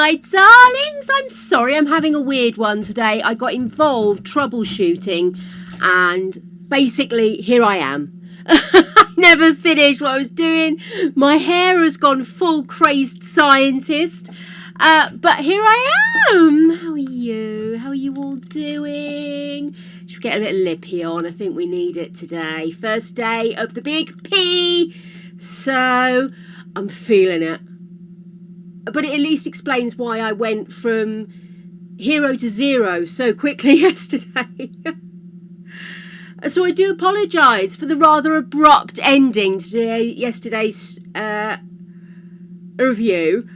my darlings, I'm sorry, I'm having a weird one today. I got involved troubleshooting and basically here I am. I never finished what I was doing. My hair has gone full crazed scientist. But here I am. How are you? How are you all doing? Should we get a little lippy on? I think we need it today. First day of the big P. So I'm feeling it. But it at least explains why I went from hero to zero so quickly yesterday. So I do apologise for the rather abrupt ending to yesterday's review.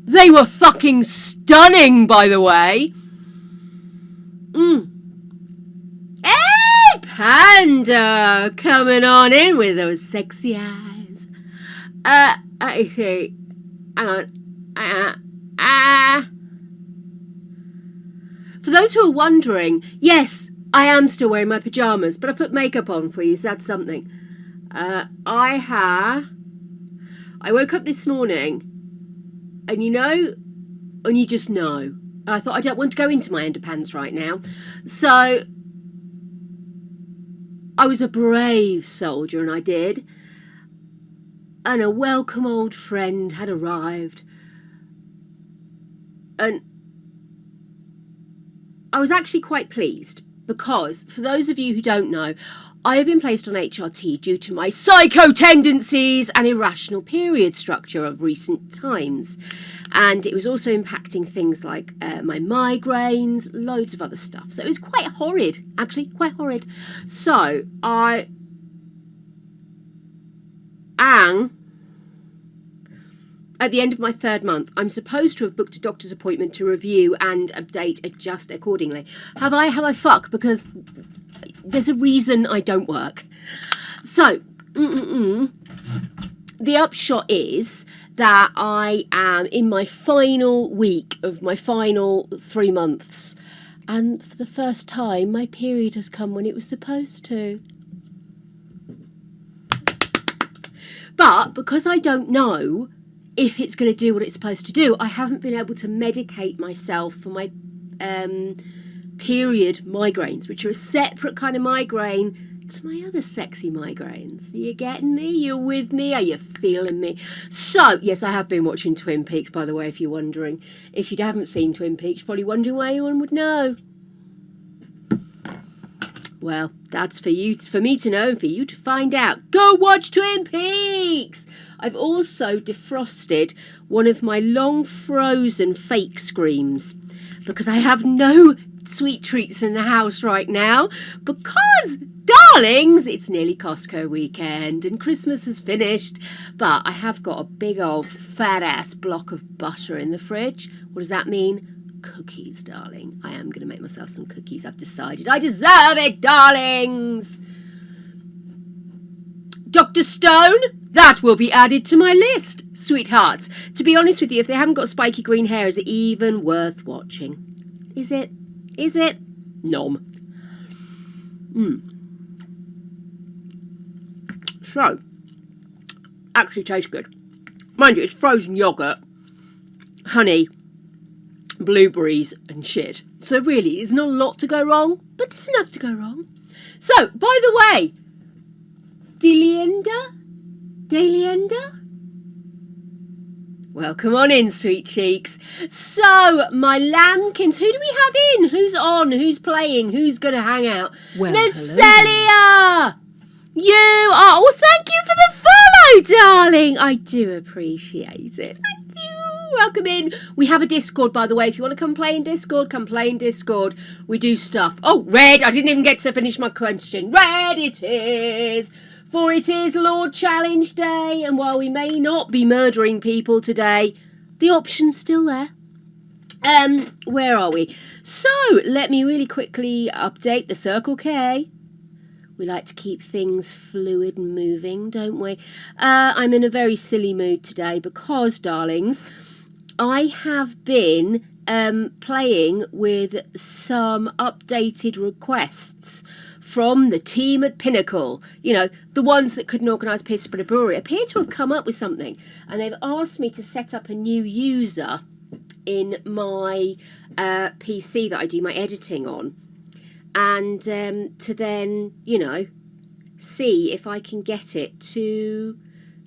They were fucking stunning, by the way. Hey, Panda! Coming on in with those sexy eyes. I think... Hang on. For those who are wondering, yes, I am still wearing my pyjamas, but I put makeup on for you, so that's something. I woke up this morning, and you just know. I thought I don't want to go into my underpants right now. So I was a brave soldier, and I did. And a welcome old friend had arrived. And I was actually quite pleased because, for those of you who don't know, I have been placed on HRT due to my psycho tendencies and irrational period structure of recent times. And it was also impacting things like my migraines, loads of other stuff. So it was quite horrid, actually, quite horrid. So I am... At the end of my 3rd month, I'm supposed to have booked a doctor's appointment to review and update, adjust accordingly. Have I fuck? Because there's a reason I don't work. So, the upshot is that I am in my final week of my final 3 months. And for the first time, my period has come when it was supposed to. But because I don't know if it's going to do what it's supposed to do, I haven't been able to medicate myself for my period migraines, which are a separate kind of migraine to my other sexy migraines. Are you getting me? You're with me? Are you feeling me? So, yes, I have been watching Twin Peaks, by the way, if you're wondering. If you haven't seen Twin Peaks, you're probably wondering why anyone would know. Well, that's for me to know and for you to find out. Go watch Twin Peaks! I've also defrosted one of my long frozen fake screams because I have no sweet treats in the house right now because, darlings, it's nearly Costco weekend and Christmas has finished, but I have got a big old fat ass block of butter in the fridge. What does that mean? Cookies, darling. I am going to make myself some cookies. I've decided I deserve it, darlings. Dr. Stone, that will be added to my list, sweethearts. To be honest with you, if they haven't got spiky green hair, is it even worth watching? Is it? Is it? Nom. So, actually tastes good. Mind you, it's frozen yoghurt, honey, blueberries and shit. So really, there's not a lot to go wrong, but there's enough to go wrong. So, by the way, Delienda? Welcome on in, sweet cheeks. So, my lambkins, who do we have in? Who's on? Who's playing? Who's going to hang out? Well, Celia! You are... Oh, thank you for the follow, darling. I do appreciate it. Thank you. Welcome in. We have a Discord, by the way. If you want to come play in Discord, come play in Discord. We do stuff. Oh, Red. I didn't even get to finish my question. Red it is. For it is Lord Challenge Day, and while we may not be murdering people today, the option's still there. Where are we? So, let me really quickly update the Circle K. We like to keep things fluid and moving, don't we? I'm in a very silly mood today because, darlings, I have been playing with some updated requests from the team at Pinnacle, you know, the ones that couldn't organise Peterborough Brewery, appear to have come up with something. And they've asked me to set up a new user in my PC that I do my editing on. And to then, you know, see if I can get it to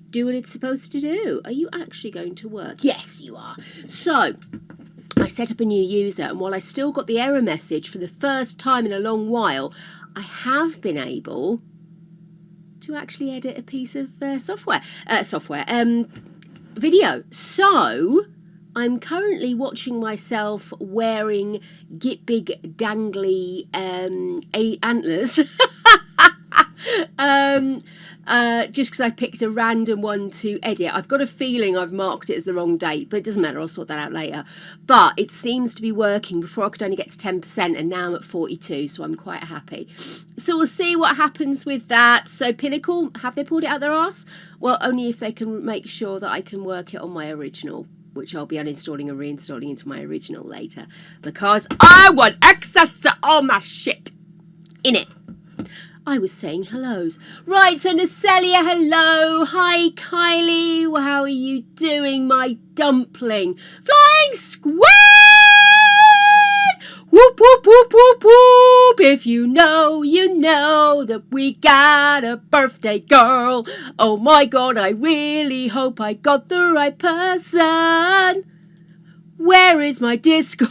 do what it's supposed to do. Are you actually going to work? Yes, you are. So I set up a new user, and while I still got the error message for the first time in a long while, I have been able to actually edit a piece of video. So I'm currently watching myself wearing big dangly antlers. Just because I picked a random one to edit. I've got a feeling I've marked it as the wrong date, but it doesn't matter, I'll sort that out later. But it seems to be working. Before I could only get to 10%, and now I'm at 42, so I'm quite happy. So we'll see what happens with that. So Pinnacle, have they pulled it out their arse? Well, only if they can make sure that I can work it on my original, which I'll be uninstalling and reinstalling into my original later, because I want access to all my shit in it. I was saying hellos. Right, so Nacelia, hello. Hi, Kylie. How are you doing, my dumpling? Flying squid! Whoop, whoop, whoop, whoop, whoop. If you know that we got a birthday girl. Oh my God, I really hope I got the right person. Where is my Discord?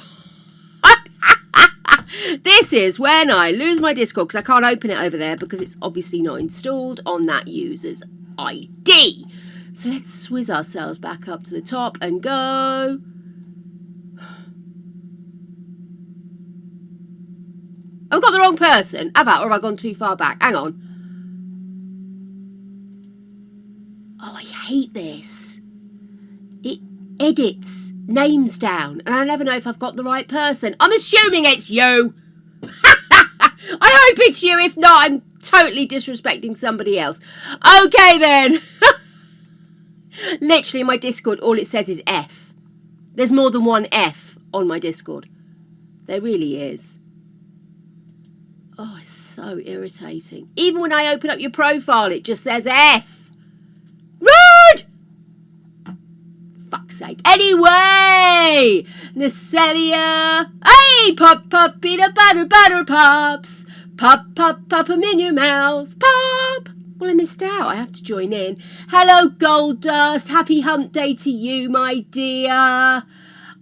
This is when I lose my Discord, because I can't open it over there because it's obviously not installed on that user's ID. So let's swizz ourselves back up to the top and go. I've got the wrong person. Have I? Or have I gone too far back? Hang on. Oh, I hate this. It edits names down, and I never know if I've got the right person. I'm assuming it's you. I hope it's you. If not, I'm totally disrespecting somebody else. Okay then. Literally in my Discord, all it says is F. There's more than one F on my Discord. There really is. Oh, it's so irritating. Even when I open up your profile, it just says F. Rude! Fuck's sake. Anyway, Nacelia. Hey, pop, pop, peanut butter, butter pops. Pop, pop, pop them in your mouth. Pop. Well, I missed out. I have to join in. Hello, Gold Dust. Happy hump day to you, my dear.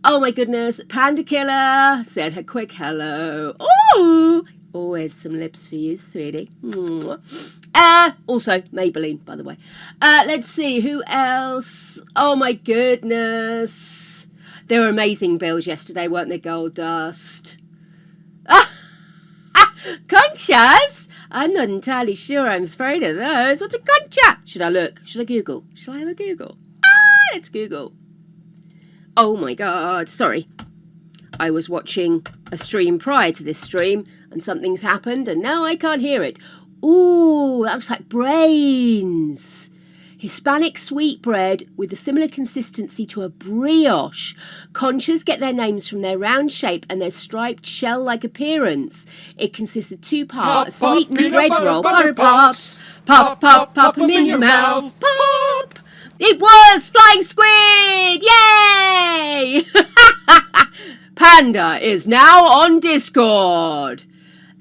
Oh, my goodness. Panda Killer said a quick hello. Oh, always some lips for you, sweetie. Also, Maybelline, by the way. Let's see, who else? Oh, my goodness. They were amazing bills yesterday, weren't they, Gold Dust? Conchas? I'm not entirely sure I'm afraid of those. What's a concha? Should I look? Should I Google? Shall I have a Google? Let's Google. Oh, my God. Sorry. I was watching a stream prior to this stream, and something's happened, and now I can't hear it. Ooh, that looks like brains. Hispanic sweetbread with a similar consistency to a brioche. Conchas get their names from their round shape and their striped shell-like appearance. It consists of two parts, a sweetened bread roll, butter pops. Pop, pop, pop them in your mouth. Pop! It was Flying Squid! Yay! Panda is now on Discord.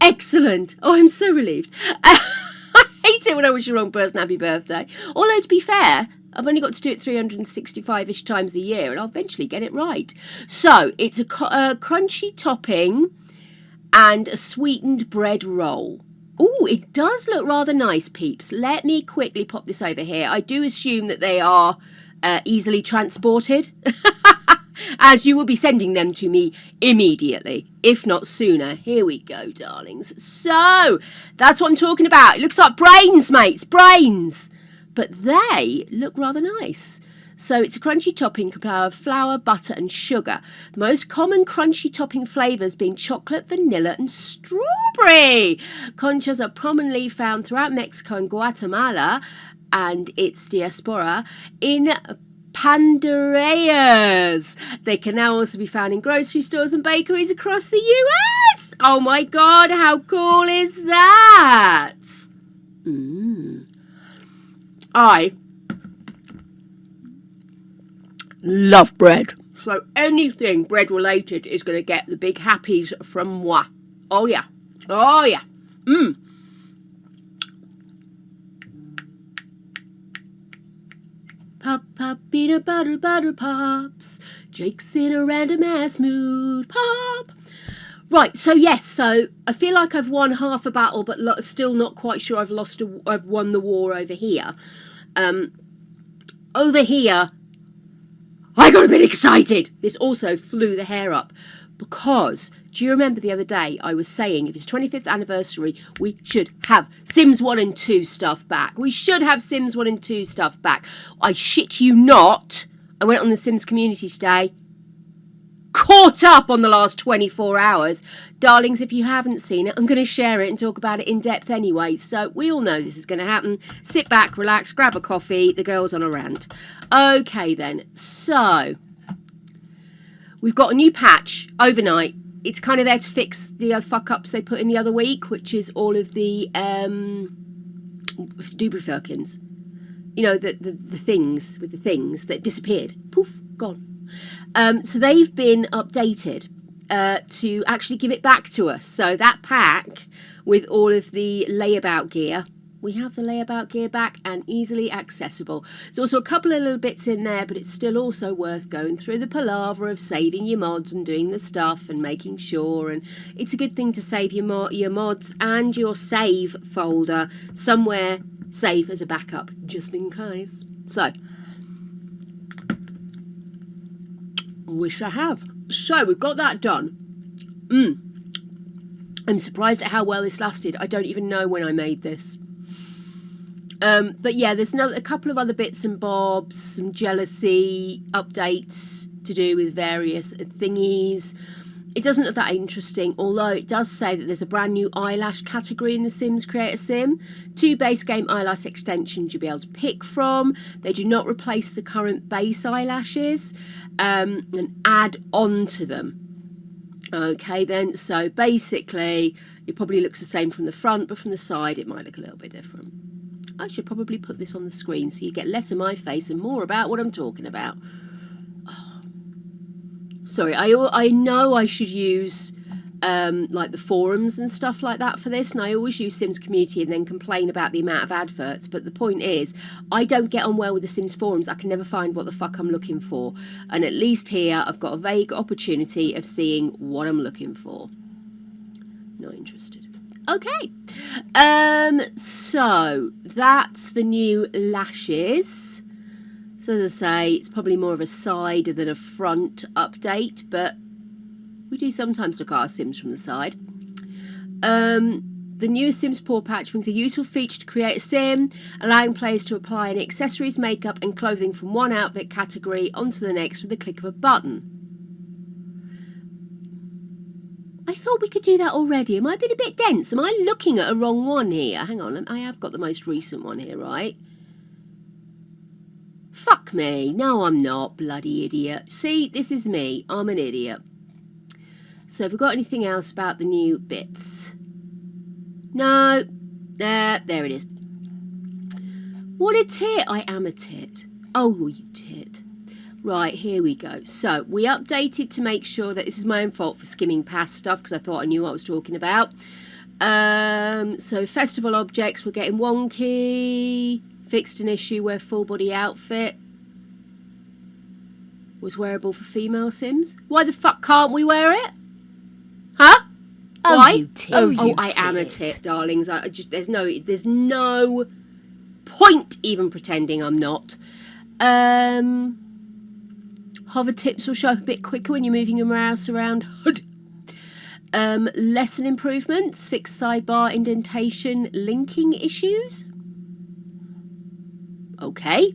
Excellent. Oh, I'm so relieved. I hate it when I wish the wrong person happy birthday. Although, to be fair, I've only got to do it 365-ish times a year, and I'll eventually get it right. So, it's a crunchy topping and a sweetened bread roll. Oh, it does look rather nice, peeps. Let me quickly pop this over here. I do assume that they are easily transported, as you will be sending them to me immediately, if not sooner. Here we go, darlings. So, that's what I'm talking about. It looks like brains, mates, brains. But they look rather nice. So it's a crunchy topping comprised of flour, butter and sugar. The most common crunchy topping flavours being chocolate, vanilla and strawberry. Conchas are prominently found throughout Mexico and Guatemala and its diaspora in Pandareas. They can now also be found in grocery stores and bakeries across the US. Oh my God, how cool is that? I love bread. So anything bread related is going to get the big happies from moi. Oh yeah. Oh yeah. Pop, pop, peanut butter, butter pops. Jake's in a random ass mood. Pop. Right, so yes, so I feel like I've won half a battle, but still not quite sure I've won the war over here. Over here, I got a bit excited. This also flew the hair up because, do you remember the other day I was saying if it's 25th anniversary, we should have Sims 1 and 2 stuff back. We should have Sims 1 and 2 stuff back. I shit you not. I went on the Sims community today. Caught up on the last 24 hours. Darlings, if you haven't seen it, I'm going to share it and talk about it in depth anyway. So we all know this is going to happen. Sit back, relax, grab a coffee. The girl's on a rant. Okay then. So we've got a new patch overnight. It's kind of there to fix the other fuck-ups they put in the other week, which is all of the Dubrifirkins. You know, the things with the things that disappeared. Poof, gone. So they've been updated to actually give it back to us. So that pack with all of the layabout gear, we have the layabout gear back and easily accessible. There's also a couple of little bits in there, but it's still also worth going through the palaver of saving your mods and doing the stuff and making sure. And it's a good thing to save your mods and your save folder somewhere safe as a backup, just in case. So wish I have. So we've got that done. I'm surprised at how well this lasted. I don't even know when I made this. But yeah, there's a couple of other bits and bobs, some jealousy updates to do with various thingies. It doesn't look that interesting, although it does say that there's a brand new eyelash category in the Sims Creator Sim. 2 base game eyelash extensions you'll be able to pick from. They do not replace the current base eyelashes and add on to them. Okay then, so basically it probably looks the same from the front, but from the side it might look a little bit different. I should probably put this on the screen so you get less of my face and more about what I'm talking about. Sorry, I know I should use like the forums and stuff like that for this, and I always use Sims Community and then complain about the amount of adverts, but the point is I don't get on well with the Sims forums. I can never find what the fuck I'm looking for, and at least here I've got a vague opportunity of seeing what I'm looking for. Not interested. Okay, so that's the new lashes. So as I say, it's probably more of a side than a front update, but we do sometimes look at our Sims from the side. The newest Sims Paw patch brings a useful feature to create a Sim, allowing players to apply any accessories, makeup and clothing from one outfit category onto the next with the click of a button. I thought we could do that already. Am I being a bit dense? Am I looking at a wrong one here? Hang on, I have got the most recent one here, right? Fuck me. No, I'm not, bloody idiot. See, this is me. I'm an idiot. So have we got anything else about the new bits? No. There it is. What a tit. I am a tit. Oh, you tit. Right, here we go. So we updated to make sure that this is my own fault for skimming past stuff because I thought I knew what I was talking about. So festival objects were getting wonky. Fixed an issue where full body outfit was wearable for female Sims. Why the fuck can't we wear it? Huh? Oh, Why? you tit. Oh, I am a tit, darlings. I just there's no point even pretending I'm not. Hover tips will show up a bit quicker when you're moving your mouse around. Lesson improvements, fixed sidebar indentation linking issues. Okay.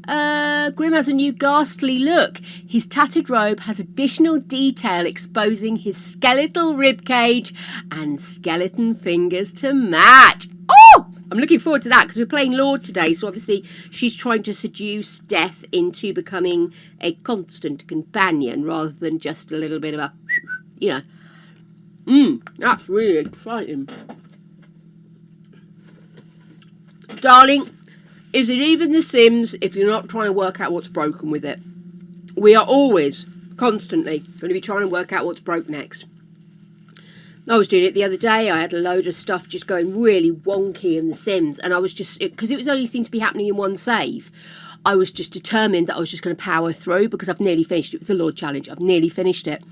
Grim has a new ghastly look. His tattered robe has additional detail exposing his skeletal ribcage and skeleton fingers to match. Oh! I'm looking forward to that because we're playing Lord today. So obviously she's trying to seduce Death into becoming a constant companion rather than just a little bit of a, you know. That's really exciting. Darling, is it even The Sims if you're not trying to work out what's broken with it? We are always, constantly, going to be trying to work out what's broke next. I was doing it the other day. I had a load of stuff just going really wonky in The Sims, and I was just, because it was only seemed to be happening in one save, I was just determined that I was just going to power through because I've nearly finished it. It was the Lord Challenge. I've nearly finished it.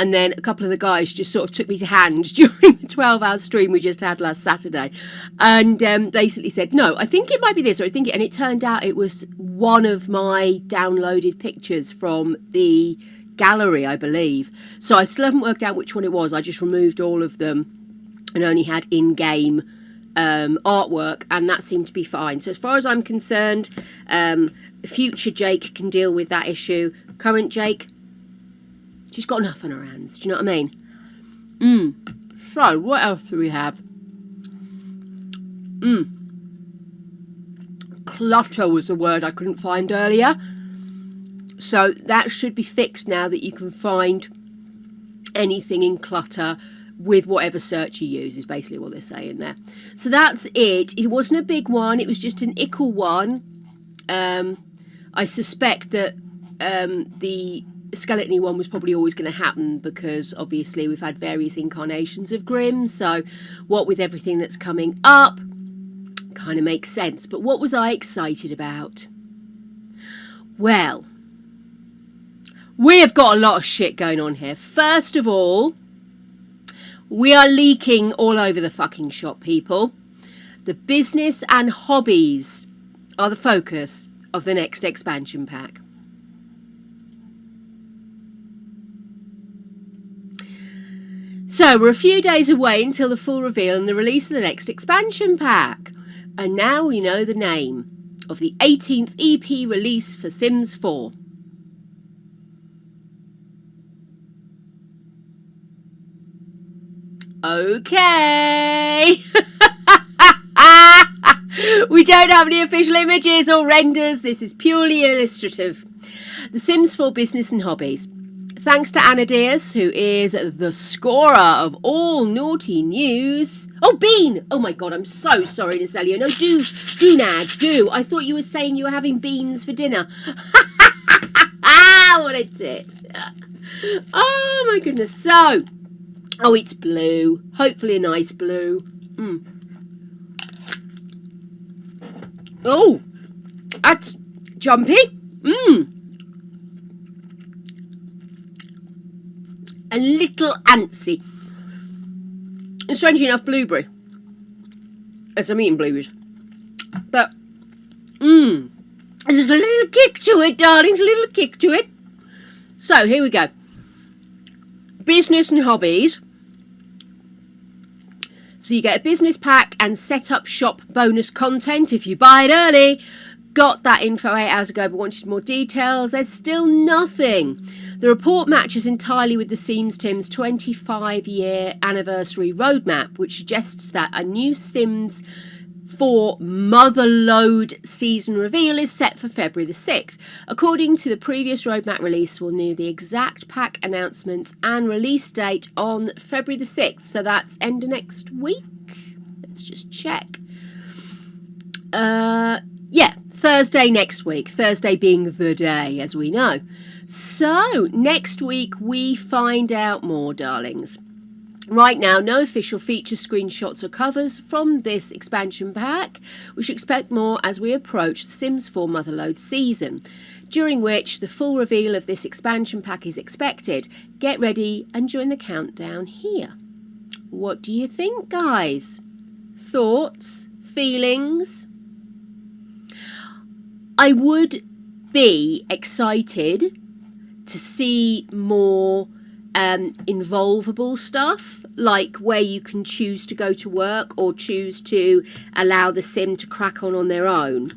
And then a couple of the guys just sort of took me to hand during the 12-hour stream we just had last Saturday, and basically said, no, I think it might be this, or I think it, and it turned out it was one of my downloaded pictures from the gallery, I believe. So I still haven't worked out which one it was. I just removed all of them and only had in-game artwork, and that seemed to be fine. So as far as I'm concerned, future Jake can deal with that issue. Current Jake, she's got enough on her hands. Do you know what I mean? So what else do we have? Clutter was the word I couldn't find earlier. So that should be fixed now that you can find anything in clutter with whatever search you use, is basically what they're saying there. So that's it. It wasn't a big one. It was just an ickle one. I suspect that the skeleton one was probably always going to happen because obviously we've had various incarnations of Grimm. So what with everything that's coming up kind of makes sense. But what was I excited about? Well, we have got a lot of shit going on here. First of all, we are leaking all over the fucking shop, people. The business and hobbies are the focus of the next expansion pack. So we're a few days away until the full reveal and the release of the next expansion pack. And now we know the name of the 18th EP release for Sims 4. Okay. We don't have any official images or renders. This is purely illustrative. The Sims 4 Business and Hobbies. Thanks to Anna Diaz, who is the scorer of all naughty news. Oh, Bean! Oh my God, I'm so sorry to tell you. No, do, Nag, do. I thought you were saying you were having beans for dinner. What a tit. Oh my goodness. So, oh, it's blue. Hopefully a nice blue. Oh, that's jumpy. A little antsy. And strangely enough, blueberry. As I'm eating blueberries. But, there's a little kick to it, darlings. A little kick to it. So, here we go. Business and hobbies. So you get a business pack and set up shop bonus content if you buy it early. Got that info 8 hours ago but wanted more details. There's still nothing. The report matches entirely with the Sims Tim's 25-year anniversary roadmap, which suggests that a new Sims 4 Motherload season reveal is set for February the 6th. According to the previous roadmap release, we'll know the exact pack announcements and release date on February the 6th. So that's end of next week. Let's just check. Yeah, Thursday next week. Thursday being the day, as we know. So next week we find out more, darlings. Right now, no official feature screenshots or covers from this expansion pack. We should expect more as we approach the Sims 4 Motherload season, during which the full reveal of this expansion pack is expected. Get ready and join the countdown here. What do you think, guys? Thoughts? Feelings? I would be excited to see more involvable stuff, like where you can choose to go to work or choose to allow the sim to crack on their own.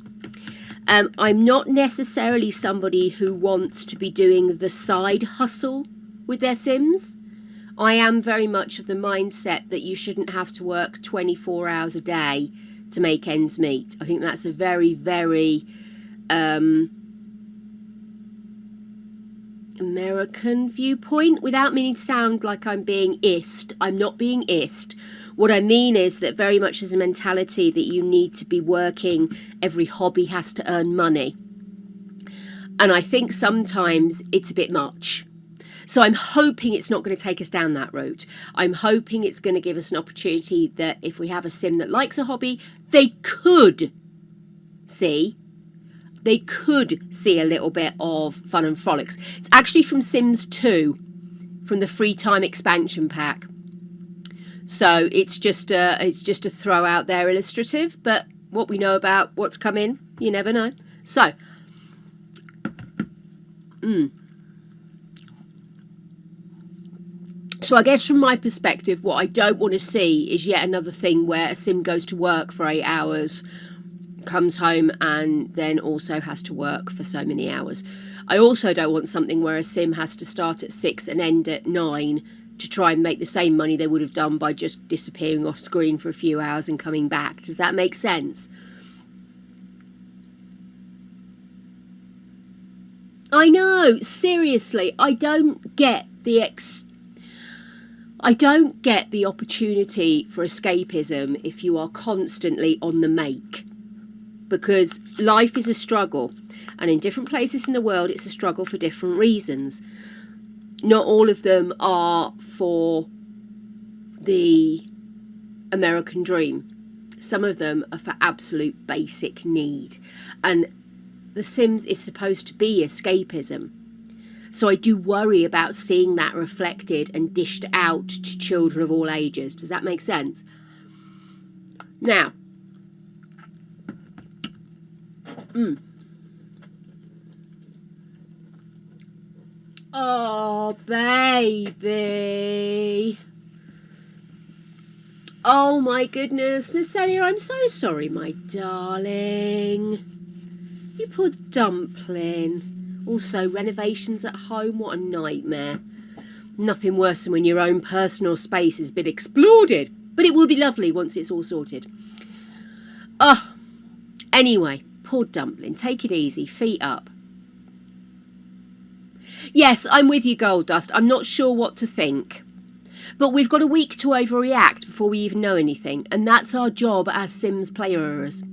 I'm not necessarily somebody who wants to be doing the side hustle with their sims. I am very much of the mindset that you shouldn't have to work 24 hours a day to make ends meet. I think that's a very, very American viewpoint, without meaning to sound like I'm being ist. I'm not being ist. What I mean is that very much there's a mentality that you need to be working. Every hobby has to earn money. And I think sometimes it's a bit much. So I'm hoping it's not going to take us down that route. I'm hoping it's going to give us an opportunity that if we have a sim that likes a hobby, they could see a little bit of fun and frolics. It's actually from Sims 2, from the free time expansion pack. So it's just a throw out there illustrative, but what we know about what's coming, you never know. So, So I guess from my perspective, what I don't want to see is yet another thing where a sim goes to work for 8 hours, comes home and then also has to work for so many hours. I also don't want something where a sim has to start at 6 and end at 9 to try and make the same money they would have done by just disappearing off screen for a few hours and coming back. Does that make sense? I know, seriously, I don't get the opportunity for escapism if you are constantly on the make, because life is a struggle, and in different places in the world it's a struggle for different reasons. Not all of them are for the American dream. Some of them are for absolute basic need, and The Sims is supposed to be escapism. So I do worry about seeing that reflected and dished out to children of all ages. Does that make sense? Now, oh, baby. Oh, my goodness. Nacelia, I'm so sorry, my darling. You poor dumpling. Also, renovations at home, what a nightmare. Nothing worse than when your own personal space has been exploded. But it will be lovely once it's all sorted. Oh, anyway, poor dumpling. Take it easy, feet up. Yes, I'm with you, Gold Dust. I'm not sure what to think. But we've got a week to overreact before we even know anything. And that's our job as Sims players.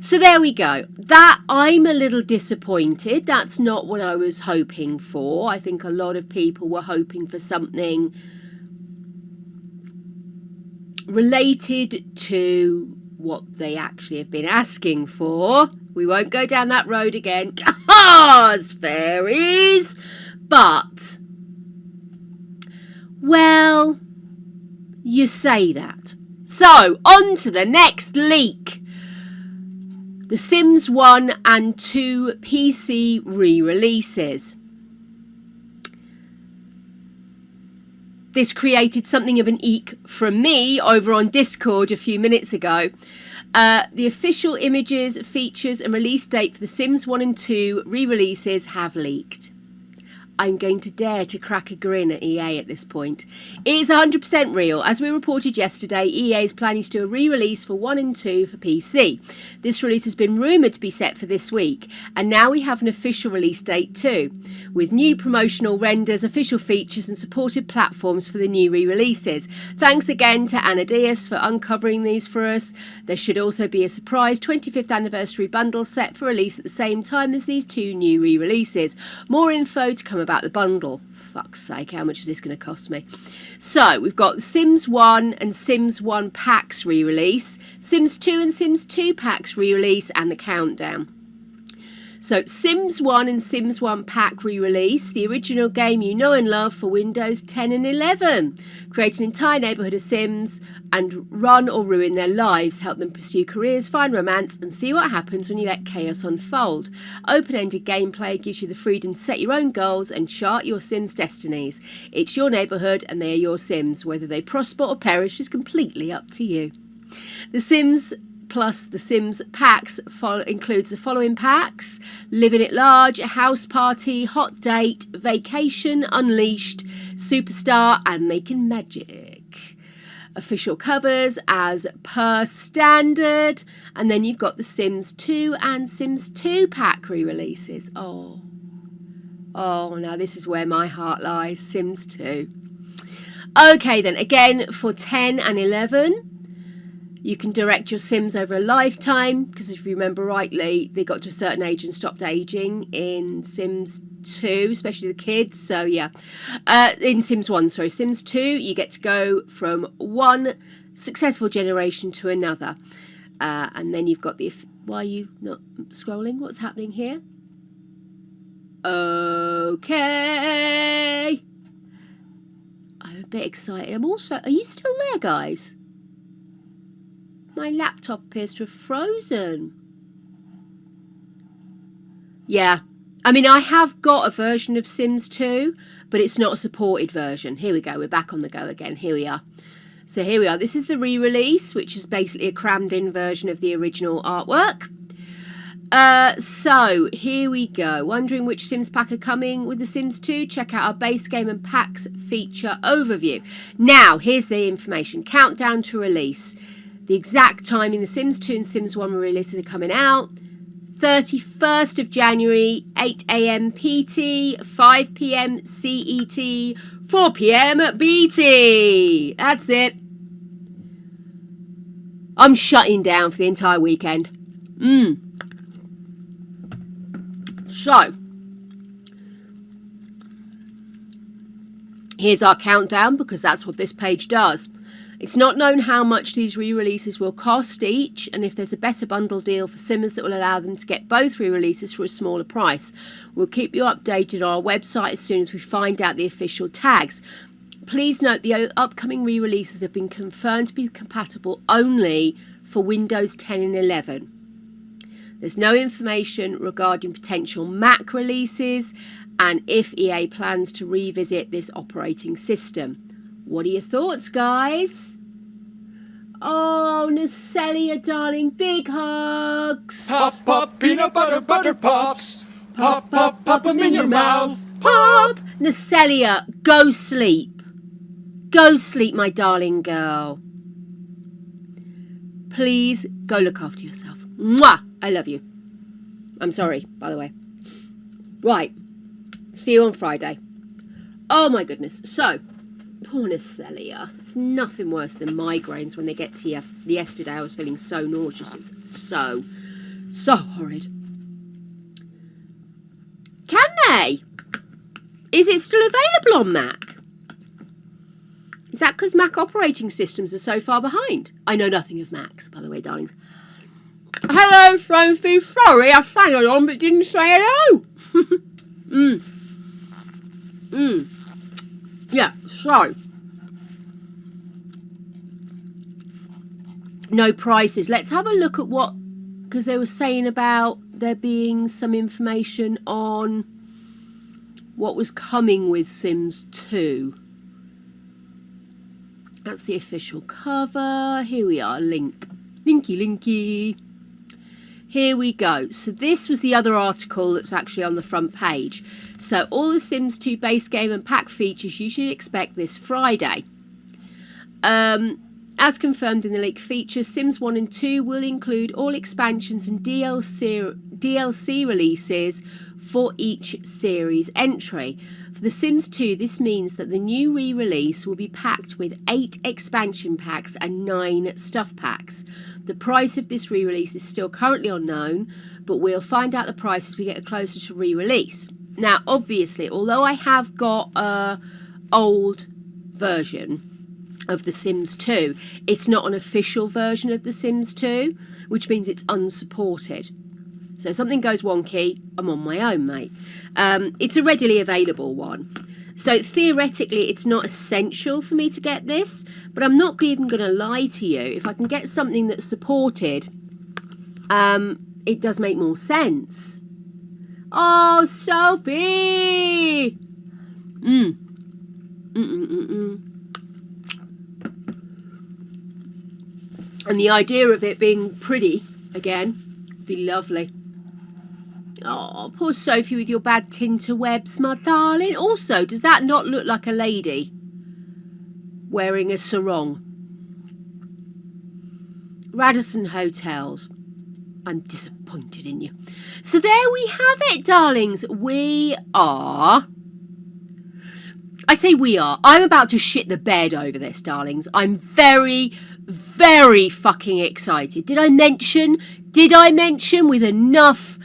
So there we go. That, I'm a little disappointed. That's not what I was hoping for. I think a lot of people were hoping for something related to what they actually have been asking for. We won't go down that road again. Cars, fairies. But, well, you say that. So, on to the next leak. The Sims 1 and 2 PC re-releases. This created something of an eek from me over on Discord a few minutes ago. The official images, features and release date for The Sims 1 and 2 re-releases have leaked. I'm going to dare to crack a grin at EA at this point. It is 100% real. As we reported yesterday, EA is planning to do a re-release for 1 and 2 for PC. This release has been rumoured to be set for this week, and now we have an official release date too, with new promotional renders, official features and supported platforms for the new re-releases. Thanks again to Anadias for uncovering these for us. There should also be a surprise 25th anniversary bundle set for release at the same time as these two new re-releases. More info to come about the bundle. Fuck's sake, how much is this going to cost me? So we've got Sims 1 and Sims 1 packs re-release, Sims 2 and Sims 2 packs re-release, and the countdown. So Sims 1 and Sims 1 pack re-release, the original game you know and love for Windows 10 and 11. Create an entire neighbourhood of Sims and run or ruin their lives, help them pursue careers, find romance and see what happens when you let chaos unfold. Open-ended gameplay gives you the freedom to set your own goals and chart your Sims' destinies. It's your neighbourhood and they are your Sims. Whether they prosper or perish is completely up to you. The Sims plus the Sims packs includes the following packs: Living It Large, House Party, Hot Date, Vacation, Unleashed, Superstar and Making Magic. official covers as per standard. And then you've got the Sims 2 and Sims 2 pack re-releases. Oh, now this is where my heart lies, Sims 2. Okay, then again for 10 and 11, you can direct your Sims over a lifetime, because if you remember rightly, they got to a certain age and stopped aging in Sims 2, especially the kids. So yeah, in Sims 1, sorry, Sims 2, you get to go from one successful generation to another. And then you've got the, why are you not scrolling? What's happening here? Okay. I'm a bit excited. I'm also, are you still there, guys? My laptop appears to have frozen. Yeah. I mean, I have got a version of Sims 2, but it's not a supported version. Here we go. We're back on the go again. Here we are. So here we are. This is the re-release, which is basically a crammed-in version of the original artwork. So here we go. Wondering which Sims pack are coming with the Sims 2? Check out our base game and packs feature overview. Now, here's the information. Countdown to release. The exact timing the Sims 2 and Sims 1 releases are coming out. 31st of January, 8 a.m. PT, 5 p.m. CET, 4 p.m. BT. That's it. I'm shutting down for the entire weekend. So, here's our countdown, because that's what this page does. It's not known how much these re-releases will cost each, and if there's a better bundle deal for Simmers that will allow them to get both re-releases for a smaller price. We'll keep you updated on our website as soon as we find out the official tags. Please note the upcoming re-releases have been confirmed to be compatible only for Windows 10 and 11. There's no information regarding potential Mac releases and if EA plans to revisit this operating system. What are your thoughts, guys? Oh, Nacelia, darling, big hugs. Pop, pop, peanut butter, butter pops. Pop, pop, pop them in your mouth. Pop! Nacelia, go sleep. Go sleep, my darling girl. Please go look after yourself. Mwah! I love you. I'm sorry, by the way. Right. See you on Friday. Oh, my goodness. So, poor Nacelia. It's nothing worse than migraines when they get to you. Yesterday I was feeling so nauseous. It was so horrid. Can they? Is it still available on Mac? Is that because Mac operating systems are so far behind? I know nothing of Macs, by the way, darlings. Hello, Sophie. Sorry, I sang along but didn't say hello. Yeah, so. No prices. Let's have a look at what, because they were saying about there being some information on what was coming with Sims 2. That's the official cover. Here we are, link. Linky. Here we go. So this was the other article that's actually on the front page. So all the Sims 2 base game and pack features you should expect this Friday. As confirmed in the leak features, Sims 1 and 2 will include all expansions and DLC releases for each series entry. For The Sims 2, this means that the new re-release will be packed with 8 expansion packs and 9 stuff packs. The price of this re-release is still currently unknown, but we'll find out the price as we get closer to re-release. Now, obviously, although I have got an old version of The Sims 2, it's not an official version of The Sims 2, which means it's unsupported. So if something goes wonky, I'm on my own, mate. It's a readily available one. So theoretically, it's not essential for me to get this, but I'm not even going to lie to you. If I can get something that's supported, it does make more sense. Oh, Sophie! And the idea of it being pretty, again, would be lovely. Oh, poor Sophie with your bad tinterwebs, my darling. Also, does that not look like a lady wearing a sarong? Radisson Hotels. I'm disappointed in you. So there we have it, darlings. I'm about to shit the bed over this, darlings. I'm very, very fucking excited. Did I mention with enough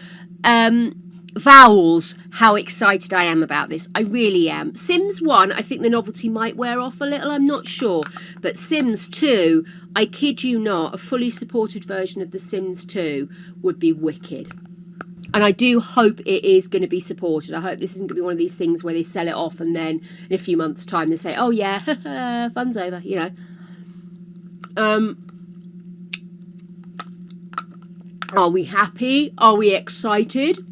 vowels how excited I am about this? I really am. Sims 1, I think the novelty might wear off a little, I'm not sure. But Sims 2, I kid you not, a fully supported version of The Sims 2 would be wicked. And I do hope it is going to be supported. I hope this isn't going to be one of these things where they sell it off and then in a few months' time they say, oh yeah, fun's over, you know. Are we happy? Are we excited?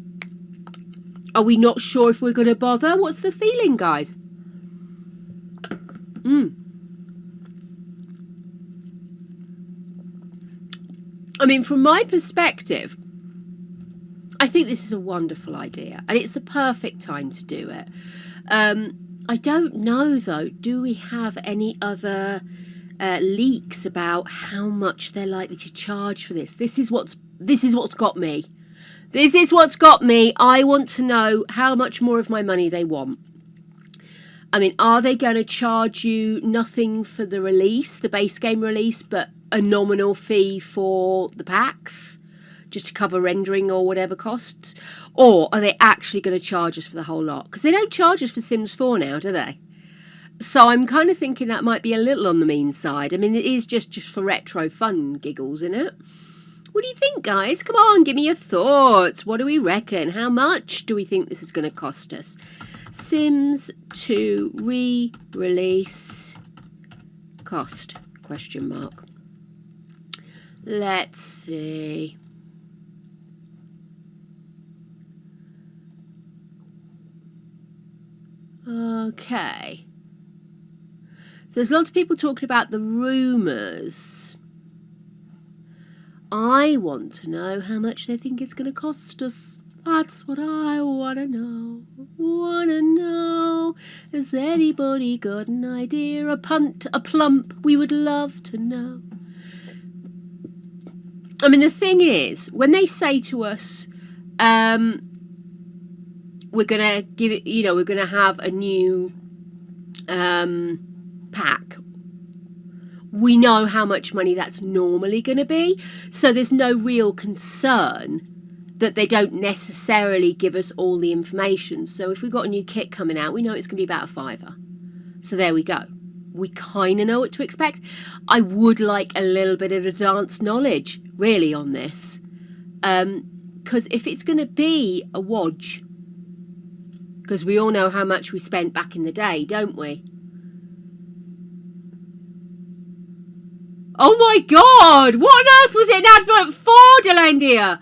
Are we not sure if we're going to bother? What's the feeling, guys? I mean, from my perspective, I think this is a wonderful idea and it's the perfect time to do it. I don't know, though, do we have any other leaks about how much they're likely to charge for this? This is what's got me. This is what's got me. I want to know how much more of my money they want. I mean, are they going to charge you nothing for the release, the base game release, but a nominal fee for the packs, just to cover rendering or whatever costs? Or are they actually going to charge us for the whole lot? Because they don't charge us for Sims 4 now, do they? So I'm kind of thinking that might be a little on the mean side. I mean, it is just for retro fun giggles, isn't it? What do you think, guys? Come on, give me your thoughts. What do we reckon? How much do we think this is going to cost us? Sims 2 re-release cost? Question mark. Let's see. Okay. So there's lots of people talking about the rumours. I want to know how much they think it's going to cost us. That's what I want to know. Has anybody got an idea? A punt, a plump, we would love to know. I mean, the thing is, when they say to us, we're going to give it, you know, we're going to have a new pack, we know how much money that's normally going to be. So there's no real concern that they don't necessarily give us all the information. So if we've got a new kit coming out, we know it's going to be about £5. So there we go. We kind of know what to expect. I would like a little bit of advanced knowledge, really, on this. Because if it's going to be a wodge, because we all know how much we spent back in the day, don't we? Oh my God! What on earth was it an advert for, Delandia?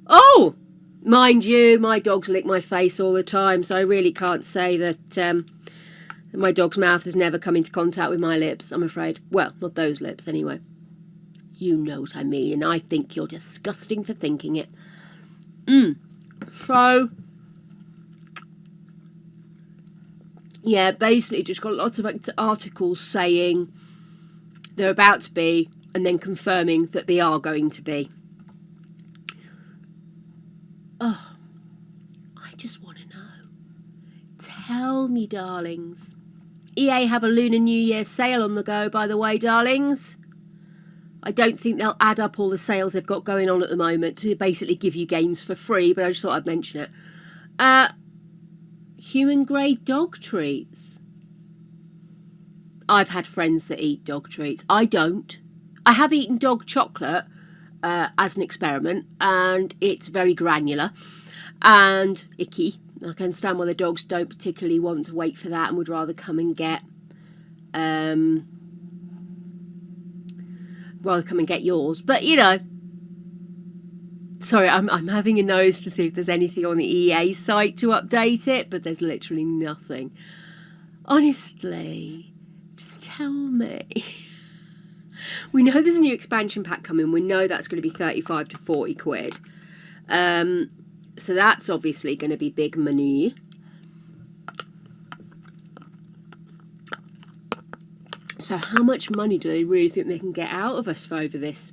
Oh, mind you, my dogs lick my face all the time, so I really can't say that my dog's mouth has never come into contact with my lips, I'm afraid. Well, not those lips, anyway. You know what I mean, and I think you're disgusting for thinking it. So, yeah, basically just got lots of articles saying they're about to be, and then confirming that they are going to be. Oh, I just want to know. Tell me, darlings. EA have a Lunar New Year sale on the go, by the way, darlings. I don't think they'll add up all the sales they've got going on at the moment to basically give you games for free, but I just thought I'd mention it. Human-grade dog treats. I've had friends that eat dog treats. I don't. I have eaten dog chocolate as an experiment, and it's very granular and icky. I can understand why the dogs don't particularly want to wait for that and would rather come and get yours. But you know, sorry, I'm having a nose to see if there's anything on the EA site to update it, but there's literally nothing. Honestly, just tell me. We know there's a new expansion pack coming. We know that's going to be 35 to 40 quid. So that's obviously going to be big money. So how much money do they really think they can get out of us for over this?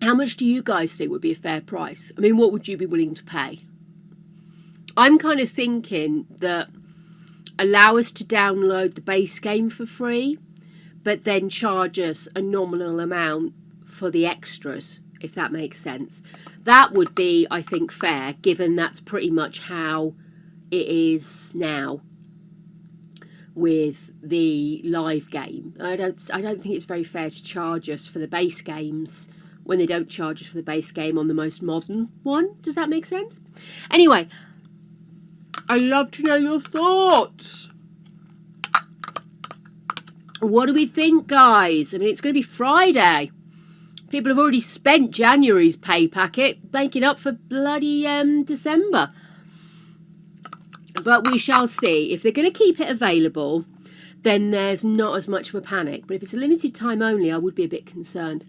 How much do you guys think would be a fair price? I mean, what would you be willing to pay? I'm kind of thinking that allow us to download the base game for free, but then charge us a nominal amount for the extras, if that makes sense. That would be, I think, fair, given that's pretty much how it is now with the live game. I don't think it's very fair to charge us for the base games when they don't charge us for the base game on the most modern one. Does that make sense? Anyway, I'd love to know your thoughts. What do we think, guys? I mean, it's going to be Friday. People have already spent January's pay packet, making up for bloody December. But we shall see. If they're going to keep it available, then there's not as much of a panic. But if it's a limited time only, I would be a bit concerned.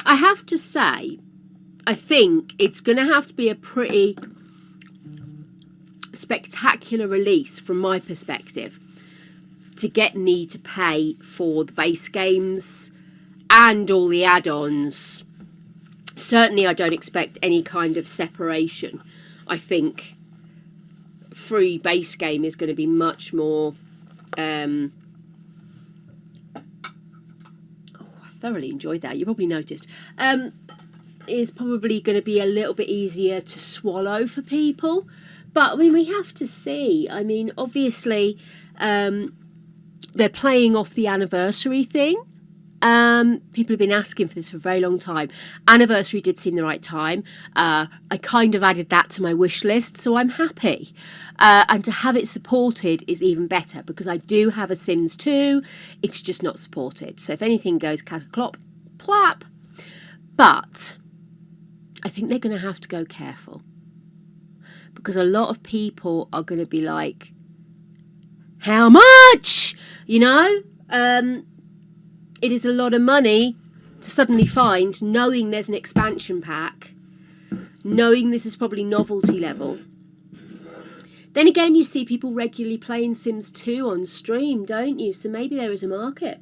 I have to say, I think it's going to have to be a pretty spectacular release from my perspective to get me to pay for the base games and all the add-ons. Certainly I don't expect any kind of separation. I think free base game is going to be much more I thoroughly enjoyed that, you probably noticed. Is probably going to be a little bit easier to swallow for people. But I mean, we have to see. I mean, obviously they're playing off the anniversary thing. People have been asking for this for a very long time. Anniversary did seem the right time. I kind of added that to my wish list, so I'm happy. And to have it supported is even better, because I do have a Sims 2. It's just not supported. So if anything goes cataclop, plap. But I think they're going to have to go careful, because a lot of people are going to be like, how much? You know? It is a lot of money to suddenly find, knowing there's an expansion pack, knowing this is probably novelty level. Then again, you see people regularly playing Sims 2 on stream, don't you? So maybe there is a market.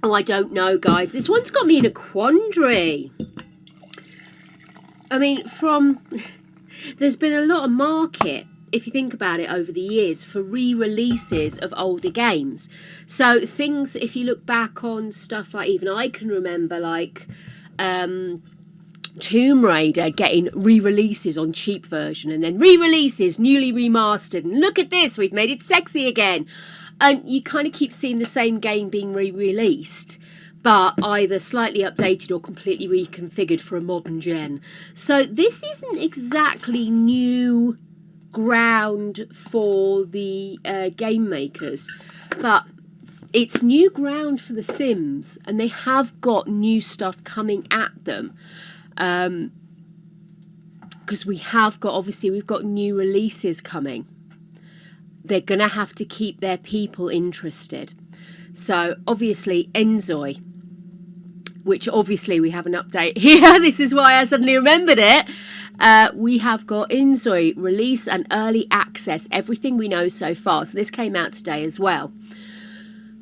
Oh, I don't know, guys. This one's got me in a quandary. I mean, there's been a lot of market, if you think about it, over the years for re-releases of older games. So things, if you look back on stuff like, even I can remember, like Tomb Raider getting re-releases on cheap version, and then re-releases, newly remastered, and look at this, we've made it sexy again. And you kind of keep seeing the same game being re-released, but either slightly updated or completely reconfigured for a modern gen. So this isn't exactly new ground for the game makers, but it's new ground for the Sims, and they have got new stuff coming at them. Because we've got new releases coming. They're going to have to keep their people interested. So obviously Enzoi, which obviously we have an update here. This is why I suddenly remembered it. We have got Enzoi release and early access, everything we know so far. So this came out today as well.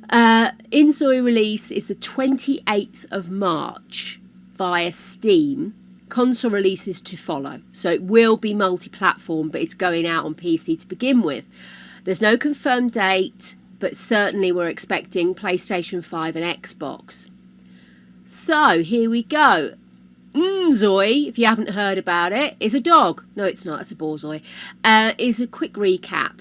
Enzoi release is the 28th of March via Steam. Console releases to follow. So it will be multi-platform, but it's going out on PC to begin with. There's no confirmed date, but certainly we're expecting PlayStation 5 and Xbox. So here we go. Enzoi, if you haven't heard about it, is a dog. No, it's not. It's a borzoi. Is a quick recap.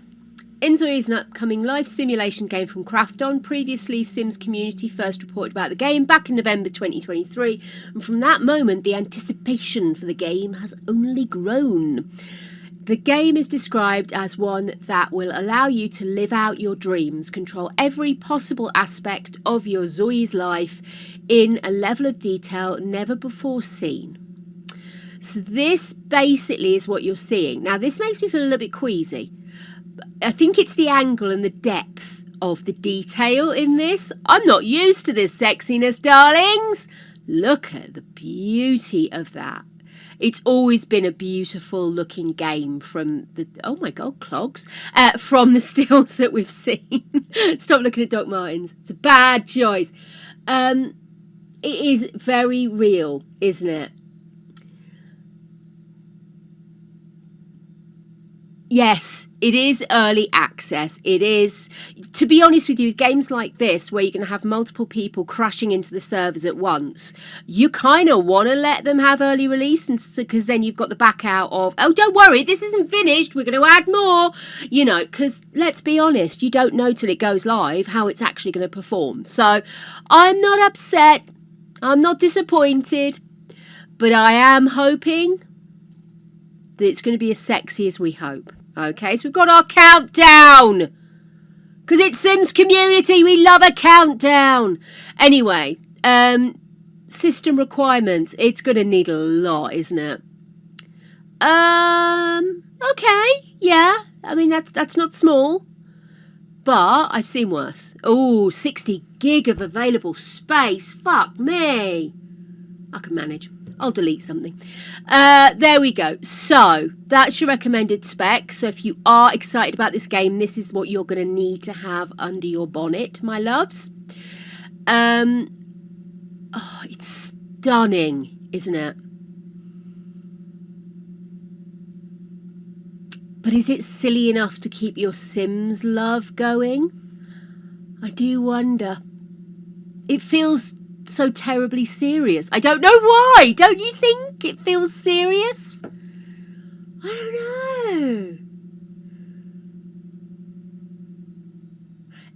Enzoi is an upcoming live simulation game from Krafton. Previously, Sims Community first reported about the game back in November 2023. And from that moment, the anticipation for the game has only grown. The game is described as one that will allow you to live out your dreams, control every possible aspect of your Zoe's life in a level of detail never before seen. So this basically is what you're seeing. Now, this makes me feel a little bit queasy. I think it's the angle and the depth of the detail in this. I'm not used to this sexiness, darlings. Look at the beauty of that. It's always been a beautiful looking game from the, oh my God, clogs, from the stills that we've seen. Stop looking at Doc Martens. It's a bad choice. It is very real, isn't it? Yes, it is early access. It is, to be honest with you, with games like this, where you're going to have multiple people crashing into the servers at once, you kind of want to let them have early release, and because then you've got the back out of, oh, don't worry, this isn't finished, we're going to add more, you know, because let's be honest, you don't know till it goes live how it's actually going to perform. So I'm not upset, I'm not disappointed, but I am hoping that it's going to be as sexy as we hope. Okay, so we've got our countdown. Because it's Sims community, we love a countdown. Anyway, system requirements. It's going to need a lot, isn't it? Okay, yeah. I mean, that's not small. But I've seen worse. Oh, 60 gig of available space. Fuck me. I can manage. I'll delete something. There we go. So that's your recommended spec. So if you are excited about this game, this is what you're going to need to have under your bonnet, my loves. Oh, it's stunning, isn't it? But is it silly enough to keep your Sims love going? I do wonder. It feels so terribly serious. I don't know why. Don't you think it feels serious? I don't know.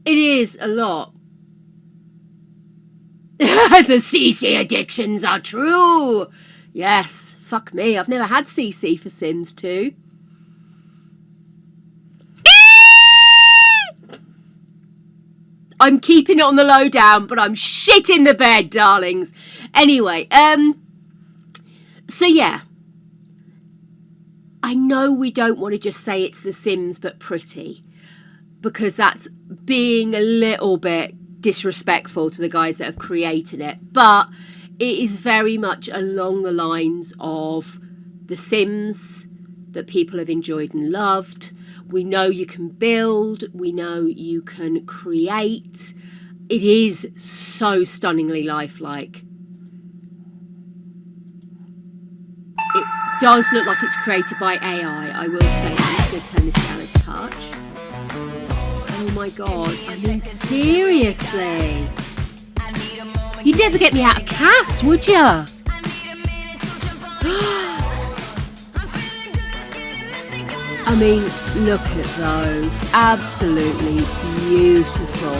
It is a lot. The CC addictions are true. Yes, fuck me. I've never had CC for Sims 2. I'm keeping it on the lowdown, but I'm shit in the bed, darlings. Anyway, so yeah. I know we don't want to just say it's The Sims, but pretty, because that's being a little bit disrespectful to the guys that have created it. But it is very much along the lines of The Sims that people have enjoyed and loved. We know you can build, we know you can create. It is so stunningly lifelike. It does look like it's created by AI, I will say that. I'm just going to turn this down a touch. Oh my God, I mean seriously. You'd never get me out of Cass, would you? I mean, look at those. Absolutely beautiful.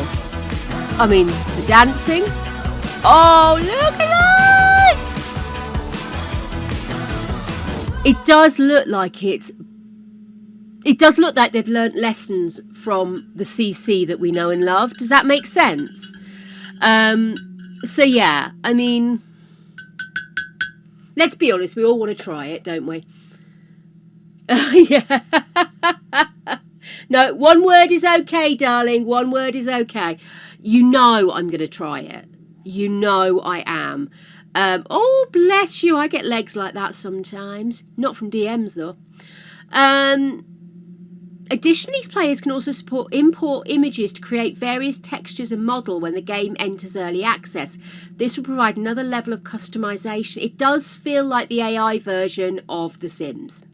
I mean, the dancing. Oh, look at that! It does look like it does look like they've learnt lessons from the CC that we know and love. Does that make sense? So yeah, I mean, let's be honest, we all want to try it, don't we? Yeah. No, one word is okay, darling. One word is okay. You know I'm going to try it. You know I am. Oh, bless you. I get legs like that sometimes. Not from DMs, though. Additionally, players can also import images to create various textures and model when the game enters early access. This will provide another level of customization. It does feel like the AI version of The Sims.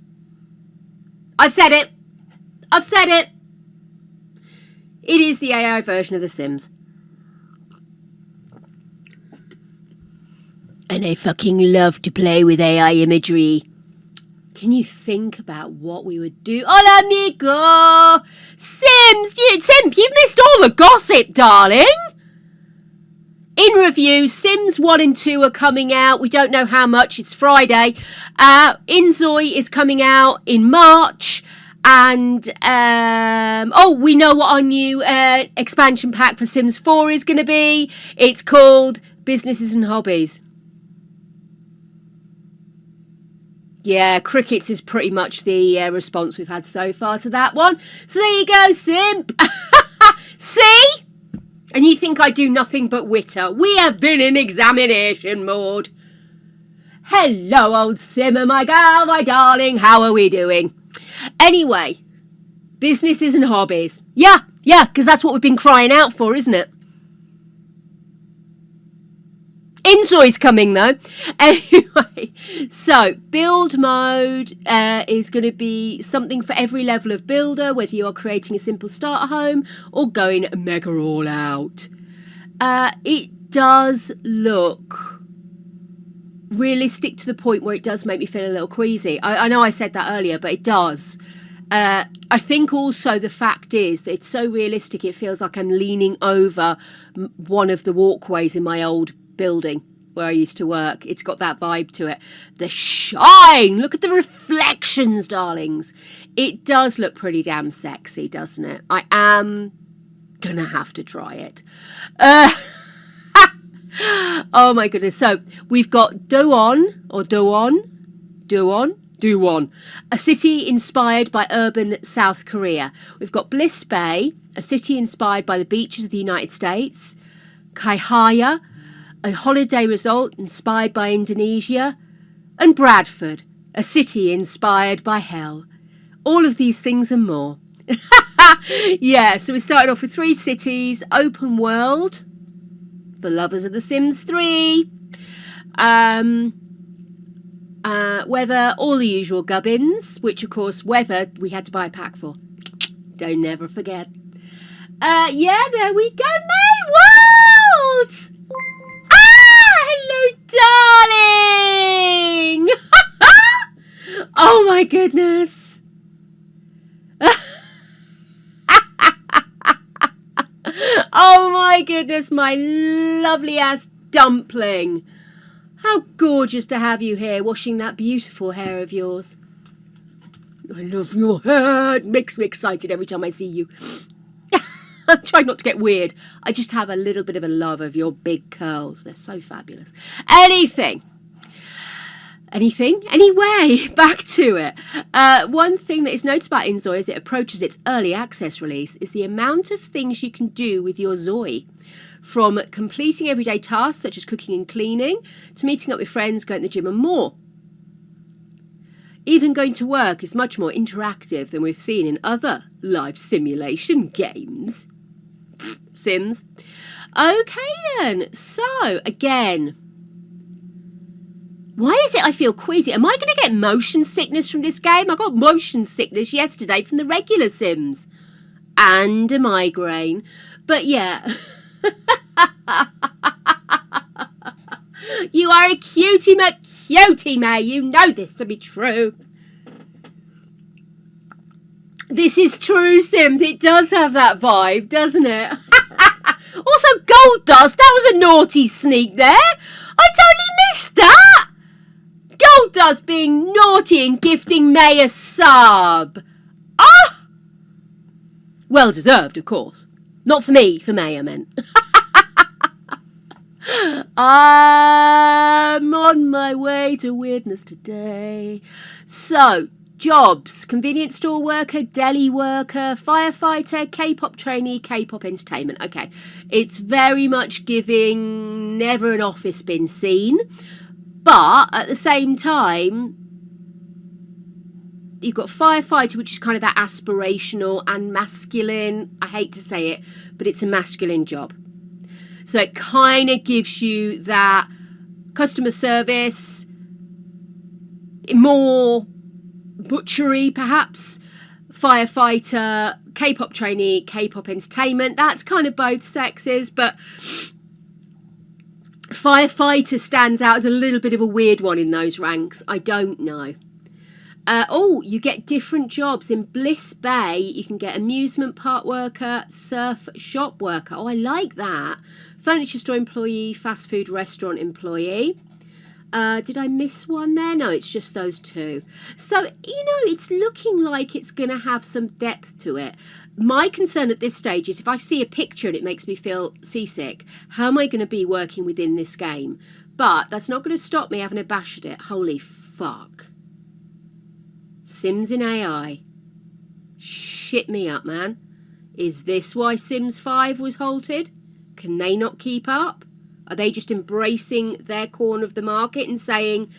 I've said it. I've said it. It is the AI version of The Sims. And I fucking love to play with AI imagery. Can you think about what we would do? Hola, amigo! Sims! You've missed all the gossip, darling! In review, Sims 1 and 2 are coming out. We don't know how much. It's Friday. Inzoi is coming out in March. And, we know what our new expansion pack for Sims 4 is going to be. It's called Businesses and Hobbies. Yeah, crickets is pretty much the response we've had so far to that one. So there you go, Simp. See? And you think I do nothing but witter? We have been in examination mode. Hello, old Simmer, my gal, my darling. How are we doing? Anyway, businesses and hobbies. Yeah, because that's what we've been crying out for, isn't it? Inzoi's coming though. Anyway, so build mode is going to be something for every level of builder, whether you are creating a simple starter home or going mega all out. It does look realistic to the point where it does make me feel a little queasy. I know I said that earlier, but it does. I think also the fact is that it's so realistic it feels like I'm leaning over one of the walkways in my old building where I used to work. It's got that vibe to it. The shine! Look at the reflections, darlings. It does look pretty damn sexy, doesn't it? I am gonna have to try it. Oh my goodness. So we've got Do-On, a city inspired by urban South Korea. We've got Bliss Bay, a city inspired by the beaches of the United States. Kaihaya, a holiday resort inspired by Indonesia. And Bradford, a city inspired by hell. All of these things and more. Yeah, so we started off with 3 cities, open world, for lovers of The Sims 3. Weather, all the usual gubbins, which of course weather we had to buy a pack for. Don't never forget. Yeah, there we go, May World! Hello, darling! Oh my goodness. Oh my goodness, my lovely ass dumpling. How gorgeous to have you here, washing that beautiful hair of yours. I love your hair. It makes me excited every time I see you. I'm trying not to get weird. I just have a little bit of a love of your big curls. They're so fabulous. Anything? Anyway, back to it. One thing that is noticed about InZoi as it approaches its early access release is the amount of things you can do with your Zoi. From completing everyday tasks such as cooking and cleaning, to meeting up with friends, going to the gym and more. Even going to work is much more interactive than we've seen in other life simulation games. Sims. Okay then, so again, why is it I feel queasy? Am I going to get motion sickness from this game? I got motion sickness yesterday from the regular Sims. And a migraine. But yeah. You are a cutie McCutie, May. You know this to be true. This is true, Sims. It does have that vibe, doesn't it? Also, Gold Dust. That was a naughty sneak there. I totally missed that. Gold Dust being naughty and gifting May a sub. Ah! Well deserved, of course. Not for me, for May, I meant. I'm on my way to weirdness today. So, jobs: convenience store worker, deli worker, firefighter, K-pop trainee, K-pop entertainment. Okay, it's very much giving never an office been seen, but at the same time, you've got firefighter, which is kind of that aspirational and masculine. I hate to say it, but it's a masculine job. So it kind of gives you that customer service, more butchery perhaps, firefighter, K-pop trainee, K-pop entertainment. That's kind of both sexes, but firefighter stands out as a little bit of a weird one in those ranks. I don't know. You get different jobs. In Bliss Bay, you can get amusement park worker, surf shop worker. Oh, I like that. Furniture store employee, fast food restaurant employee. Did I miss one there? No, it's just those 2. So, it's looking like it's going to have some depth to it. My concern at this stage is if I see a picture and it makes me feel seasick, how am I going to be working within this game? But that's not going to stop me having a bash at it. Holy fuck. Sims in AI. Shit me up, man. Is this why Sims 5 was halted? Can they not keep up? Are they just embracing their corner of the market and saying,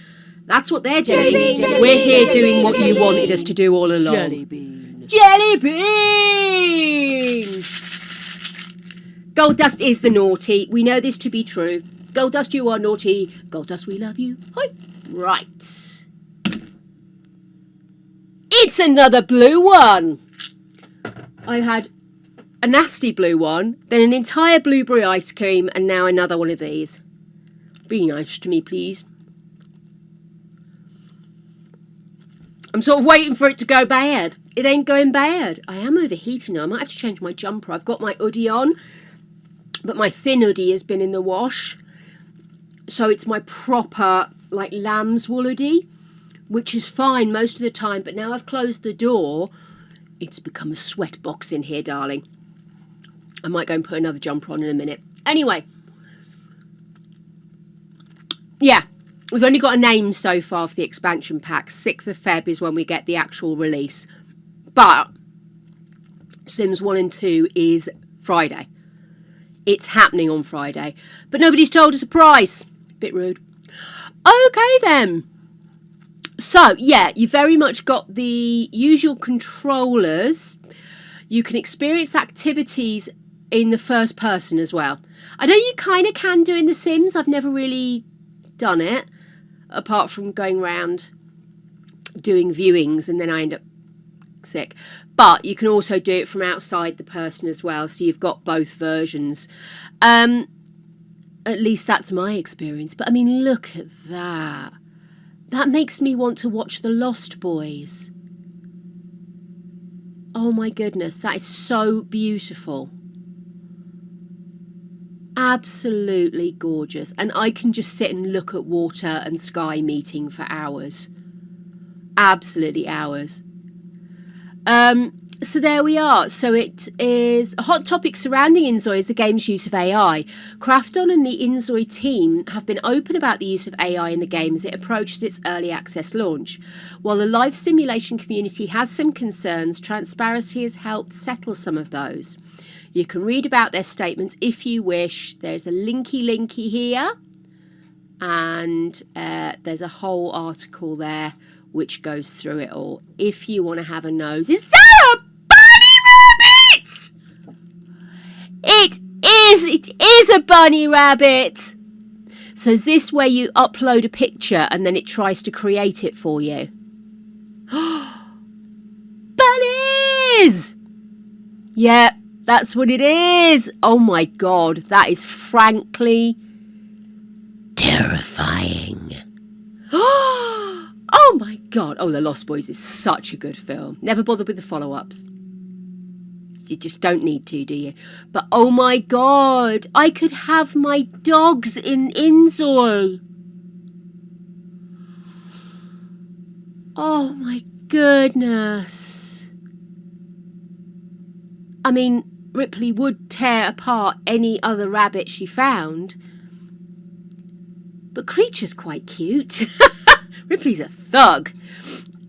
that's what they're doing? We're here doing what you wanted us to do all along. Jelly bean. Jelly bean! Gold Dust is the naughty. We know this to be true. Gold Dust, you are naughty. Gold Dust, we love you. Hi. Right. It's another blue one. I had a nasty blue one, then an entire blueberry ice cream, and now another one of these. Be nice to me, please. I'm sort of waiting for it to go bad. It ain't going bad. I am overheating now. I might have to change my jumper. I've got my hoodie on, but my thin hoodie has been in the wash. So it's my proper, like, lamb's wool hoodie, which is fine most of the time. But now I've closed the door, it's become a sweat box in here, darling. I might go and put another jumper on in a minute. Anyway. Yeah. We've only got a name so far for the expansion pack. 6th of Feb is when we get the actual release. But Sims 1 and 2 is Friday. It's happening on Friday. But nobody's told us a price. Bit rude. Okay then. So, yeah, you very much got the usual controllers. You can experience activities in the first person as well. I know you kind of can do in The Sims. I've never really done it, apart from going around doing viewings and then I end up sick. But you can also do it from outside the person as well, so you've got both versions. At least that's my experience. But I mean, look at that. That makes me want to watch The Lost Boys. Oh my goodness, that is so beautiful. Absolutely gorgeous. And I can just sit and look at water and sky meeting for hours. Absolutely hours. So there we are. So it is a hot topic surrounding Inzoi is the game's use of AI. Krafton and the Inzoi team have been open about the use of AI in the game as it approaches its early access launch. While the live simulation community has some concerns, transparency has helped settle some of those. You can read about their statements if you wish. There's a linky here, and there's a whole article there which goes through it all. If you want to have a nose. Is that a bunny rabbit? It is a bunny rabbit. So is this where you upload a picture and then it tries to create it for you? Bunnies! Yeah, that's what it is. Oh my God, that is frankly terrifying. Oh my God. Oh, The Lost Boys is such a good film. Never bothered with the follow-ups. You just don't need to, do you? But oh my God, I could have my dogs in Inzoi. Oh my goodness. I mean, Ripley would tear apart any other rabbit she found. But Creature's quite cute. Ripley's a thug.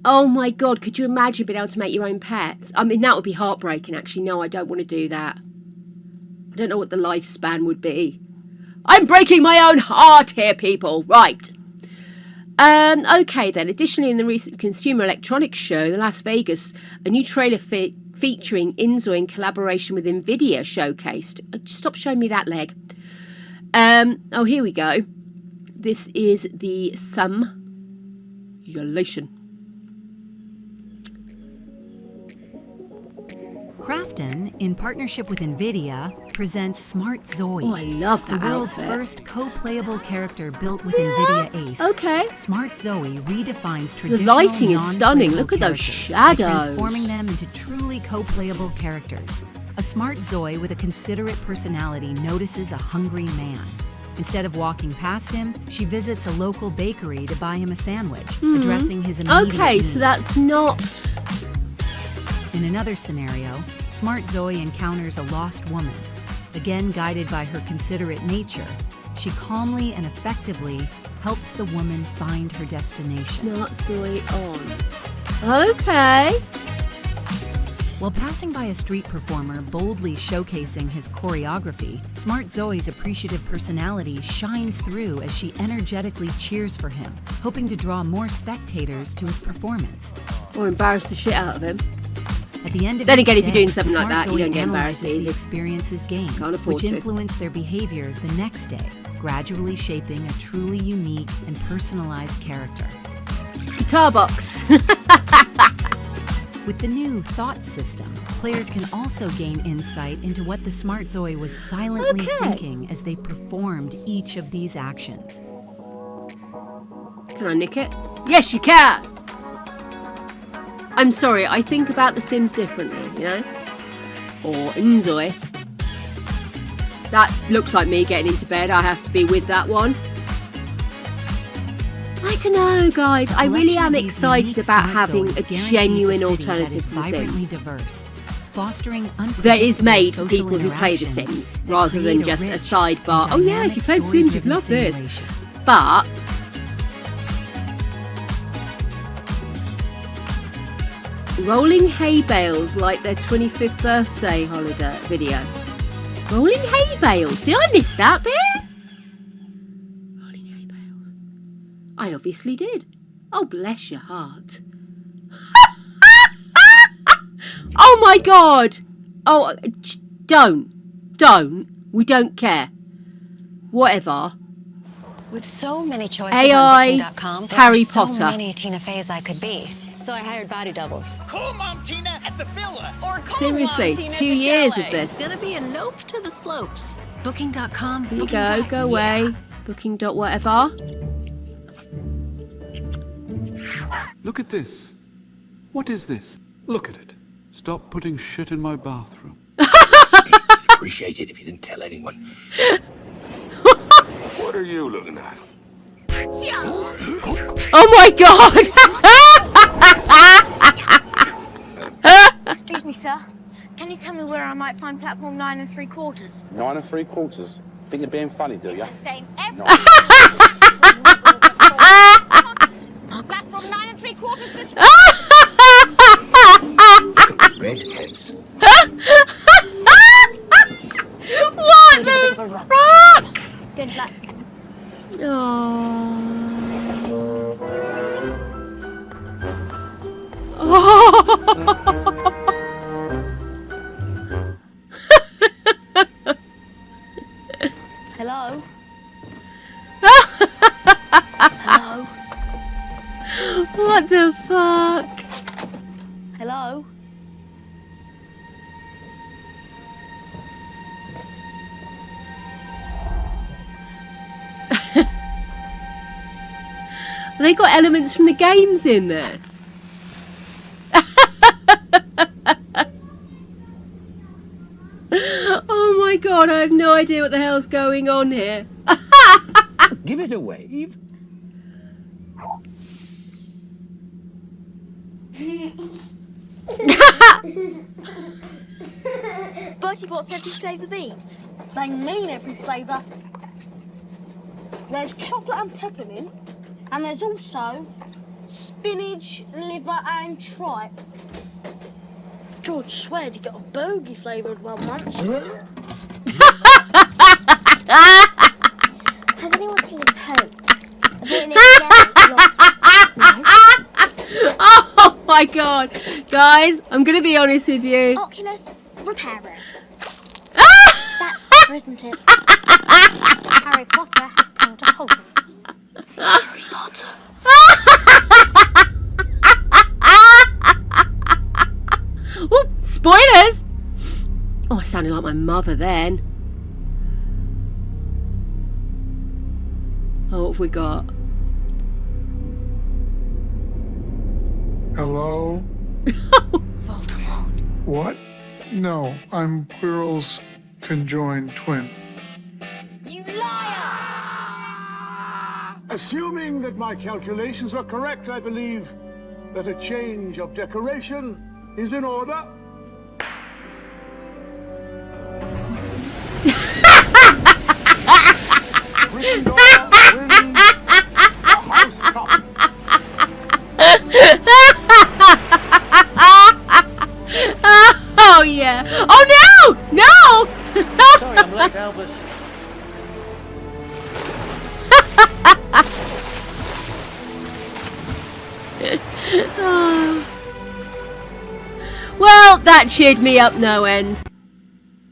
Oh my God, could you imagine being able to make your own pets? I mean, that would be heartbreaking, actually. No, I don't want to do that. I don't know what the lifespan would be. I'm breaking my own heart here, people. Right. Okay, then. Additionally, in the recent Consumer Electronics Show, the Las Vegas, a new trailer featuring Inzoi in collaboration with NVIDIA showcased. Stop showing me that leg. Oh, here we go. This is the simulation. Krafton, in partnership with NVIDIA, presents Smart Zoe. Oh, I love that the world's outfit. first co-playable character built with NVIDIA Ace. Okay. Smart Zoe redefines traditional The lighting is stunning. non-playable Look at those characters by shadows. transforming them into truly co-playable characters. A smart Zoe with a considerate personality notices a hungry man. Instead of walking past him, she visits a local bakery to buy him a sandwich, addressing his immediate Okay, needs. so that's not... In another scenario, Smart Zoe encounters a lost woman. Again guided by her considerate nature, she calmly and effectively helps the woman find her destination. Smart Zoe on. Okay. While passing by a street performer boldly showcasing his choreography, Smart Zoe's appreciative personality shines through as she energetically cheers for him, hoping to draw more spectators to his performance. Or embarrass the shit out of him. At the end of Then each again, if day, you're doing something like Smart that, you Zoe don't get embarrassed analyzes the easy. experiences gained, Can't afford which to. influence their behavior the next day, gradually shaping a truly unique and personalized character. Guitar box. With the new Thought system, players can also gain insight into what the Smart Zoe was silently Okay. thinking as they performed each of these actions. Can I nick it? Yes, you can! I'm sorry, I think about The Sims differently, you know? Or Nzoi. That looks like me getting into bed. I have to be with that one. I don't know, guys. I really Collection am of these excited unique about Smart having Zoes a guarantees genuine city that alternative is to The vibrantly Sims. diverse, fostering That is made for unpredictable people who play The social Sims, interactions rather that than create just a rich sidebar. and Oh yeah, if you play dynamic Sims, you'd story-driven love this. simulation. But rolling hay bales like their 25th birthday holiday video. Rolling hay bales? Did I miss that bit? Rolling hay bales. I obviously did. Oh, bless your heart. Oh my god. Oh, don't. We don't care. Whatever. With so many choices AI, on Booking.com, there Harry are so Potter. many Tina Feys I could be. So I hired body doubles. Call Mom Tina at the villa. Or Seriously, 2 years of this. It's gonna be a nope to the slopes. Booking.com. Here you go, go away. Booking dot whatever. Look at this. What is this? Look at it. Stop putting shit in my bathroom. Appreciate it if you didn't tell anyone. What are you looking at? Oh my god! Excuse me, sir. Can you tell me where I might find platform 9 3/4? 9 3/4. Think you're being funny, do ya? Same every No. platform 9 3/4 this way. Redheads. What the fuck? Good luck. Hello? Hello? What the fuck? Hello? They got elements from the games in this. Oh my god, I have no idea what the hell's going on here. Give it a wave. Bertie Bott's every flavour beans. They mean every flavour. There's chocolate and peppermint, and there's also spinach, liver, and tripe. George sweared he got a bogey flavoured one once. Has anyone seen a toad? Oh my god. Guys, I'm gonna be honest with you. Oculus repairer. That's better, isn't it? Harry Potter has come to Hogwarts. Harry Potter. Oh, spoilers! Oh, I sounded like my mother then. Oh, what have we got? Hello? Voldemort. What? No, I'm Quirrell's conjoined twin. You liar! Assuming that my calculations are correct, I believe that a change of decoration is in order. Gryffindor wins the House Cup. Elvis. Well, that cheered me up no end.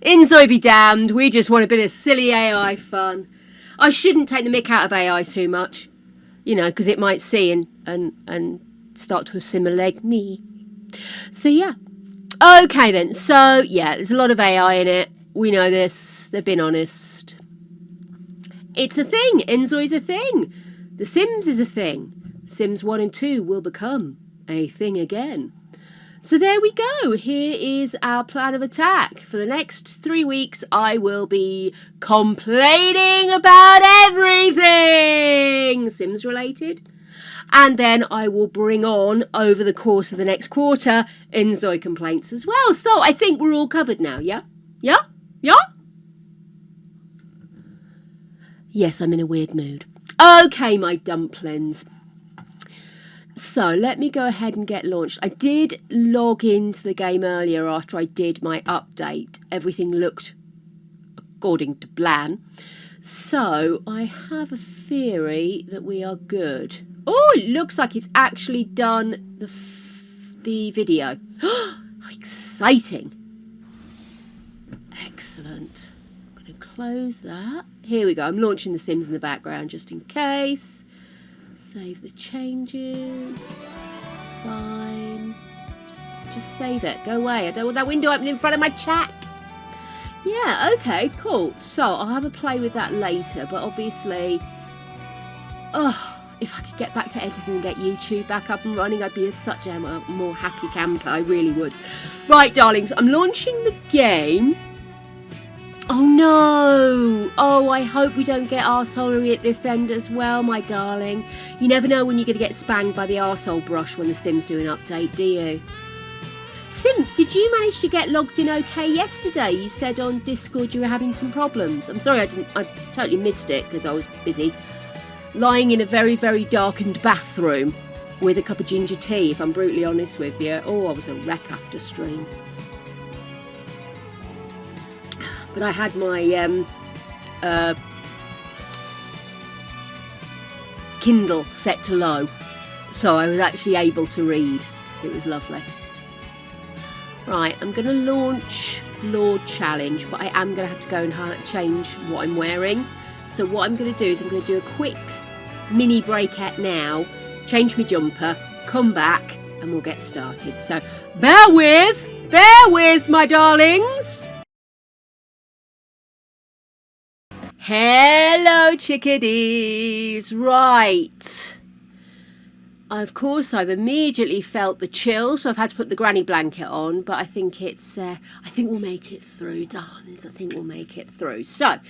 Inzoy be damned, we just want a bit of silly AI fun. I shouldn't take the mick out of AI too much, you know, because it might see and start to assimilate me. So yeah. Okay then, so yeah, there's a lot of AI in it. We know this, they've been honest. It's a thing, Inzoy's a thing. The Sims is a thing. Sims 1 and 2 will become a thing again. So there we go. Here is our plan of attack. For the next 3 weeks, I will be complaining about everything Sims related. And then I will bring on, over the course of the next quarter, Inzoy complaints as well. So I think we're all covered now, yeah? Yeah? Yeah? Yes, I'm in a weird mood. Okay, my dumplings. So let me go ahead and get launched. I did log into the game earlier after I did my update. Everything looked according to plan. So I have a theory that we are good. Oh, it looks like it's actually done the video. Exciting. Excellent. I'm going to close that. Here we go. I'm launching The Sims in the background just in case. Save the changes. Fine. Just save it. Go away. I don't want that window open in front of my chat. Yeah, okay, cool. So I'll have a play with that later, but obviously, if I could get back to editing and get YouTube back up and running, I'd be such a more happy camper. I really would. Right, darlings, I'm launching the game. Oh no! Oh, I hope we don't get arseholery at this end as well, my darling. You never know when you're going to get spanged by the arsehole brush when the Sims do an update, do you? Sim, did you manage to get logged in okay yesterday? You said on Discord you were having some problems. I'm sorry I totally missed it because I was busy. Lying in a very, very darkened bathroom with a cup of ginger tea, if I'm brutally honest with you. Oh, I was a wreck after stream. But I had my Kindle set to low, so I was actually able to read. It was lovely. Right, I'm going to launch Lord Challenge, but I am going to have to go and change what I'm wearing. So what I'm going to do is I'm going to do a quick mini breakout now, change my jumper, come back, and we'll get started. So bear with, my darlings. Hello, chickadees. Right. Of course, I've immediately felt the chill, so I've had to put the granny blanket on, but I think it's, I think we'll make it through, darlings. I think we'll make it through. So,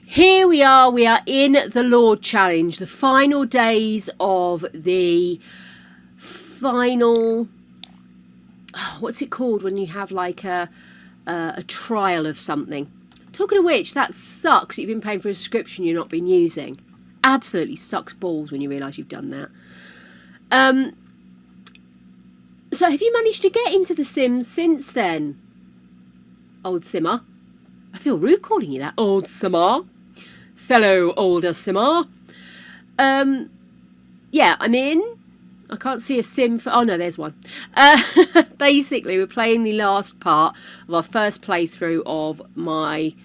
here we are in the Lord Challenge, the final days of the final, what's it called when you have like a trial of something? Talking of which, that sucks that you've been paying for a subscription you've not been using. Absolutely sucks balls when you realise you've done that. So have you managed to get into The Sims since then? Old Simmer. I feel rude calling you that. Old Simmer. Fellow older Simmer. Yeah, I'm in. I can't see a sim for... Oh, no, there's one. Basically, we're playing the last part of our first playthrough of my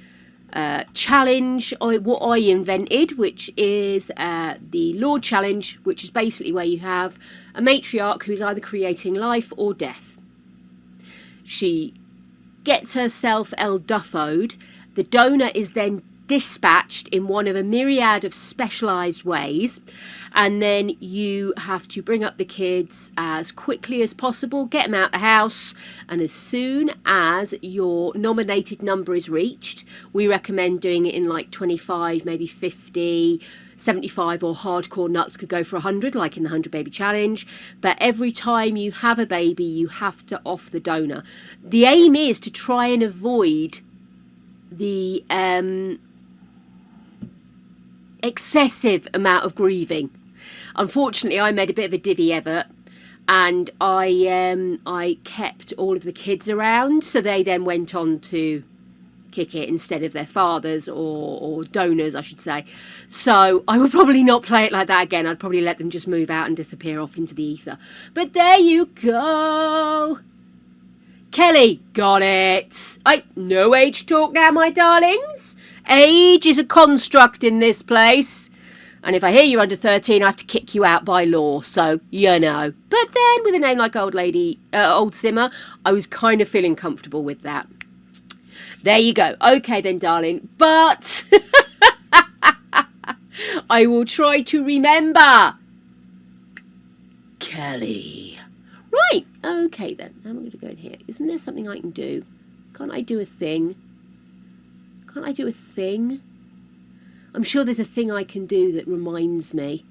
challenge, what I invented, which is the Lord Challenge, which is basically where you have a matriarch who's either creating life or death. She gets herself El Duffoed. The donor is then dispatched in one of a myriad of specialised ways, and then you have to bring up the kids as quickly as possible, get them out the house, and as soon as your nominated number is reached, we recommend doing it in like 25, maybe 50, 75, or hardcore nuts could go for 100, like in the 100 baby challenge. But every time you have a baby, you have to off the donor. The aim is to try and avoid the excessive amount of grieving. Unfortunately, I made a bit of a divvy, Everett, and I kept all of the kids around, so they then went on to kick it instead of their fathers or donors, I should say. So I would probably not play it like that again. I'd probably let them just move out and disappear off into the ether. But there you go. Kelly, got it. No age talk now, my darlings. Age is a construct in this place. And if I hear you're under 13, I have to kick you out by law. So, you know. But then, with a name like Old Simmer, I was kind of feeling comfortable with that. There you go. Okay then, darling. But I will try to remember. Kelly. Right. Okay then. I'm going to go in here. Isn't there something I can do? Can't I do a thing? Can't I do a thing? I'm sure there's a thing I can do that reminds me.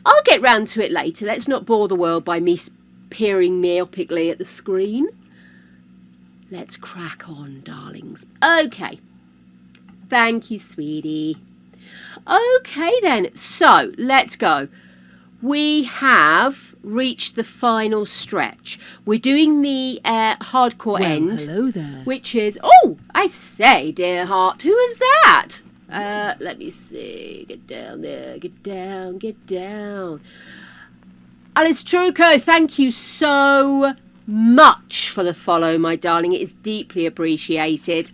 I'll get round to it later. Let's not bore the world by me peering myopically at the screen. Let's crack on, darlings. Okay. Thank you, sweetie. Okay, then. So, let's go. We have reached the final stretch. We're doing the hardcore end. Hello there. Which is... Oh, I say, dear heart, who is that? Let me see. Get down there. Get down. Get down. Alice Truco, thank you so much for the follow, my darling. It is deeply appreciated.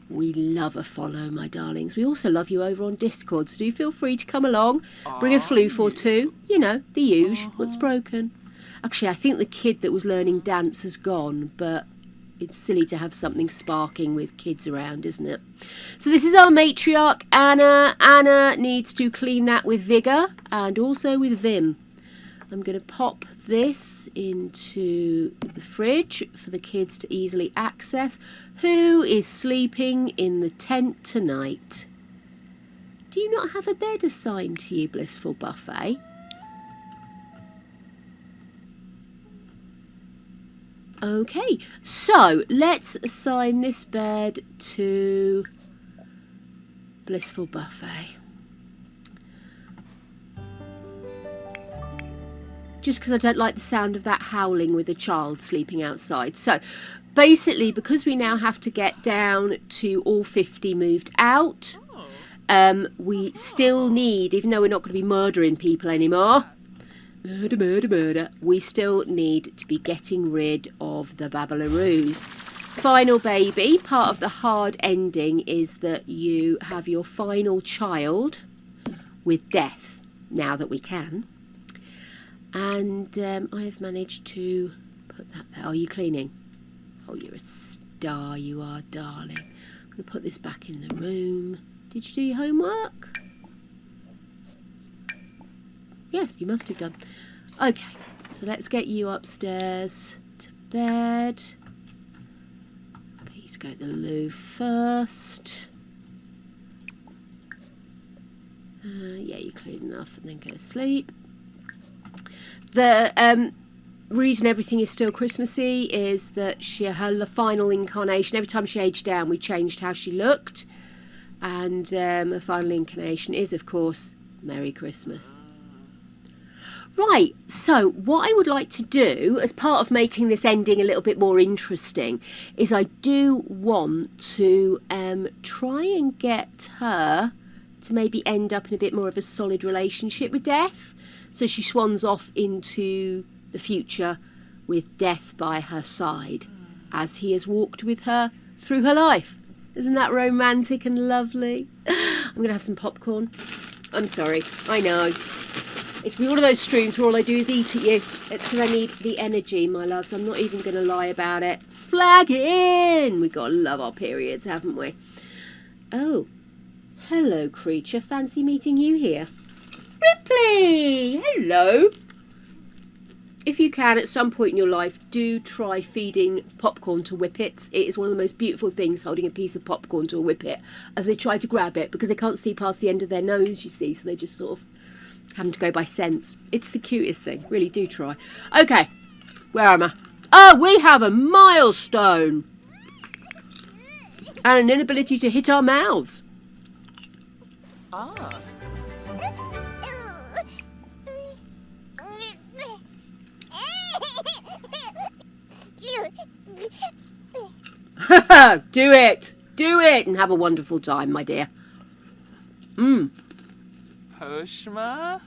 We love a follow, my darlings. We also love you over on Discord, so do feel free to come along. Bring a floof or two. You know, the usual. What's broken? Actually, I think the kid that was learning dance has gone, but it's silly to have something sparking with kids around, isn't it? So this is our matriarch, Anna. Anna needs to clean that with vigour and also with vim. I'm going to pop this into the fridge for the kids to easily access. Who is sleeping in the tent tonight? Do you not have a bed assigned to you, Blissful Buffet? Okay, so let's assign this bed to Blissful Buffet. Just because I don't like the sound of that howling with a child sleeping outside. So basically, because we now have to get down to all 50 moved out, we still need, even though we're not going to be murdering people anymore, murder, we still need to be getting rid of the Babbleroos. Final baby, part of the hard ending is that you have your final child with death, now that we can. And I have managed to put that there. Oh, you cleaning? Oh, you're a star, you are, darling. I'm going to put this back in the room. Did you do your homework? Yes, you must have done. Okay, so let's get you upstairs to bed. Please go to the loo first. Yeah, you're clean enough, and then go to sleep. The reason everything is still Christmassy is that her final incarnation, every time she aged down, we changed how she looked. And her final incarnation is, of course, Merry Christmas. Right, so what I would like to do, as part of making this ending a little bit more interesting, is I do want to try and get her to maybe end up in a bit more of a solid relationship with Death. So she swans off into the future with Death by her side as he has walked with her through her life. Isn't that romantic and lovely? I'm going to have some popcorn. I'm sorry, I know. It's one of those streams where all I do is eat at you. It's because I need the energy, my loves. I'm not even going to lie about it. Flag in! We've got to love our periods, haven't we? Oh, hello, creature. Fancy meeting you here. Ripley! Hello! If you can, at some point in your life, do try feeding popcorn to whippets. It is one of the most beautiful things, holding a piece of popcorn to a whippet as they try to grab it, because they can't see past the end of their nose, you see, so they just sort of having to go by sense. It's the cutest thing. Really do try. Okay, where am I? Oh, we have a milestone! And an inability to hit our mouths. Ah. Do it! do it and have a wonderful time, my dear. Poshma?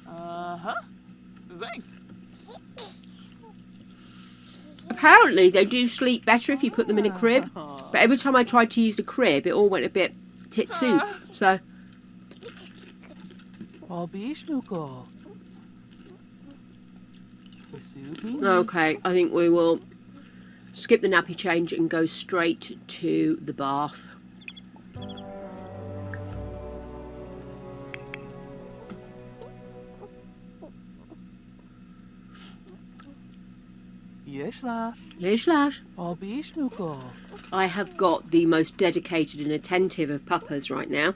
Uh-huh. Thanks. Apparently, they do sleep better if you put them in a crib. But every time I tried to use a crib, it all went a bit tit soup. So, okay, I think we will skip the nappy change and go straight to the bath. Yes, Lash. I have got the most dedicated and attentive of papas right now.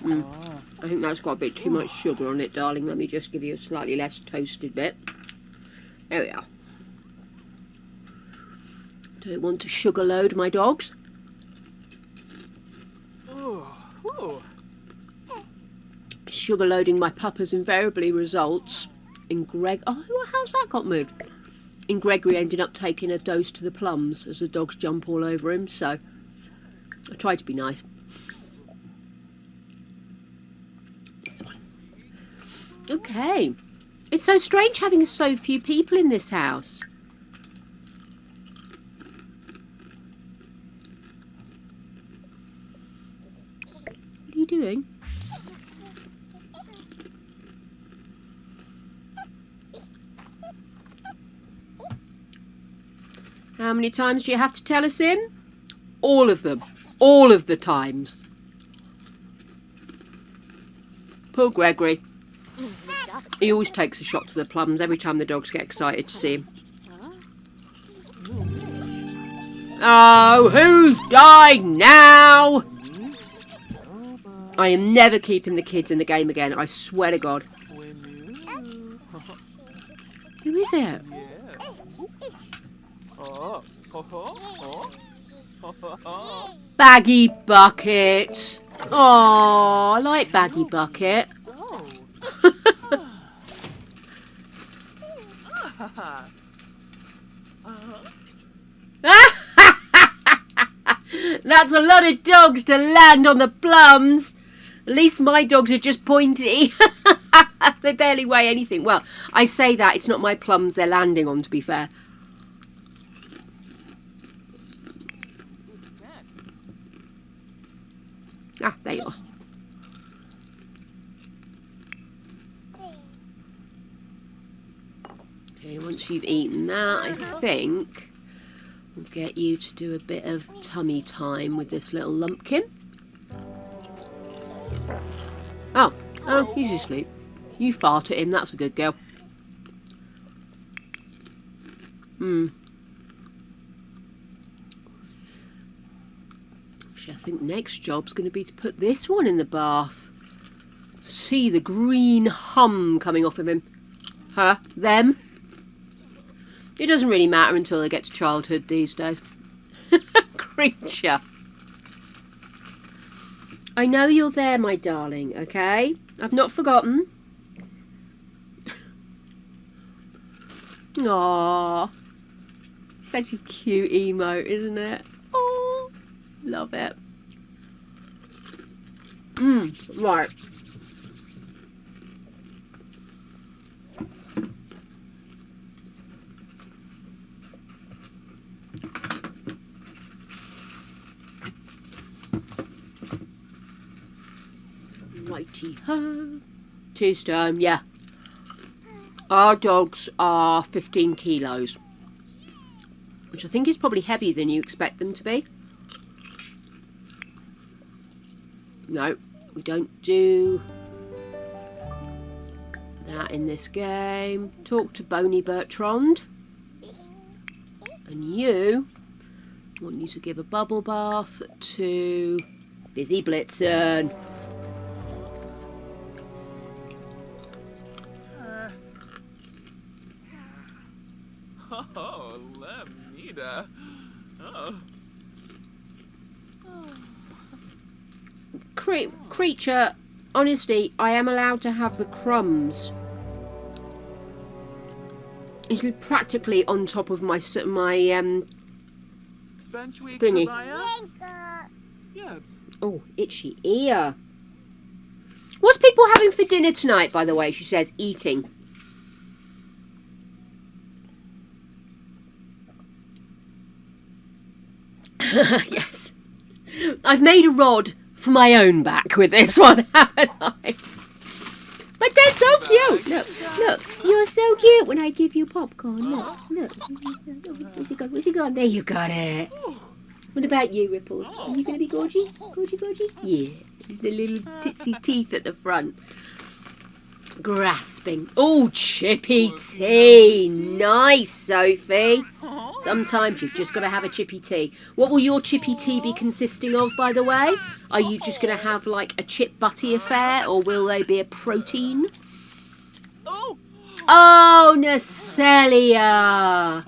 I think that's got a bit too much sugar on it, darling. Let me just give you a slightly less toasted bit. There we are. Don't want to sugar load my dogs. Sugar loading my papas invariably results in how's that got moved? In Gregory ending up taking a dose to the plums as the dogs jump all over him, so I try to be nice. This one. Okay. It's so strange having so few people in this house. What are you doing? How many times do you have to tell us in? All of them. All of the times. Poor Gregory. He always takes a shot to the plums every time the dogs get excited to see him. Oh, who's dying now? I am never keeping the kids in the game again, I swear to God. Who is it? Baggy Bucket. Oh, I like Baggy Bucket. That's a lot of dogs to land on the plums. At least my dogs are just pointy. They barely weigh anything. Well, I say that, it's not my plums they're landing on, to be fair. Ah, there you are. Okay, once you've eaten that, I think we'll get you to do a bit of tummy time with this little lumpkin. Oh, he's asleep. You fart at him, that's a good girl. Actually, I think next job's going to be to put this one in the bath. See the green hum coming off of him. Her, them. It doesn't really matter until they get to childhood these days. Creature. I know you're there, my darling, okay? I've not forgotten. Aww. Such a cute emote, isn't it? Oh, love it. Right. Righty-ho. 2 stone, yeah. Our dogs are 15 kilos, which I think is probably heavier than you expect them to be. No, we don't do that in this game. Talk to Boney Bertrand. And you, I want you to give a bubble bath to Busy Blitzen. Oh, Lemnita. Oh. Creature, honestly, I am allowed to have the crumbs. He's practically on top of my thingy. Yes. Oh, itchy ear. What's people having for dinner tonight, by the way? She says, eating. Yes. I've made a rod for my own back with this one, haven't I? But they're so cute. Look, you're so cute when I give you popcorn. Look. Where's he gone? Where's he gone? There, you got it. What about you, Ripples? Are you going to be gorgy? Gorgy? Yeah. The little titsy teeth at the front. Grasping. Oh, chippy tea. Nice, Sophie. Sometimes you've just got to have a chippy tea. What will your chippy tea be consisting of, by the way? Are you just going to have like a chip butty affair, or will they be a protein? Oh, Nacelia.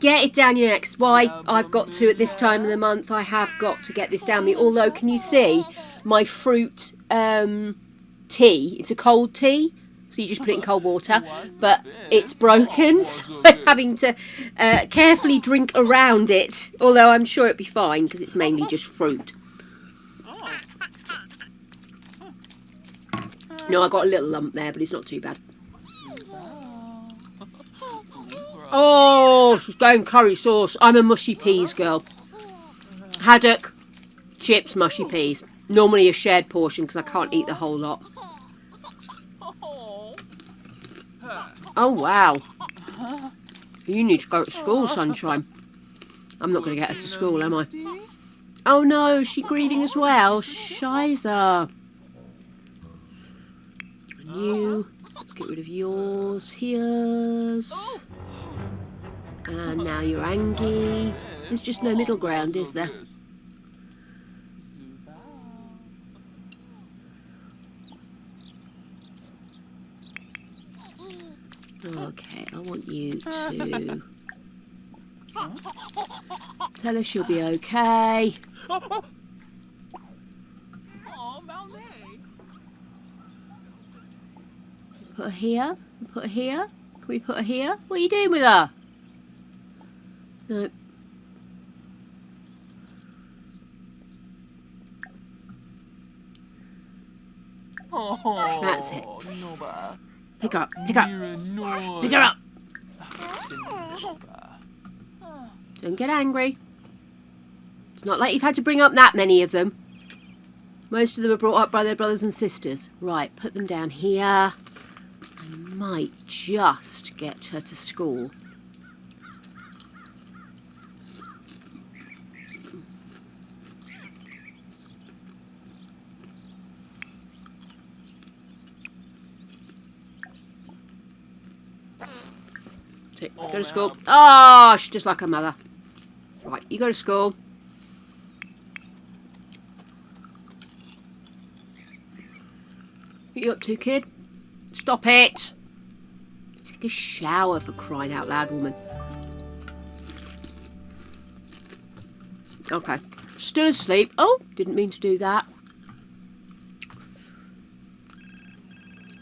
Get it down your neck. Why? I've got to, at this time of the month, I have got to get this down me. Although, can you see my fruit tea? It's a cold tea. So you just put it in cold water, but it's broken, so I'm having to carefully drink around it, although I'm sure it'd be fine, because it's mainly just fruit. No, I got a little lump there, but it's not too bad. Oh, she's going curry sauce. I'm a mushy peas girl. Haddock, chips, mushy peas. Normally a shared portion, because I can't eat the whole lot. Oh, wow. You need to go to school, sunshine. I'm not going to get her to school, am I? Oh, no. Is she grieving as well? Shiza. And you. Let's get rid of yours. Here's. And now you're Angie. There's just no middle ground, is there? Okay, I want you to tell her she'll be okay. Put her here. Put her here. Can we put her here? What are you doing with her? No. That's it. Pick her up. Pick her up. Pick her up. Don't get angry. It's not like you've had to bring up that many of them. Most of them are brought up by their brothers and sisters. Right, put them down here. I might just get her to school. Go to school. Oh, she's just like her mother. Right, you go to school. What are you up to, kid? Stop it. Take a shower, for crying out loud, woman. Okay. Still asleep. Oh, didn't mean to do that.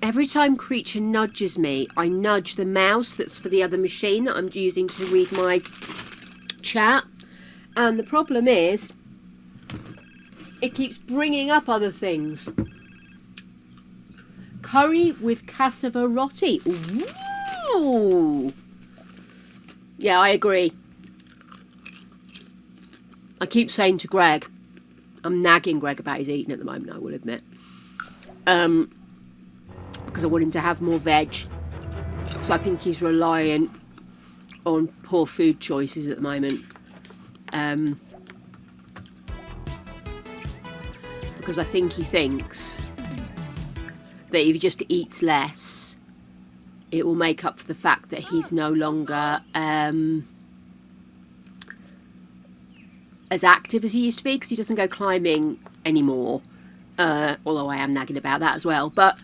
Every time Creature nudges me, I nudge the mouse that's for the other machine that I'm using to read my chat. And the problem is, it keeps bringing up other things. Curry with cassava roti. Ooh. Yeah, I agree. I keep saying to Greg, I'm nagging Greg about his eating at the moment, I will admit. Because I want him to have more veg. So I think he's reliant on poor food choices at the moment. Because I think he thinks that if he just eats less, it will make up for the fact that he's no longer as active as he used to be, because he doesn't go climbing anymore. Although I am nagging about that as well. But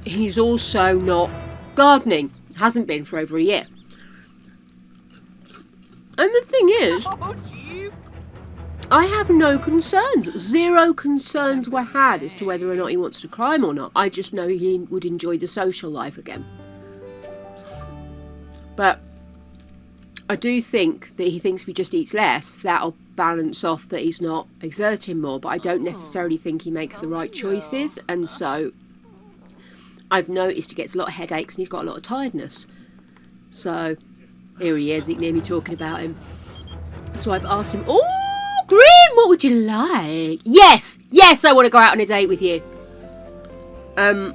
he's also not gardening. Hasn't been for over a year. And the thing is, I have no concerns. 0 concerns were had as to whether or not he wants to climb or not. I just know he would enjoy the social life again. But I do think that he thinks if he just eats less, that'll balance off that he's not exerting more, but I don't necessarily think he makes the right choices, and so I've noticed he gets a lot of headaches and he's got a lot of tiredness. So here he is, he can hear me talking about him. So I've asked him, oh, Grim, what would you like? Yes, I want to go out on a date with you. So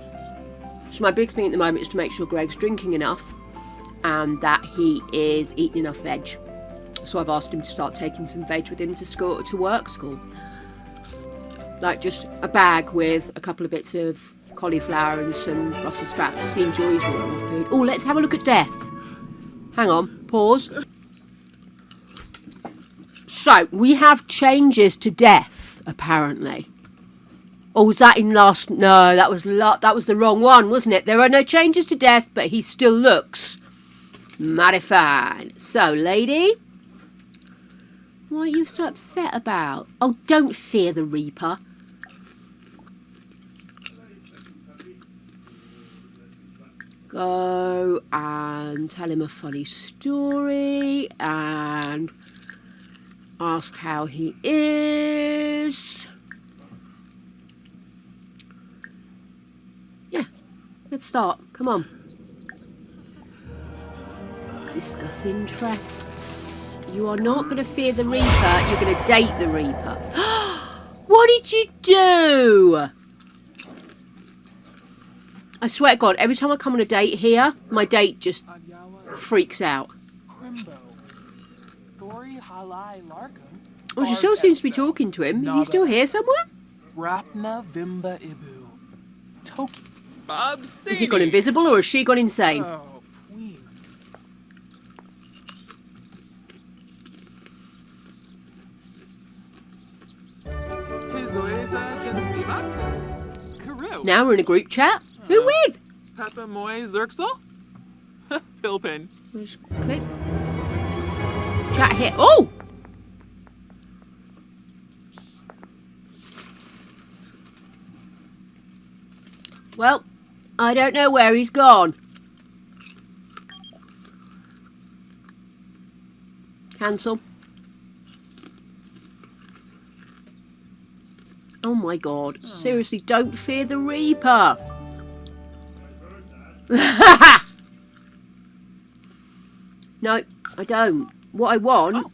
my big thing at the moment is to make sure Greg's drinking enough and that he is eating enough veg. So I've asked him to start taking some veg with him to school, to work school. Like just a bag with a couple of bits of cauliflower and some Brussels sprouts. He enjoys raw food. Oh, let's have a look at Death. Hang on, pause. So we have changes to Death, apparently. Oh, was that in last? No, that was the wrong one, wasn't it? There are no changes to Death, but he still looks mighty fine. So, lady, what are you so upset about? Oh, don't fear the Reaper. Go and tell him a funny story and ask how he is. Yeah, let's start. Come on. Discuss interests. You are not going to fear the Reaper. You're going to date the Reaper. What did you do? I swear to God, every time I come on a date here, my date just freaks out. Oh, she still seems to be talking to him. Is he still here somewhere? Has he gone invisible or has she gone insane? Now we're in a group chat. Who with? Peppa Moy Zerxel? Philpin. Just click. Chat here. Oh! Well, I don't know where he's gone. Cancel. Oh my God. Seriously, don't fear the Reaper. No, I don't. What I want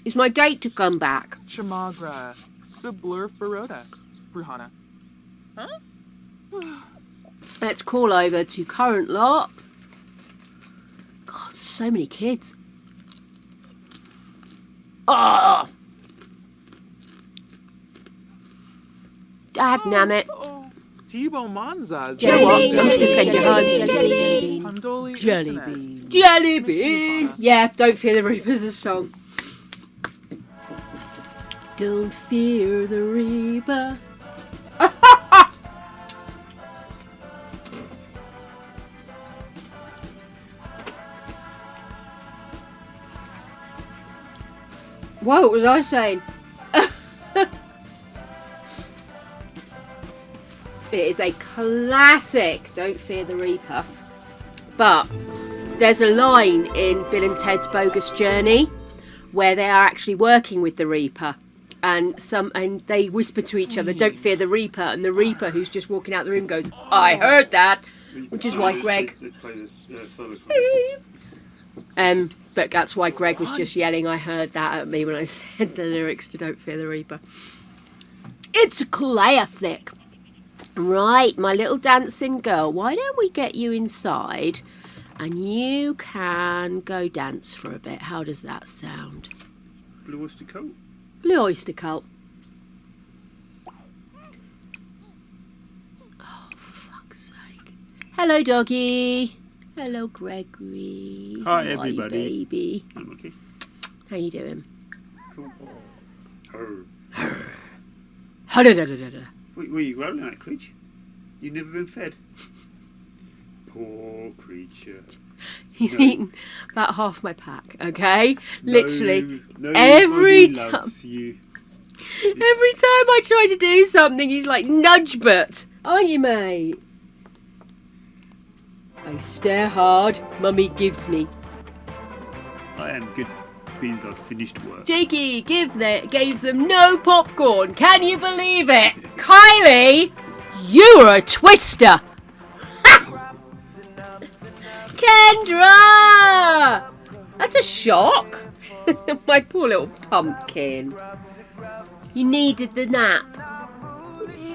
is my date to come back. Chamagra. Sublurf Baroda. Bruhana. Huh? Let's call over to current lot. God, so many kids. Oh! Dad, damn it. Tibo Manza's. You know what? I'm just going to send you home. Jelly bean. Jelly bean. Yeah, Don't Fear the Reaper's a song. Don't fear the Reaper. Whoa, what was I saying? It is a classic, Don't Fear the Reaper. But there's a line in Bill and Ted's Bogus Journey where they are actually working with the Reaper. And they whisper to each other, "Don't fear the Reaper." And the Reaper, who's just walking out the room, goes, "I heard that," which is why Greg. But that's why Greg was just yelling, "I heard that" at me when I said the lyrics to "Don't Fear the Reaper." It's a classic. Right, my little dancing girl, why don't we get you inside and you can go dance for a bit? How does that sound? Blue oyster cult. Blue oyster cult. Oh, fuck's sake. Hello, doggy. Hello, Gregory. Hi, How everybody. are you, baby? I'm okay. How you doing? Cool. Arr. Ha-da-da-da-da-da. Were you growling at, Creech? You've never been fed? Poor creature. He's eaten about half my pack, okay? Literally. Nobody Every time. loves you. Every time I try to do something, he's like, "Nudge butt. Aren't you, mate?" I stare hard. Mummy gives me. I am good, being I've finished work. Jakey gave them no popcorn. Can you believe it? Kylie, you're a twister. Kendra! That's a shock. My poor little pumpkin. You needed the nap.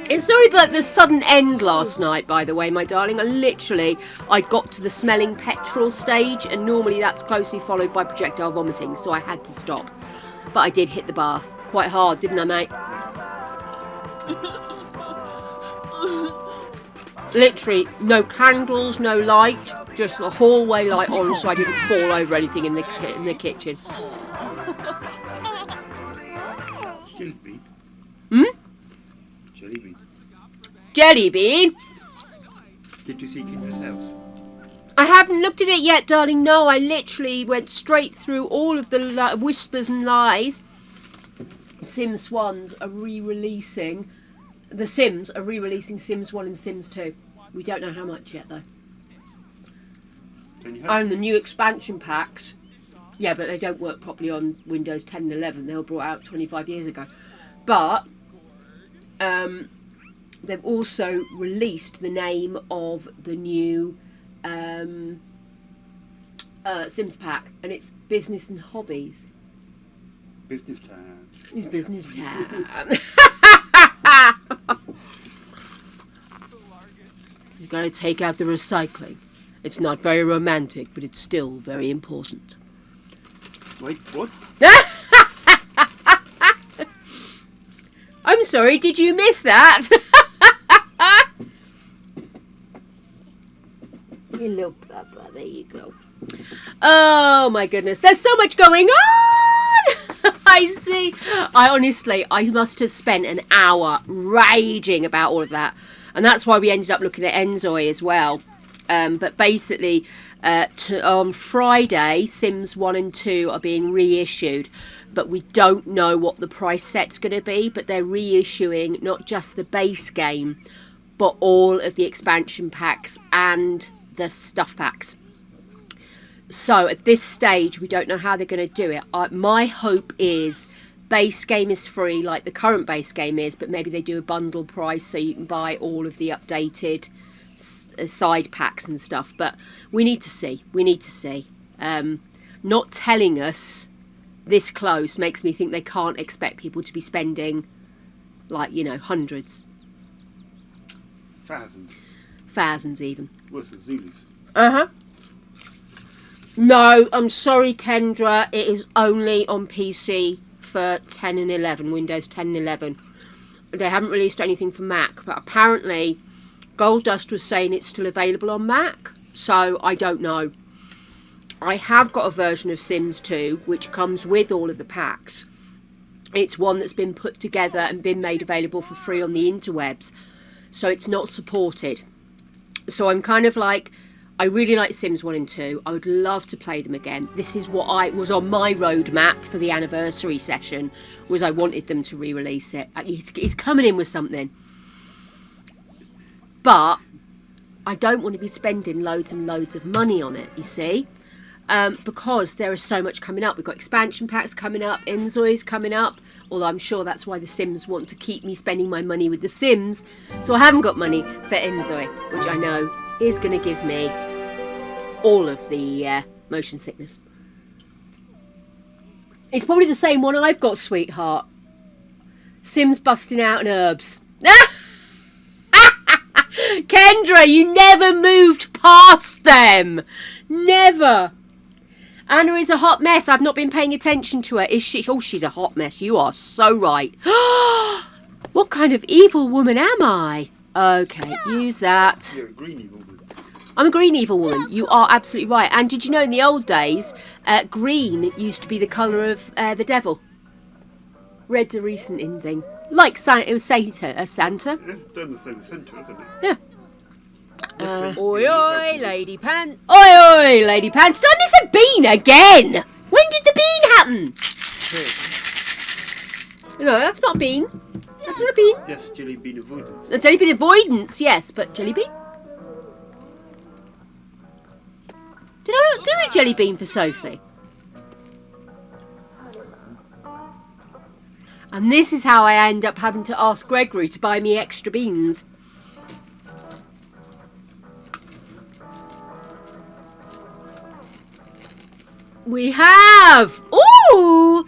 It's sorry about the sudden end last night, by the way, my darling. I got to the smelling petrol stage, and normally that's closely followed by projectile vomiting, so I had to stop. But I did hit the bath quite hard, didn't I, mate? Literally, no candles, no light, just the hallway light on, so I didn't fall over anything in the kitchen. Jelly bean. Jelly bean. Jelly bean? Did you see Kendra's house? I haven't looked at it yet, darling. No, I literally went straight through all of the whispers and lies. Sims Swans are re-releasing. The Sims are re-releasing Sims 1 and Sims 2. We don't know how much yet, though. And the new expansion packs. Yeah, but they don't work properly on Windows 10 and 11. They were brought out 25 years ago. But they've also released the name of the new Sims pack, and it's Business and Hobbies. Business time. It's business time. You've got to take out the recycling. It's not very romantic, but it's still very important. Wait, what? I'm sorry, did you miss that? You little papa, there you go. Oh my goodness, there's so much going on! I see. I must have spent an hour raging about all of that. And that's why we ended up looking at Enzoi as well. But basically, on Friday, Sims 1 and 2 are being reissued. But we don't know what the price set's going to be. But they're reissuing not just the base game, but all of the expansion packs and the stuff packs. So at this stage, we don't know how they're going to do it. My hope is base game is free like the current base game is, but maybe they do a bundle price so you can buy all of the updated side packs and stuff. But we need to see. Not telling us this close makes me think they can't expect people to be spending hundreds. Thousands even. What's some Zulus? No, I'm sorry, Kendra. It is only on PC for 10 and 11, Windows 10 and 11. They haven't released anything for Mac, but apparently Gold Dust was saying it's still available on Mac, so I don't know. I have got a version of Sims 2, which comes with all of the packs. It's one that's been put together and been made available for free on the interwebs, so it's not supported. So I'm kind of like, I really like Sims 1 and 2. I would love to play them again. This is what was on my roadmap for the anniversary session, was I wanted them to re-release it. He's coming in with something. But I don't want to be spending loads and loads of money on it, you see. Because there is so much coming up. We've got expansion packs coming up, Enzoi's coming up, although I'm sure that's why the Sims want to keep me spending my money with the Sims. So I haven't got money for Enzoi, which I know is going to give me all of the motion sickness. It's probably the same one I've got, sweetheart. Sims busting out and herbs. Kendra, you never moved past them. Never. Anna is a hot mess. I've not been paying attention to her. Is she? Oh, she's a hot mess. You are so right. What kind of evil woman am I? Okay, use that. You're a green evil woman. I'm a green evil woman. You are absolutely right. And did you know in the old days, green used to be the colour of the devil? Red's a recent in thing. Like it was Santa. It's done the same as Santa, hasn't it? Yeah. Oi, oi, lady pants. Oi, oi, lady pants. Did I miss a bean again? When did the bean happen? No, that's not a bean. That's not a bean. Yes, jelly bean avoidance. A jelly bean avoidance, yes, but jelly bean? Did I not do a jelly bean for Sophie? And this is how I end up having to ask Gregory to buy me extra beans. We have, ooh,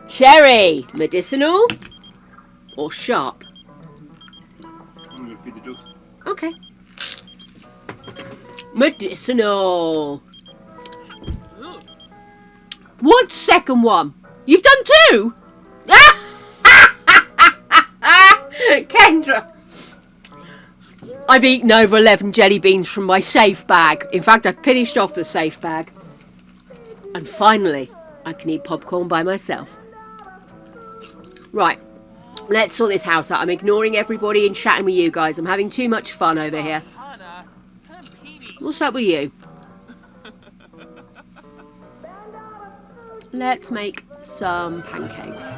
cherry, medicinal or sharp? I'm going to feed the ducks. Okay. Medicinal. What second one? You've done 2? Kendra. I've eaten over 11 jelly beans from my safe bag. In fact, I finished off the safe bag. And finally, I can eat popcorn by myself. Right. Let's sort this house out. I'm ignoring everybody and chatting with you guys. I'm having too much fun over here. What's up with you? Let's make some pancakes.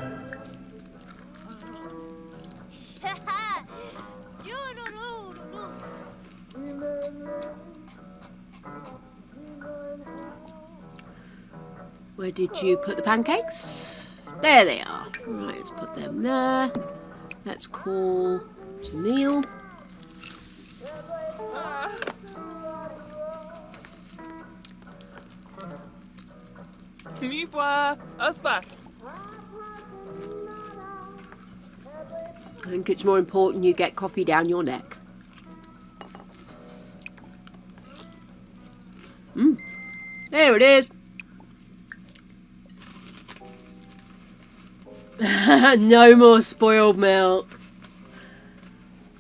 Where did you put the pancakes? There they are. Right, let's put them there. Let's call to meal. Nifwa, Aspa. I think it's more important you get coffee down your neck. There it is. No more spoiled milk.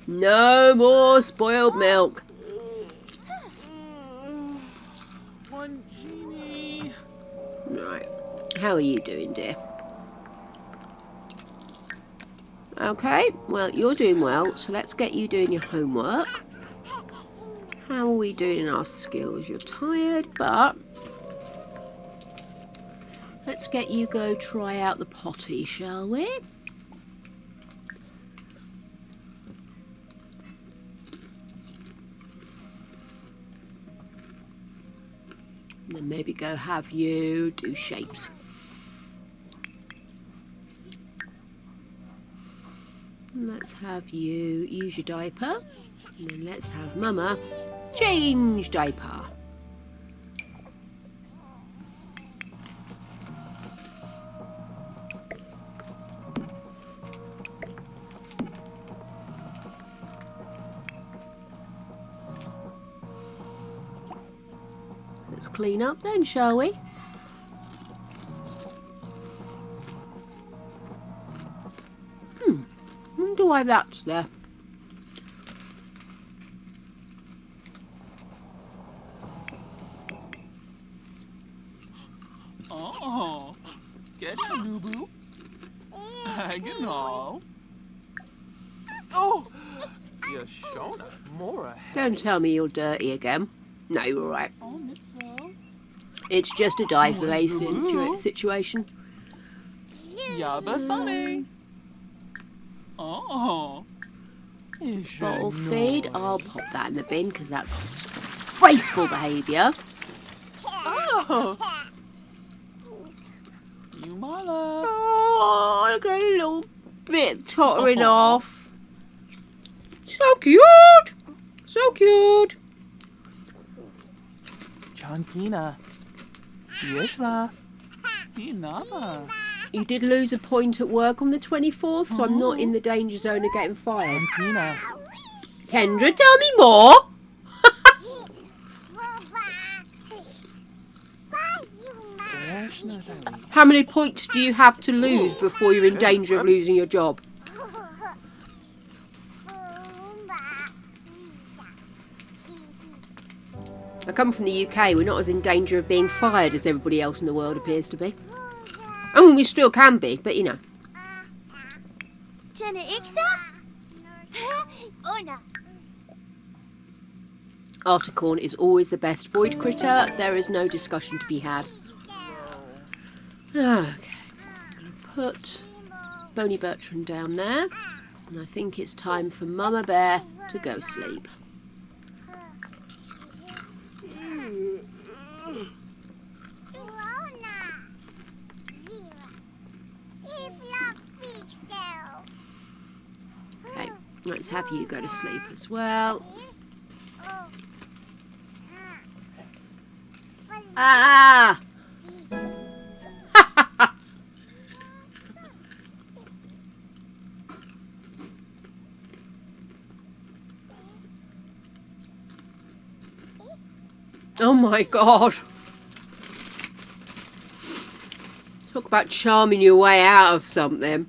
No more spoiled milk. One genie. Right. How are you doing, dear? Okay, well, you're doing well, so let's get you doing your homework. How are we doing in our skills? You're tired, but let's get you go try out the potty, shall we? And then maybe go have you do shapes. And let's have you use your diaper. And then let's have Mama change diaper. Let's clean up then, shall we? Wonder why that's there. Oh, get it, Boo-Boo. Hanging on. Oh, you're showing us more. Don't tell me you're dirty again. No, you're all right. Oh, Mitzel. It's just a diaper-based situation. Yabba Sunny. Oh. Bottle feed. I'll pop that in the bin because that's disgraceful behaviour. Oh. You mother. Oh, I got a little bit tottering off. So cute. So cute. Chantina. Yesla. Inaba. You did lose a point at work on the 24th, so I'm not in the danger zone of getting fired. Chantina. Kendra, tell me more. How many points do you have to lose before you're in danger of losing your job? I come from the UK. We're not as in danger of being fired as everybody else in the world appears to be. I mean, we still can be, but you know. Articorn is always the best void critter. There is no discussion to be had. Okay, I'm going to put Boney Bertrand down there. And I think it's time for Mama Bear to go sleep. Let's have you go to sleep as well. Ah! Oh my God. Talk about charming your way out of something.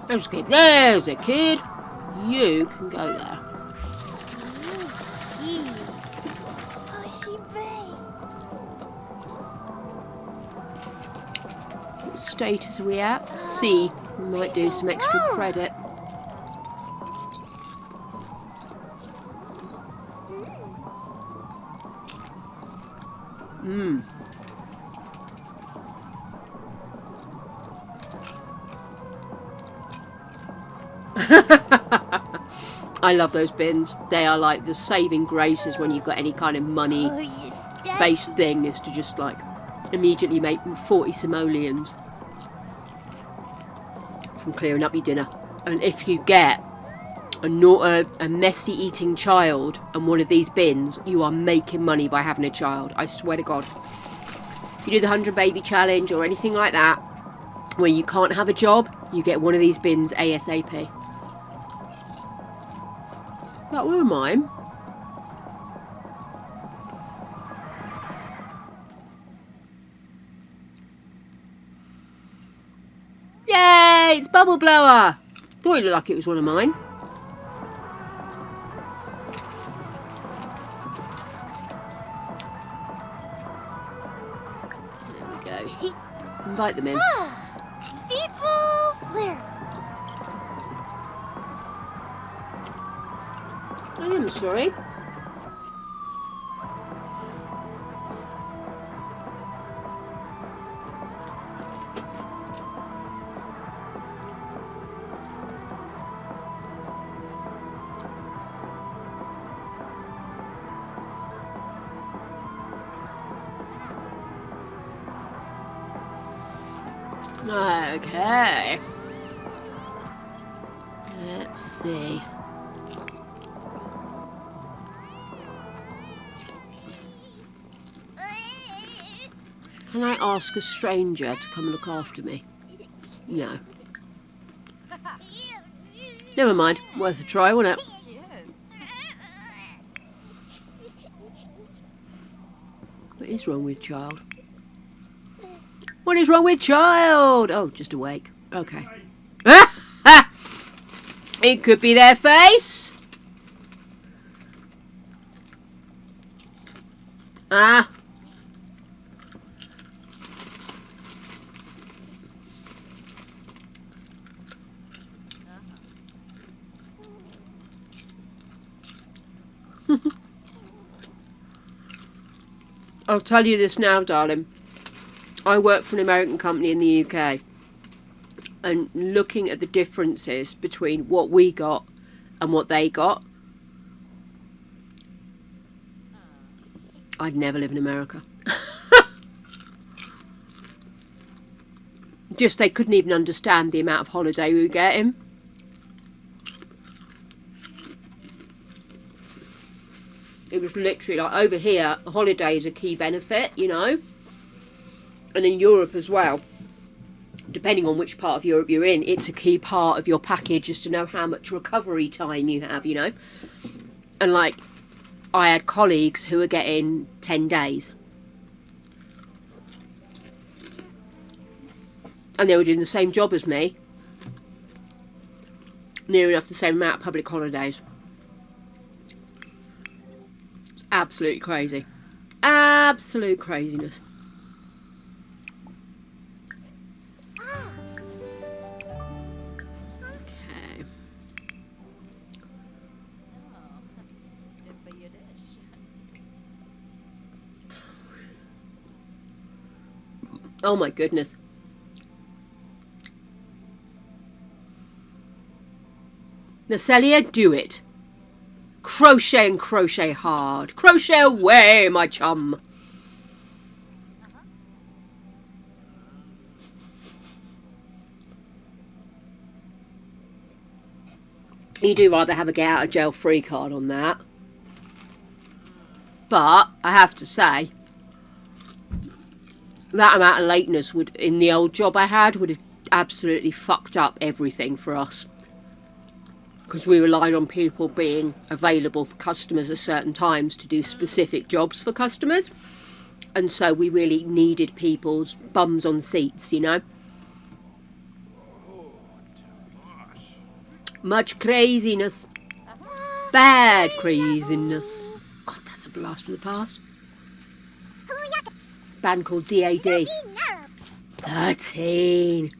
There's a kid. There's a kid. You can go there. What status are we at? C. We might do some extra credit. I love those bins. They are like the saving graces when you've got any kind of money based thing, is to just like immediately make 40 simoleons from clearing up your dinner. And if you get a messy eating child and one of these bins, you are making money by having a child. I swear to God. If you do the 100 baby challenge or anything like that, where you can't have a job, you get one of these bins ASAP. That were mine. Yay! It's Bubble Blower! Thought it looked like it was one of mine. There we go. Invite them in. People there. I'm sorry. Okay. Let's see. Can I ask a stranger to come look after me? No. Never mind. Worth a try, wasn't it? What is wrong with child? What is wrong with child? Oh, just awake. Okay. It could be their face. Ah. I'll tell you this now, darling. I work for an American company in the UK, and looking at the differences between what we got and what they got, I'd never live in America. Just they couldn't even understand the amount of holiday we were getting. It was literally like, over here, a holiday is a key benefit, you know. And in Europe as well, depending on which part of Europe you're in, it's a key part of your package is to know how much recovery time you have, you know. And like, I had colleagues who were getting 10 days. And they were doing the same job as me. Near enough the same amount of public holidays. It's absolutely crazy. Absolute craziness. Okay. Oh my goodness. Nacelia, do it. Crochet and crochet hard. Crochet away, my chum. You do rather have a get out of jail free card on that. But I have to say, that amount of lateness would, in the old job I had, would have absolutely fucked up everything for us. Because we relied on people being available for customers at certain times to do specific jobs for customers. And so we really needed people's bums on seats, you know. Much craziness. Bad craziness. God, that's a blast from the past. Band called DAD. 13.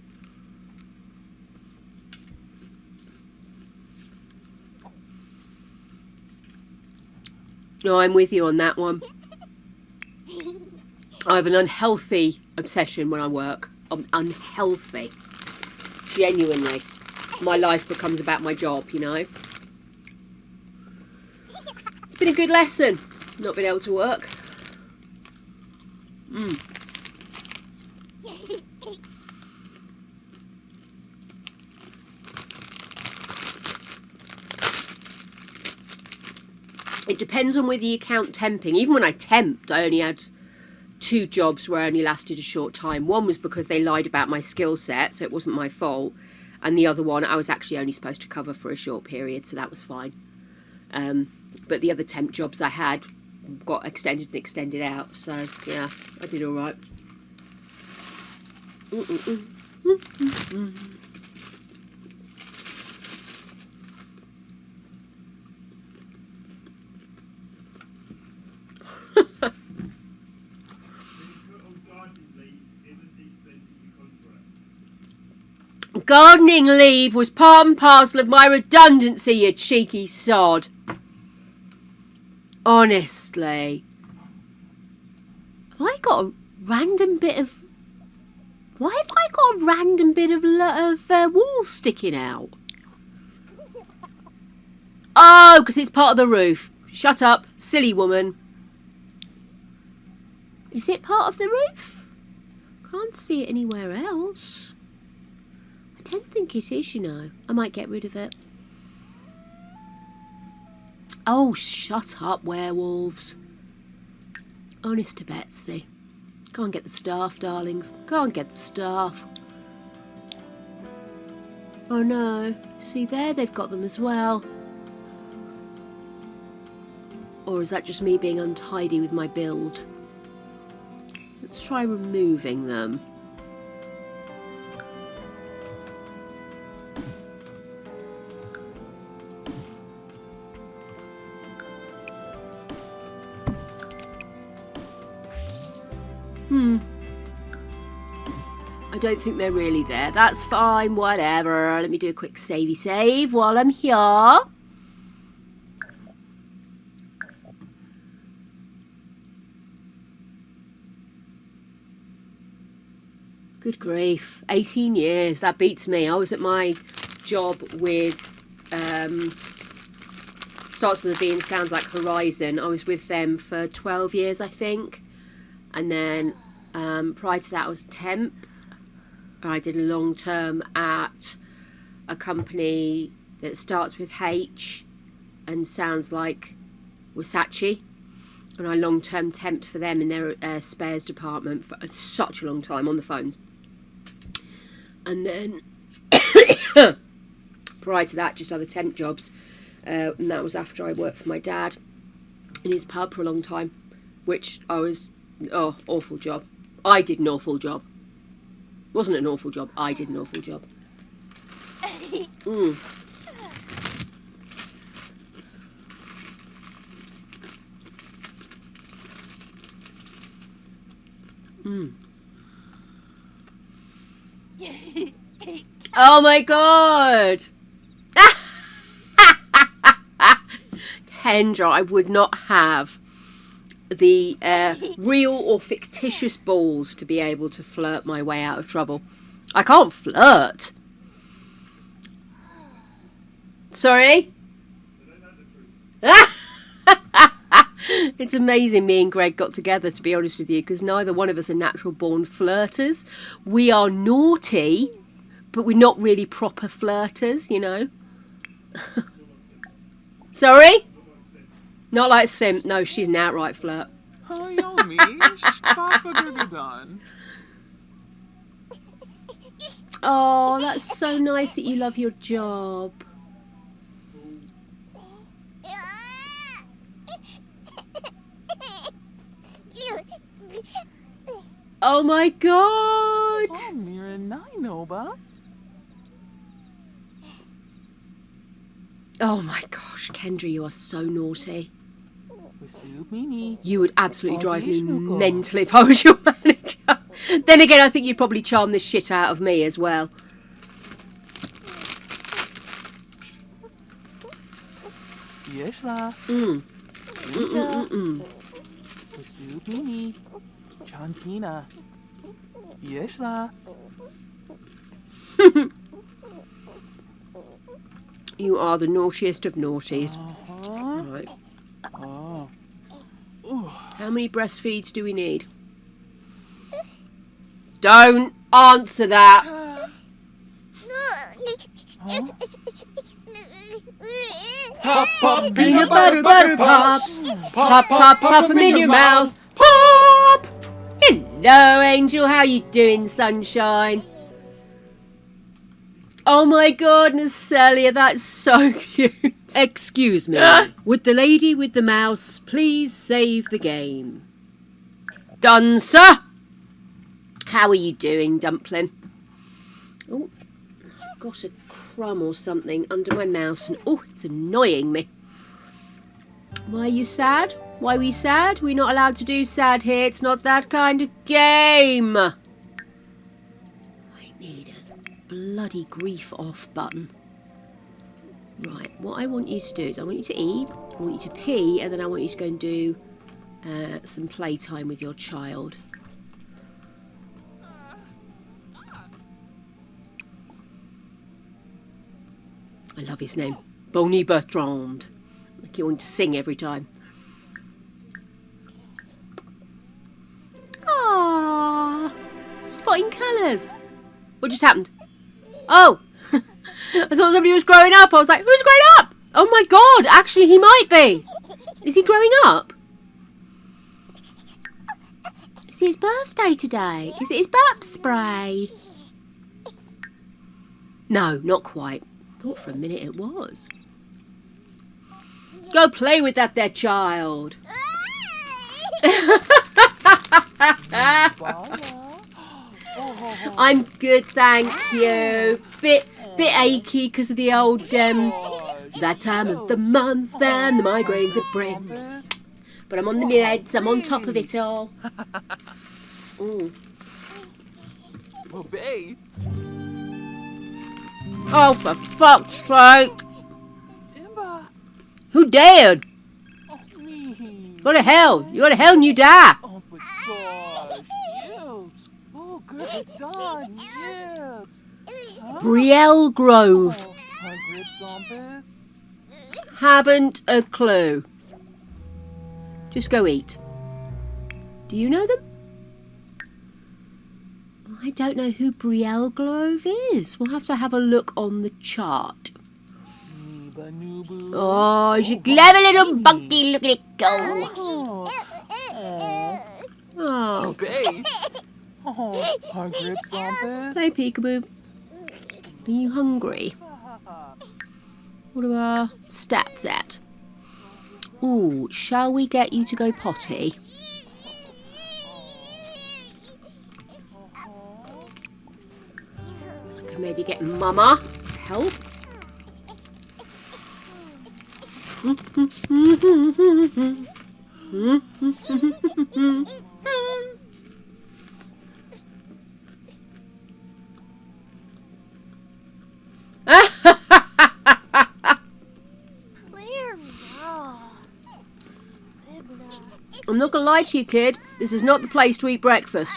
No, I'm with you on that one. I have an unhealthy obsession when I work. I'm unhealthy. Genuinely. My life becomes about my job, you know. It's been a good lesson, not being able to work. It depends on whether you count temping. Even when I temped, I only had 2 jobs where I only lasted a short time. One was because they lied about my skill set, so it wasn't my fault. And the other one, I was actually only supposed to cover for a short period, so that was fine. But the other temp jobs I had got extended and extended out, so yeah, I did all right. Gardening leave was part and parcel of my redundancy, you cheeky sod. Honestly. Have I got a random bit of... Why have I got a random bit of wall sticking out? Oh, because it's part of the roof. Shut up, silly woman. Is it part of the roof? Can't see it anywhere else. I don't think it is, you know. I might get rid of it. Oh, shut up, werewolves. Honest to Betsy. Go and get the staff, darlings. Go and get the staff. Oh no. See there, they've got them as well. Or is that just me being untidy with my build? Let's try removing them. I don't think they're really there. That's fine, whatever. Let me do a quick savey save while I'm here. Good grief. 18 years. That beats me. I was at my job with... starts with a V and sounds like Horizon. I was with them for 12 years, I think. And then prior to that, I was a temp. I did a long term at a company that starts with H and sounds like Versace. And I long term temped for them in their spares department for such a long time on the phones. And then prior to that, just other temp jobs. And that was after I worked for my dad in his pub for a long time, which I was... Oh, awful job. I did an awful job. Wasn't an awful job. I did an awful job. Oh my god! Kendra, I would not have the real or fictitious balls to be able to flirt my way out of trouble. I can't flirt. Sorry? It's amazing me and Greg got together, to be honest with you, because neither one of us are natural born flirters. We are naughty, but we're not really proper flirters, you know. Sorry? Not like simp. No, she's an outright flirt. Ja, Mish. Varför du gedan? Oh, that's so nice that you love your job. Oh my god! Oh, Mira Ninoba. Oh my gosh, Kendra, you are so naughty. Mini. You would absolutely drive me mental if I was your manager. Then again, I think you'd probably charm the shit out of me as well. Yeshla. Mini. Champina. Yeshla. You are the naughtiest of naughties. Right. Oh. How many breastfeeds do we need? Don't answer that. Pop, pop, Peanut butter, butter pops. Pop, pop, pop 'em in your mouth. Pop! Hello, Angel. How you doing, sunshine? Oh my god, Nacelia, that's so cute. Excuse me. Would the lady with the mouse please save the game? Done, sir. How are you doing, Dumpling? Oh, I've got a crumb or something under my mouse and oh, it's annoying me. Why are you sad? Why are we sad? We're not allowed to do sad here. It's not that kind of game. I need a bloody grief off button. Right, what I want you to do is I want you to eat, I want you to pee, and then I want you to go and do some playtime with your child. I love his name. Bonnie Bertrand. Like you want to sing every time. Aww, spotting colours. What just happened? Oh, I thought somebody was growing up. I was like, who's growing up? Oh my god, actually he might be. Is he growing up? Is it his birthday today? Is it his burp spray? No, not quite. Thought for a minute it was. Go play with that there child. I'm good, thank you. Bit achy because of the old that time of the month and the migraines it brings. But I'm on the meds. I'm on top of it all. Well, babe. Oh, for fuck's sake! Emma. Who dared? Oh, me. Go to hell! You go to hell and you die. Oh, but gosh. Yes. Oh, good done. Yes. Huh? Brielle Grove. Oh, hungry zombies. Haven't a clue. Just go eat. Do you know them? I don't know who Brielle Grove is. We'll have to have a look on the chart. Oh, she's a clever little bunky. Look at it go. Oh, babe. Oh, hungry zombies. Hey, Peekaboo. Are you hungry? What are our stats at? Ooh, shall we get you to go potty? I can maybe get Mama to help. I'm not gonna lie to you, kid. This is not the place to eat breakfast.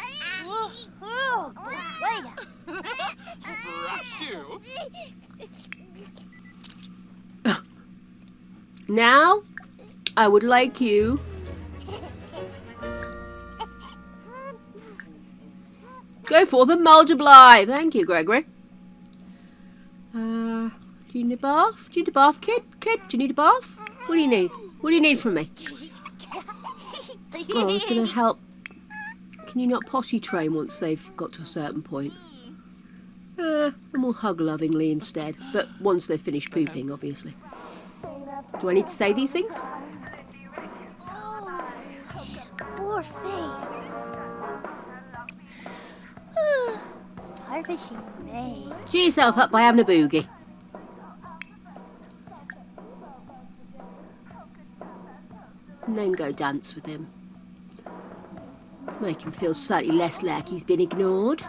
Now, I would like you go forth and multiply. Thank you, Gregory. Do you need a bath? Do you need a bath, kid? Kid, do you need a bath? What do you need? What do you need from me? Oh, I was going to help. Can you not potty train once they've got to a certain point? And we'll hug lovingly instead. But once they've finished pooping, obviously. Do I need to say these things? Poor thing. Harvesting me. Cheer yourself up by having a boogie. And then go dance with him. Make him feel slightly less like he's been ignored.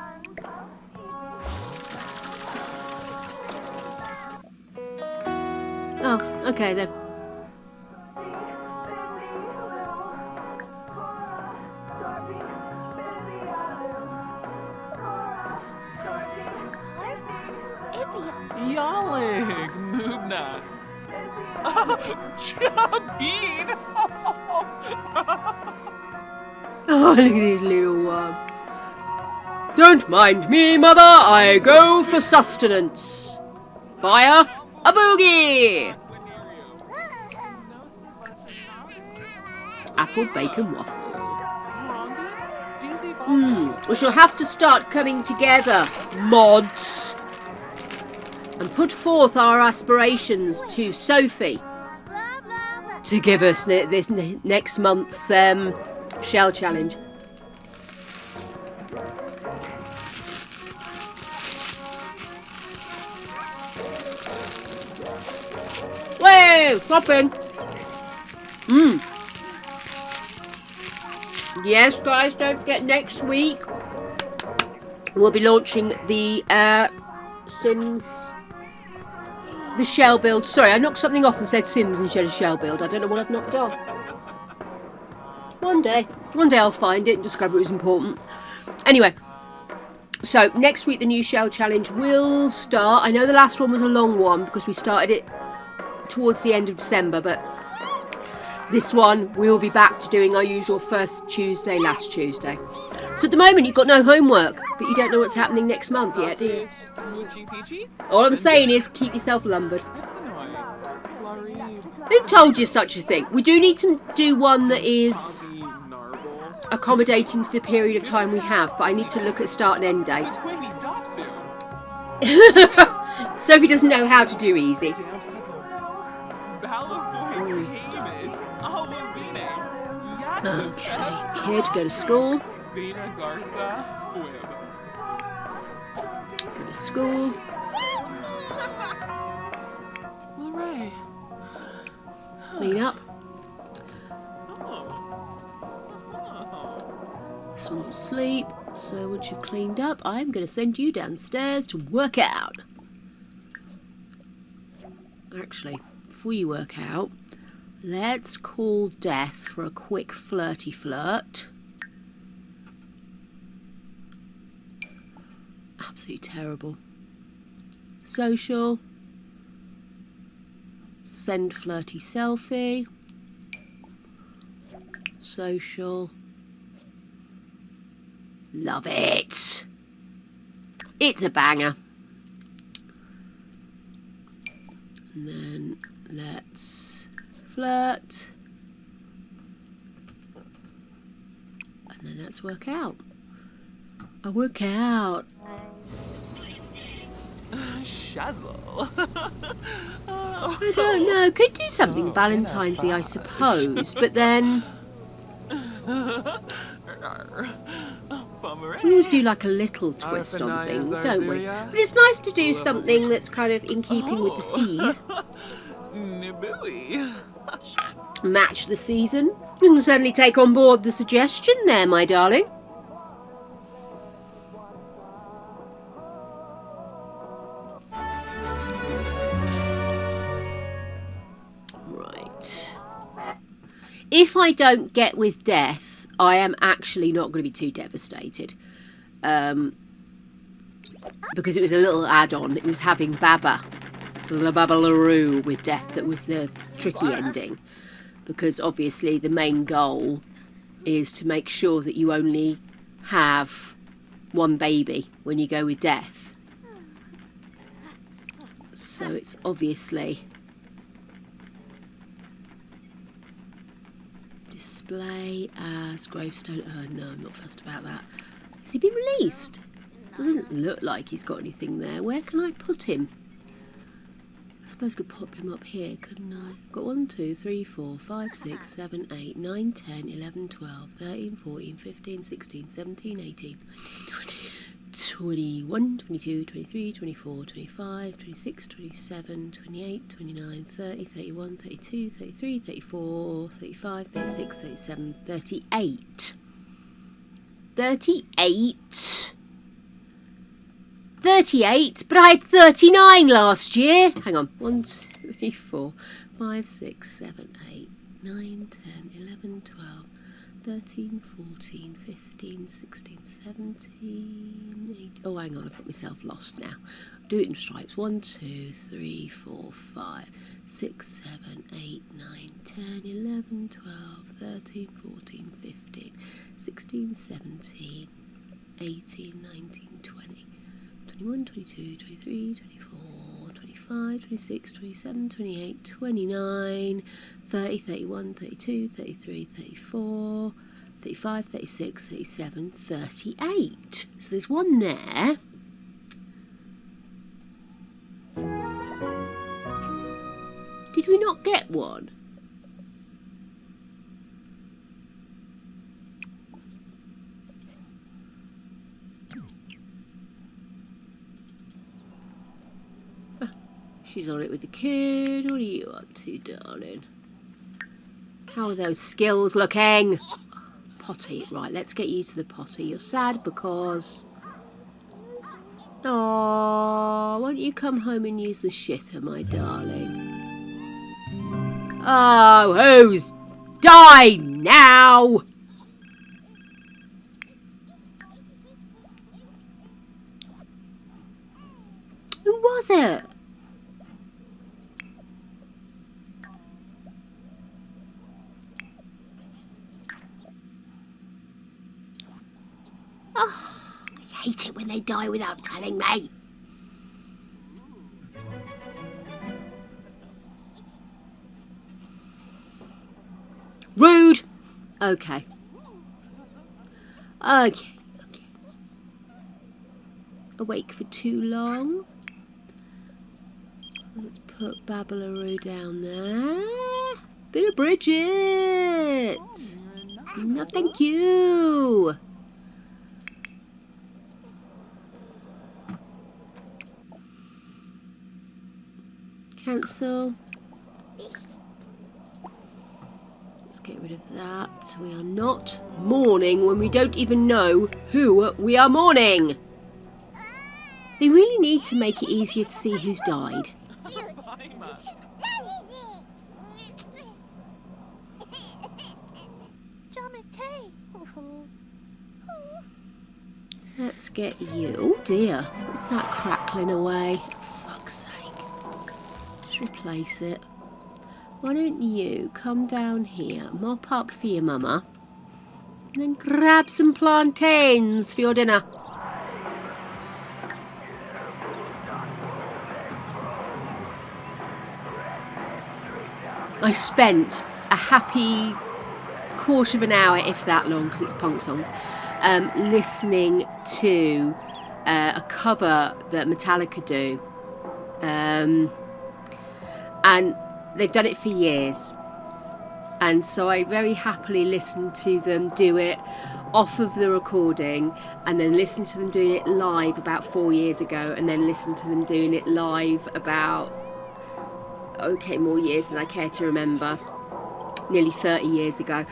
Oh, okay then. Yallig, Moobna. Chabine. Oh, look at his little one. Don't mind me, mother. I go for sustenance. Fire a boogie. Apple bacon waffle. We shall have to start coming together, mods, and put forth our aspirations to Sophie to give us this next month's shell challenge. Whoa! Popping! Yes, guys, don't forget next week we'll be launching the Sims... the shell build. Sorry, I knocked something off and said Sims instead of shell build. I don't know what I've knocked off. One day I'll find it and discover it was important. Anyway, so next week the new shell challenge will start. I know the last one was a long one because we started it towards the end of December, but this one we'll be back to doing our usual first Tuesday, last Tuesday. So at the moment you've got no homework, but you don't know what's happening next month yet, do you? All I'm saying is keep yourself lumbered. Who told you such a thing? We do need to do one that is accommodating to the period of time we have, but I need to look at start and end dates. Sophie doesn't know how to do easy. Okay, kid, go to school. Go to school. Clean up. This one's asleep, so once you've cleaned up, I'm going to send you downstairs to work out. Actually, before you work out, let's call Death for a quick flirty flirt. Absolutely terrible. Social. Send flirty selfie. Social. Love it. It's a banger. And then let's flirt. And then let's work out. I work out. Shazzle. I don't know. Could do something Valentine's Day, I suppose. But then we always do like a little twist on things, don't we? But it's nice to do something that's kind of in keeping with the seas. Match the season. You can certainly take on board the suggestion there, my darling. Right. If I don't get with Death, I am actually not going to be too devastated. Because it was a little add-on. It was having Baba, the Babalaroo with Death that was the tricky ending. Because obviously the main goal is to make sure that you only have one baby when you go with Death. So it's obviously display as gravestone. Oh no, I'm not fussed about that. Has he been released? Doesn't look like he's got anything there. Where can I put him? I suppose I could pop him up here, couldn't I? Got 1, 2, 3, 4, 5, 6, 7, 8, 9, 10, 11, 12, 13, 14, 15, 16, 17, 18, 21, 22, 23, 24, 25, 26, 27, 28, 29, 30, 31, 32, 33, 34, 35, 36, 37, 38. 38? 38, but I had 39 last year. Hang on. 1, 2, 3, 4, 5, 6, 7, 8, 9, 10, 11, 12, 13, 14, 15, 16, 17, 18. Oh, hang on, I've got myself lost now. Do it in stripes. 1, 2, 3, 4, 5, 6, 7, 8, 9, 10, 11, 12, 13, 14, 15, 16, 17, 18, 19, 20. 21, 22, 23, 24, 25, 26, 27, 28, 29, 30, 31, 32, 33, 34, 35, 36, 37, 38. So there's one there. Did we not get one? She's on it with the kid. What are you up to, darling? How are those skills looking? Potty. Right, let's get you to the potty. You're sad because... Oh, won't you come home and use the shitter, my darling? Oh, who's died now? Who was it? Oh, I hate it when they die without telling me. Rude. Okay. Okay. Awake for too long. So let's put Babalaroo down there. Bit of Bridget. No, thank you. Cancel. Let's get rid of that. We are not mourning when we don't even know who we are mourning. They really need to make it easier to see who's died. Let's get you. Oh dear, what's that crackling away? For fuck's sake. Just replace it. Why don't you come down here, mop up for your mama, and then grab some plantains for your dinner. I spent a happy quarter of an hour, if that long, because it's punk songs, listening to a cover that Metallica do. And they've done it for years. And so I very happily listened to them do it off of the recording, and then listened to them doing it live about 4 years ago, and then listened to them doing it live about, okay, more years than I care to remember, nearly 30 years ago.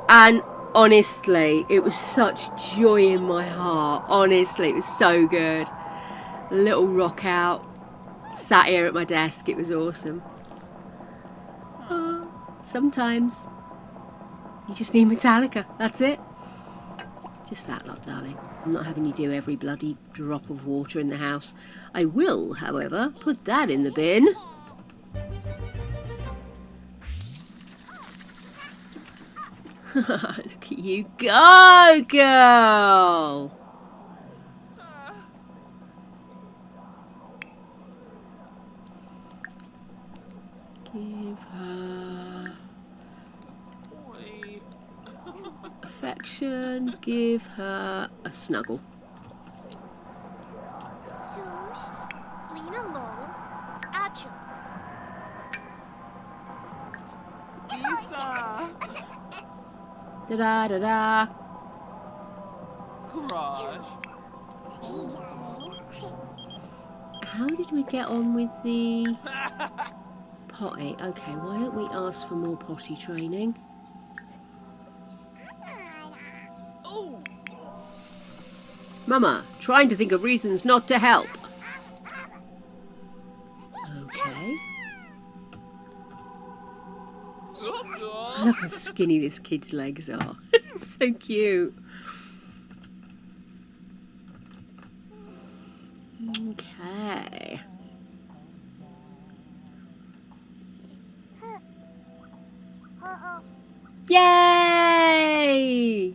And honestly, it was such joy in my heart. Honestly, it was so good. Little rock out, sat here at my desk, it was awesome. Sometimes you just need Metallica, that's it. Just that lot, darling. I'm not having you do every bloody drop of water in the house. I will, however, put that in the bin. Look at you go, girl! Give her affection. Give her a snuggle. Zeus, lean along, Action. Lisa! Da da da da. Crush. How did we get on with the potty? Okay, why don't we ask for more potty training? Ooh. Mama, trying to think of reasons not to help. Okay. I love how skinny this kid's legs are. So cute. Okay. Yay!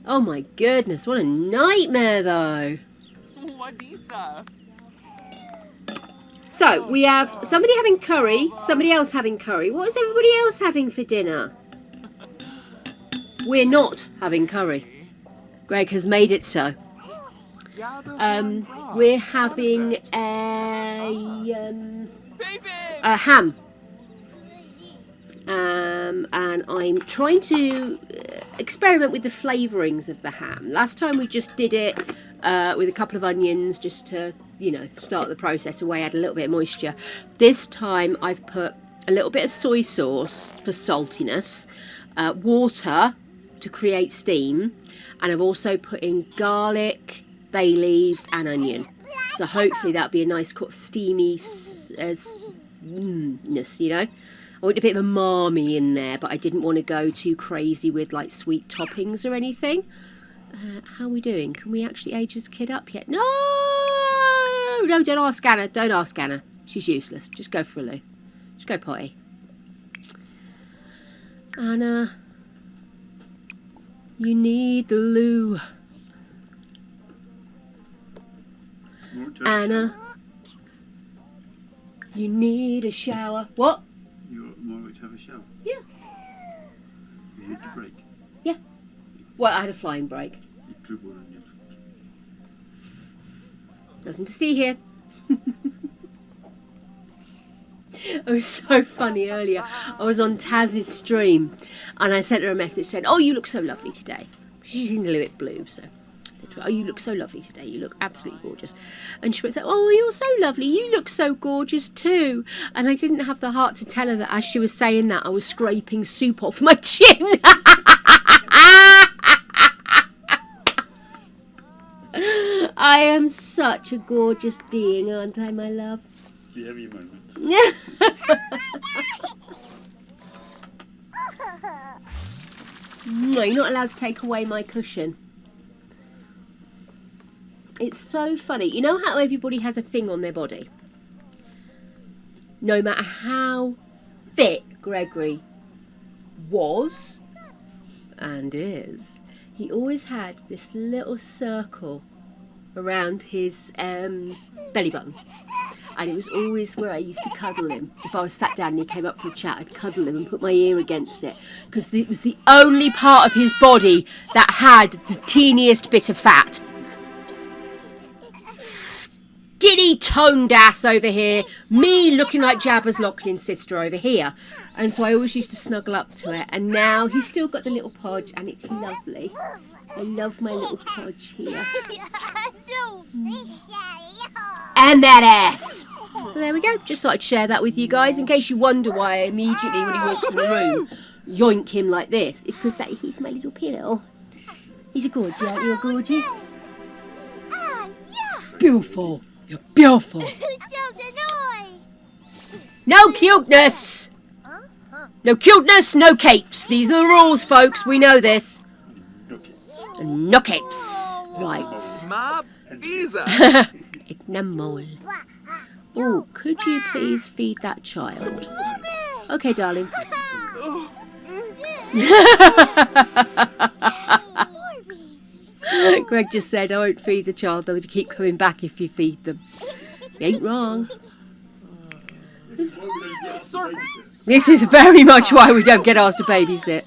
Oh my goodness, what a nightmare though. Wadisa. So, we have somebody having curry, somebody else having curry. What is everybody else having for dinner? We're not having curry. Greg has made it so. We're having a ham. And I'm trying to experiment with the flavourings of the ham. Last time we just did it with a couple of onions just to, you know, start the process away, add a little bit of moisture. This time I've put a little bit of soy sauce for saltiness, water to create steam, and I've also put in garlic, bay leaves and onion. So hopefully that'll be a nice sort of steamy-ness, you know. I want a bit of a umami in there, but I didn't want to go too crazy with like sweet toppings or anything. How are we doing? Can we actually age this kid up yet? No, don't ask Anna. Don't ask Anna. She's useless. Just go for a loo. Just go potty. Anna, you need the loo. Anna, you need a shower. What? You're more likely to have a shower. Yeah. You hit the break. Yeah. Well, I had a flying break. You dribbled on your foot. Nothing to see here. It was so funny earlier. I was on Taz's stream and I sent her a message saying, "Oh, you look so lovely today." She's in a little bit blue, so I said to her, "Oh, you look so lovely today. You look absolutely gorgeous." And she said, "Oh, you're so lovely. You look so gorgeous too." And I didn't have the heart to tell her that as she was saying that, I was scraping soup off my chin. I am such a gorgeous being, aren't I, my love? You have your moments. No, you're not allowed to take away my cushion. It's so funny. You know how everybody has a thing on their body? No matter how fit Gregory was and is, he always had this little circle around his belly button. And it was always where I used to cuddle him. If I was sat down and he came up for a chat, I'd cuddle him and put my ear against it. Because it was the only part of his body that had the teeniest bit of fat. Skinny toned ass over here. Me looking like Jabba's locked-in sister over here. And so I always used to snuggle up to it. And now he's still got the little podge and it's lovely. I love my little podge here. And that ass. So there we go. Just thought I'd share that with you guys in case you wonder why I immediately, when he walks in the room, yoink him like this. It's because he's my little pillow. He's a gorgie, aren't you, a gorgie? Beautiful. You're beautiful. No cuteness. No cuteness, no capes. These are the rules, folks. We know this. No capes. Right. Ma Isa. Ignamol. Oh, could you please feed that child? Okay, darling. Greg just said, "I won't feed the child. They'll keep coming back if you feed them." You ain't wrong. This is very much why we don't get asked to babysit.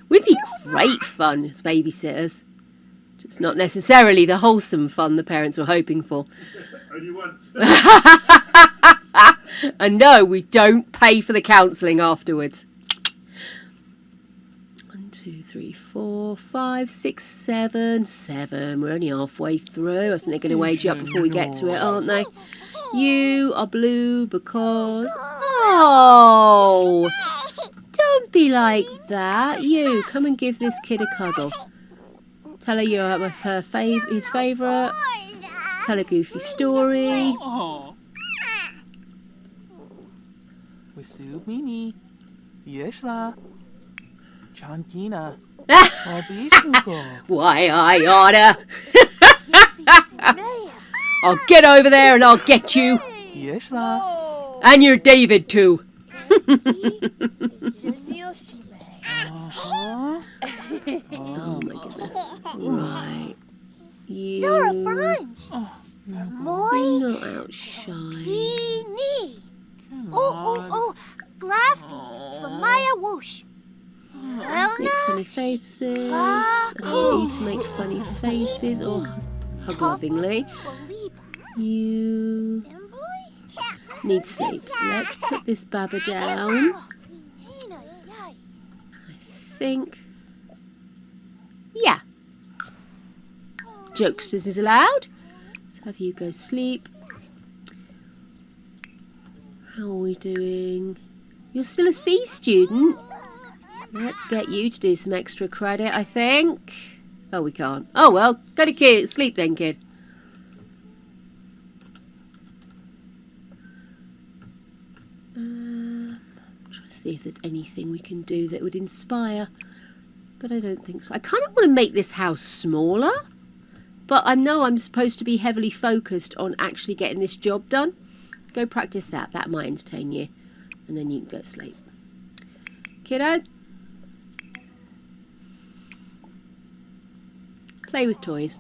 We'd be great fun as babysitters. Just not necessarily the wholesome fun the parents were hoping for. Only once. And no, we don't pay for the counselling afterwards. 1, 2, 3, 4, 5, 6, 7. 7. We're only halfway through. I think they're going to age up before we get to it, aren't they? You are blue because... Oh! Don't be like that. You, come and give this kid a cuddle. Tell her you're his favourite. Tell a goofy story. Oh. Whistle Mimi. Yes la. Chantina. Why, I oughta. I'll get over there and I'll get you. Yes la. And you're David too. Oh my goodness. Right. You... You're not outshined. Glaffy from Maya Whoosh. Make funny faces. And I want you to make funny faces or hug lovingly. You need sleep. So let's put this baba down. I think. Yeah. Jokesters is allowed. Let's have you go sleep. How are we doing? You're still a C student. Let's get you to do some extra credit, I think. Oh, we can't. Oh, well, go to sleep then, kid. I'm trying to see if there's anything we can do that would inspire. But I don't think so. I kind of want to make this house smaller. But I know I'm supposed to be heavily focused on actually getting this job done. Go practice that. That might entertain you. And then you can go to sleep. Kiddo? Play with toys.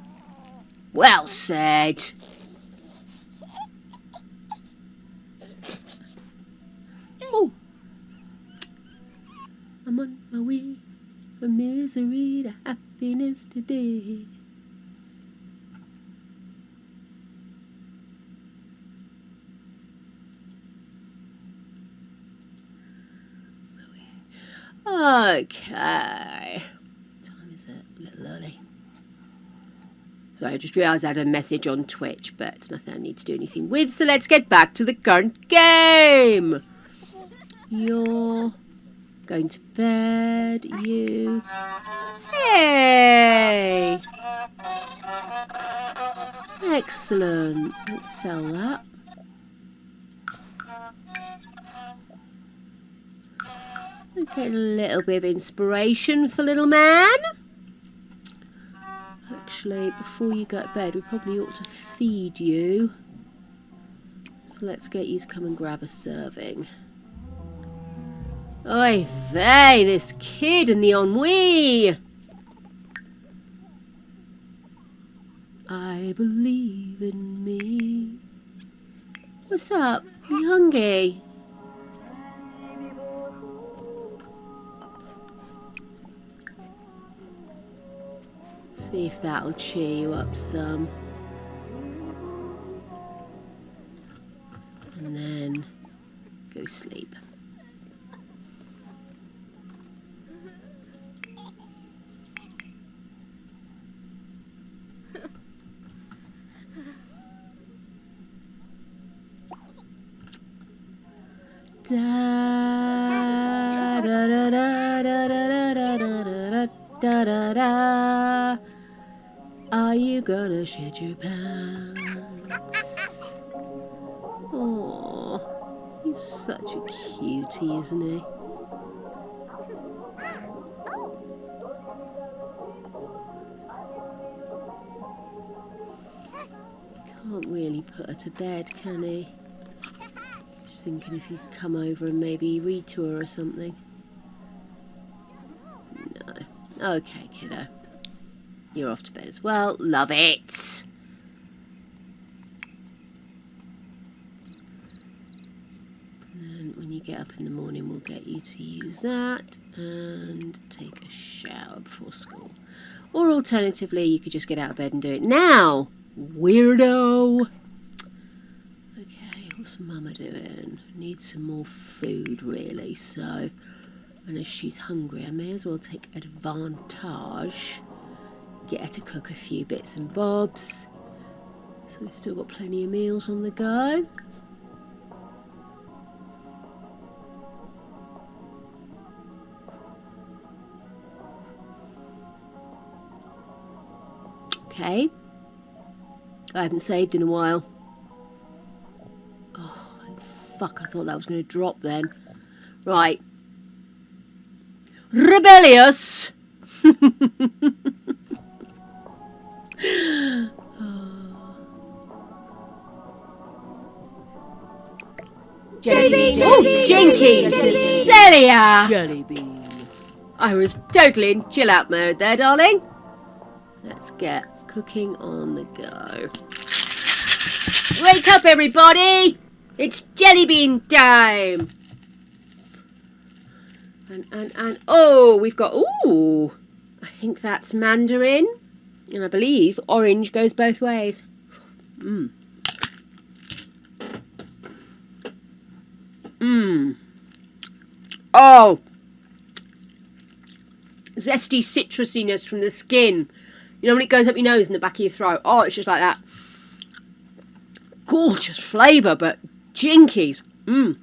Well said. Oh. I'm on my way from misery to happiness today. Okay. What time is it? A little early. Sorry, I just realised I had a message on Twitch, but it's nothing I need to do anything with, so let's get back to the current game. You're going to bed, you. Hey! Excellent. Let's sell that. Get a little bit of inspiration for little man. Actually, before you go to bed, we probably ought to feed you. So let's get you to come and grab a serving. Oy vey, this kid and the ennui. I believe in me. What's up? You hungry? See if that'll cheer you up some. And then go sleep. Da da da da da da da da da da da. Are you gonna shed your pants? Oh, he's such a cutie, isn't he? Can't really put her to bed, can he? Just thinking if he could come over and maybe read to her or something. No. Okay, kiddo. You're off to bed as well. Love it. when you get up in the morning, we'll get you to use that and take a shower before school. Or alternatively, you could just get out of bed and do it now. Weirdo. Okay, what's Mama doing? Needs some more food, really. So, and if she's hungry, I may as well take advantage. Get her to cook a few bits and bobs. So we've still got plenty of meals on the go. Okay. I haven't saved in a while. Oh, fuck, I thought that was going to drop then. Right. Rebellious! Jellybean! Oh, Jenkins! Celia! Jellybean. I was totally in chill out mode there, darling. Let's get cooking on the go. Wake up, everybody! It's Jellybean time! And oh, we've got, ooh, I think that's mandarin. And I believe orange goes both ways. Mmm. Mmm. Oh! Zesty citrusiness from the skin. You know when it goes up your nose and the back of your throat? Oh, it's just like that. Gorgeous flavour, but jinkies. Mmm.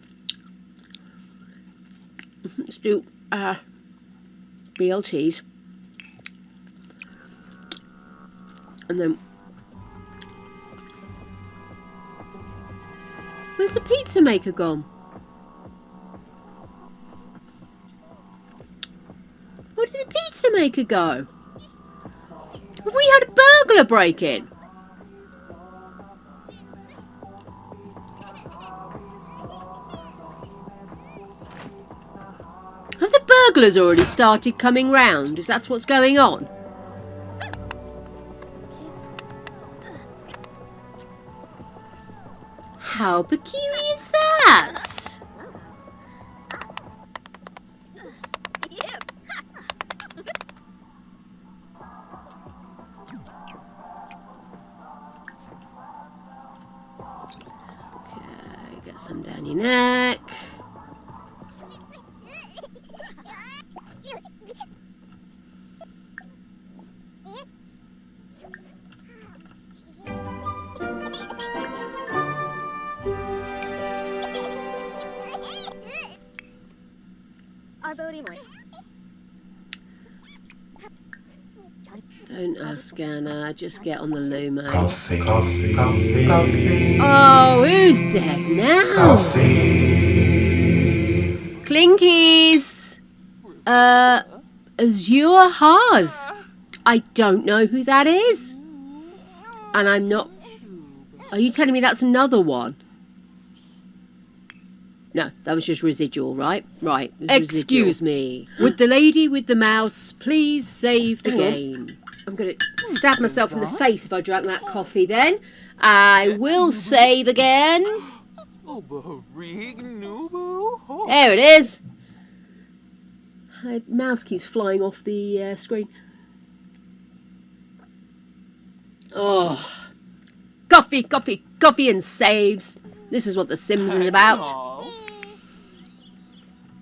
Let's do BLTs. And then... Where's the pizza maker gone? Where did the pizza maker go? Have we had a burglar break in? Have the burglars already started coming round, if that's what's going on? How peculiar is that? Okay, get some down your neck. Don't ask Anna, just get on the loo, mate. Coffee, coffee, coffee, coffee. Oh, who's dead now? Coffee. Clinkies! Azure Haas. I don't know who that is. And I'm not... Are you telling me that's another one? No, that was just residual, right? Right. Excuse me. Would the lady with the mouse please save the game? I'm going to stab myself in the face if I drank that coffee then. I will save again. There it is. My mouse keeps flying off the screen. Oh. Coffee, coffee, coffee and saves. This is what The Sims is about.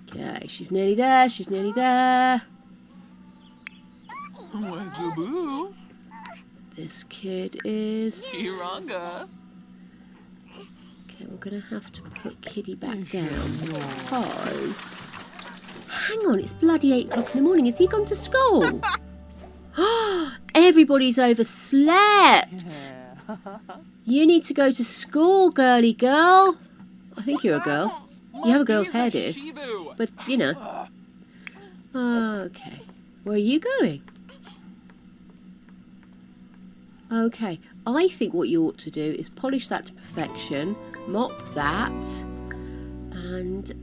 Okay, she's nearly there, she's nearly there. This kid is... Iranga. Okay, we're going to have to put Kitty back down because... Hang on, it's bloody 8 o'clock in the morning. Has he gone to school? Everybody's overslept. You need to go to school, girly girl. I think you're a girl. You have a girl's hair, dear. But, you know. Okay. Where are you going? Okay. I think what you ought to do is polish that to perfection. Mop that. And,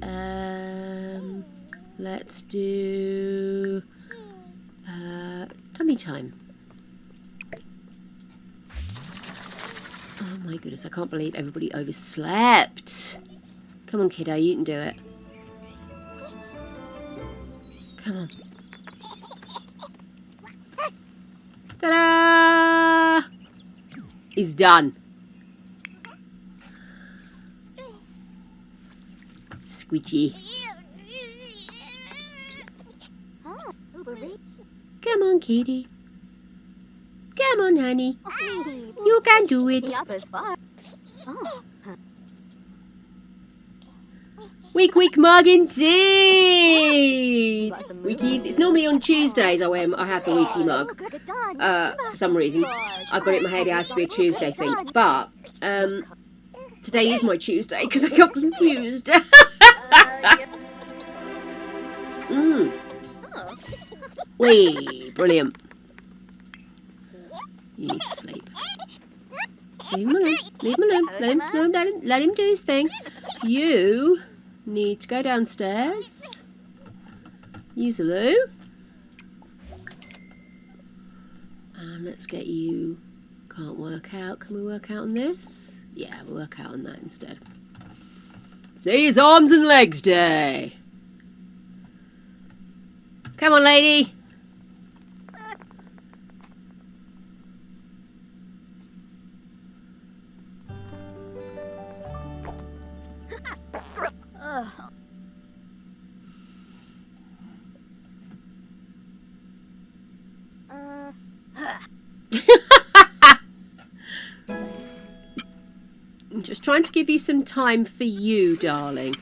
let's do... tummy time. Oh my goodness, I can't believe everybody overslept. Come on, kiddo, you can do it. Come on. Ta-da! He's done. Squidgy. Come on, kitty. Come on, honey. You can do it. Week mug indeed. Weekies. It's normally on Tuesdays I have the weekly mug. For some reason, I've got it in my head. It has to be a Tuesday thing. But today is my Tuesday because I got confused. Wee, brilliant. You need to sleep. Leave him alone. Leave him alone. Let him do his thing. You need to go downstairs. Use the loo. And let's get you. Can't work out. Can we work out on this? Yeah, we'll work out on that instead. Today's arms and legs day. Come on, lady. I'm just trying to give you some time for you, darling.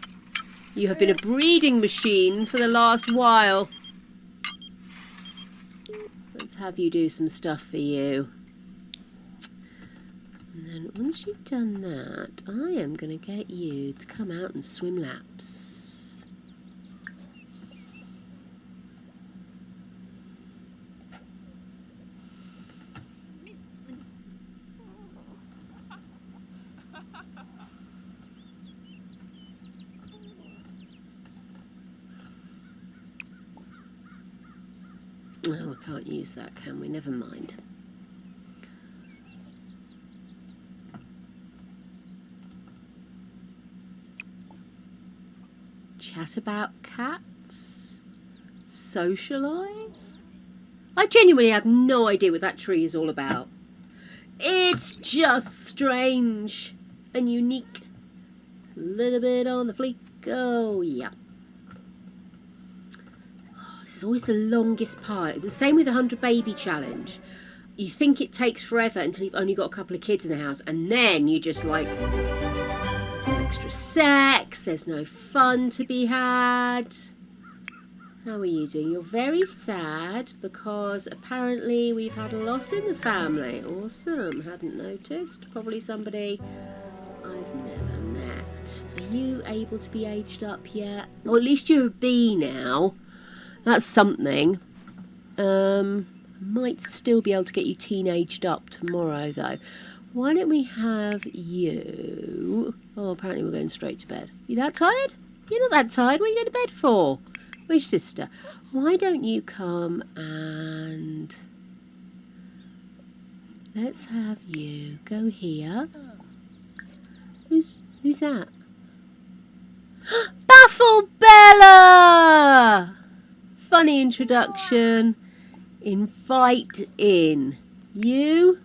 You have been a breeding machine for the last while. Let's have you do some stuff for you. And then once you've done that, I am going to get you to come out and swim laps. Oh, we can't use that, can we? Never mind. Chat about cats? Socialise? I genuinely have no idea what that tree is all about. It's just strange and unique. A little bit on the fleek. Oh, yeah. This is always the longest part. It was the same with the 100 baby challenge. You think it takes forever until you've only got a couple of kids in the house, and then you just like, there's no extra sex, there's no fun to be had. How are you doing? You're very sad because apparently we've had a loss in the family. Awesome. Hadn't noticed. Probably somebody I've never met. Are you able to be aged up yet? Or at least you're a bee now. That's something. Might still be able to get you teenaged up tomorrow though. Why don't we have you? Oh, apparently we're going straight to bed. You that tired? You're not that tired. What are you going to bed for? Where's your sister? Why don't you come and let's have you go here. Who's that? Baffle Bella! Funny introduction. Invite in. You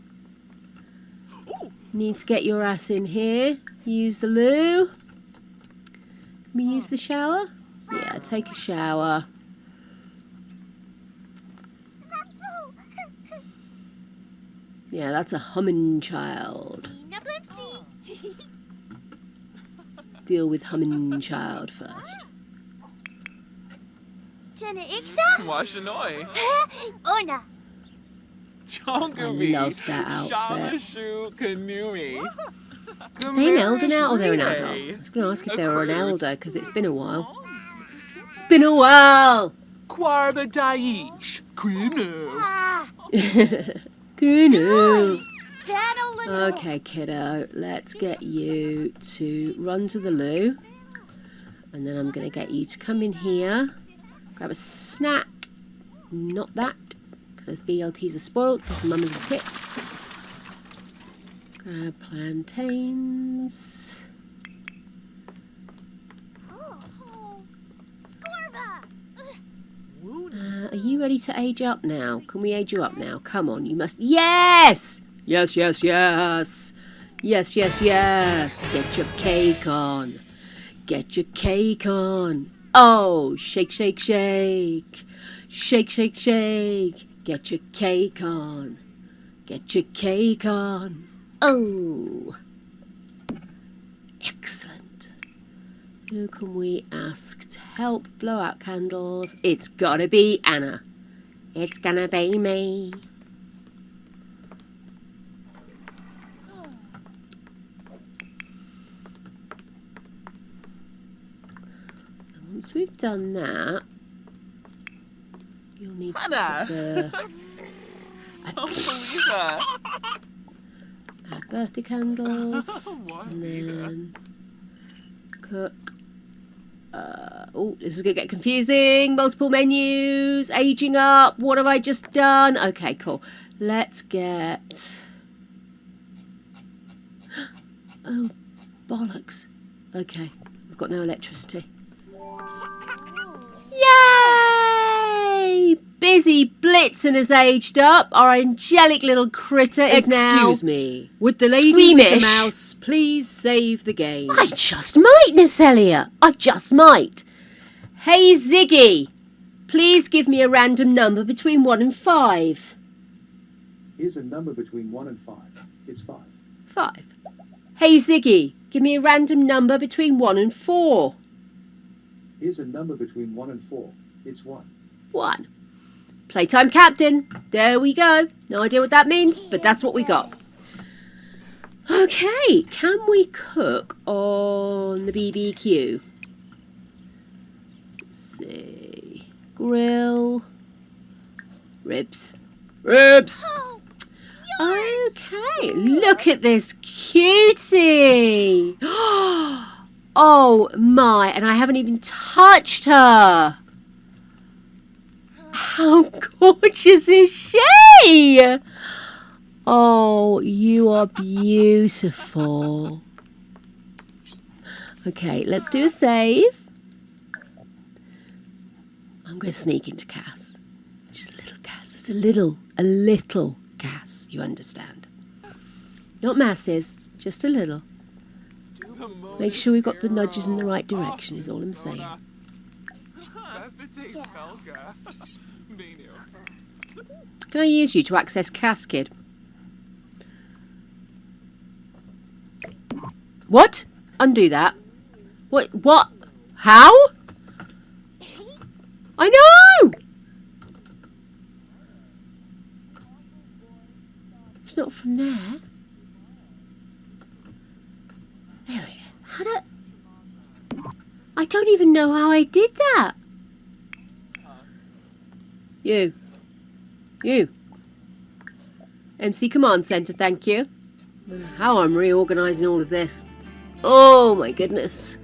need to get your ass in here. Use the loo. Can we use the shower? Yeah, take a shower. Yeah, that's a humming child. Deal with humming child first. I love that outfit. Are they an elder now or they're an adult? I was going to ask if they were an elder because it's been a while. It's been a while! Kuno. Okay, kiddo, let's get you to run to the loo. And then I'm going to get you to come in here, grab a snack. Not that, because those BLTs are spoiled because mum is a tick. Grab plantains. ready to age up now? Can we age you up now? Come on, you must. Yes! Yes, yes, yes. Yes, yes, yes. Get your cake on. Get your cake on. Oh, shake, shake, shake. Shake, shake, shake. Get your cake on. Get your cake on. Oh. Excellent. Who can we ask to help blow out candles? It's gotta be Anna. It's gonna be me. And once we've done that, you'll need to Anna! put the Don't believe that. add birthday candles, What? and then cook. Oh, this is gonna get confusing. Multiple menus, aging up. What have I just done? Okay, cool. Let's get. Oh, bollocks. Okay, we've got no electricity. Yay! Busy Blitzen has aged up. Our angelic little critter is now. Excuse me. Would the lady squeamish. with the mouse please save the game? I just might, Natalia. I just might. Hey, Ziggy. Please give me a random number between 1 and 5. Here's a number between 1 and 5. It's 5. 5. Hey, Ziggy. Give me a random number between 1 and 4. Here's a number between 1 and 4. It's 1. 1. Playtime captain. There we go. No idea what that means, but that's what we got. Okay, can we cook on the BBQ? Let's see. Grill. Ribs. Ribs. Okay, look at this cutie. Oh my, and I haven't even touched her. How gorgeous is she? Oh, you are beautiful. Okay, let's do a save. I'm going to sneak into Cass. Just a little Cass. It's a little Cass, you understand. Not masses, just a little. Make sure we've got the nudges in the right direction is all I'm saying. Can I use you to access Cass, kid? What? Undo that. What? What? How? I know! It's not from there. There it is. How do... I don't even know how I did that. You. MC Command Center, thank you. How I'm reorganising all of this. Oh my goodness.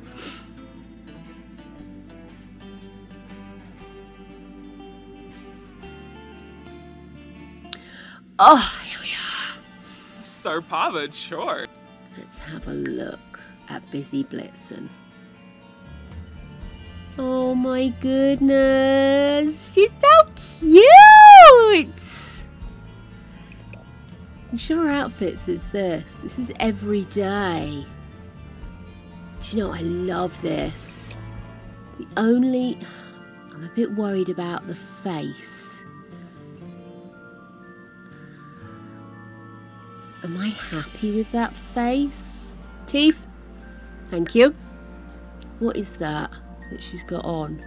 Oh, here we are. Sir Papa, sure. Let's have a look at Busy Blitzen. Oh my goodness. She's so cute. I'm sure her outfits is this. This is every day. Do you know, I love this. I'm a bit worried about the face. Am I happy with that face? Teeth? Thank you. What is that she's got on?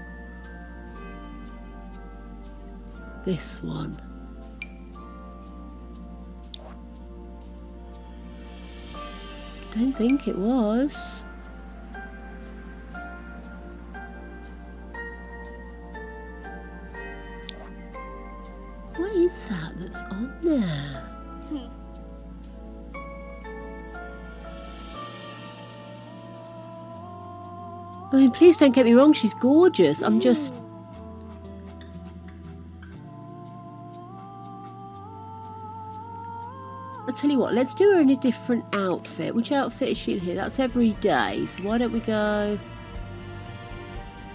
This one. Don't think it was. What is that that's on there? I mean, please don't get me wrong, she's gorgeous. I'm just... I'll tell you what, let's do her in a different outfit. Which outfit is she in here? That's every day. So why don't we go...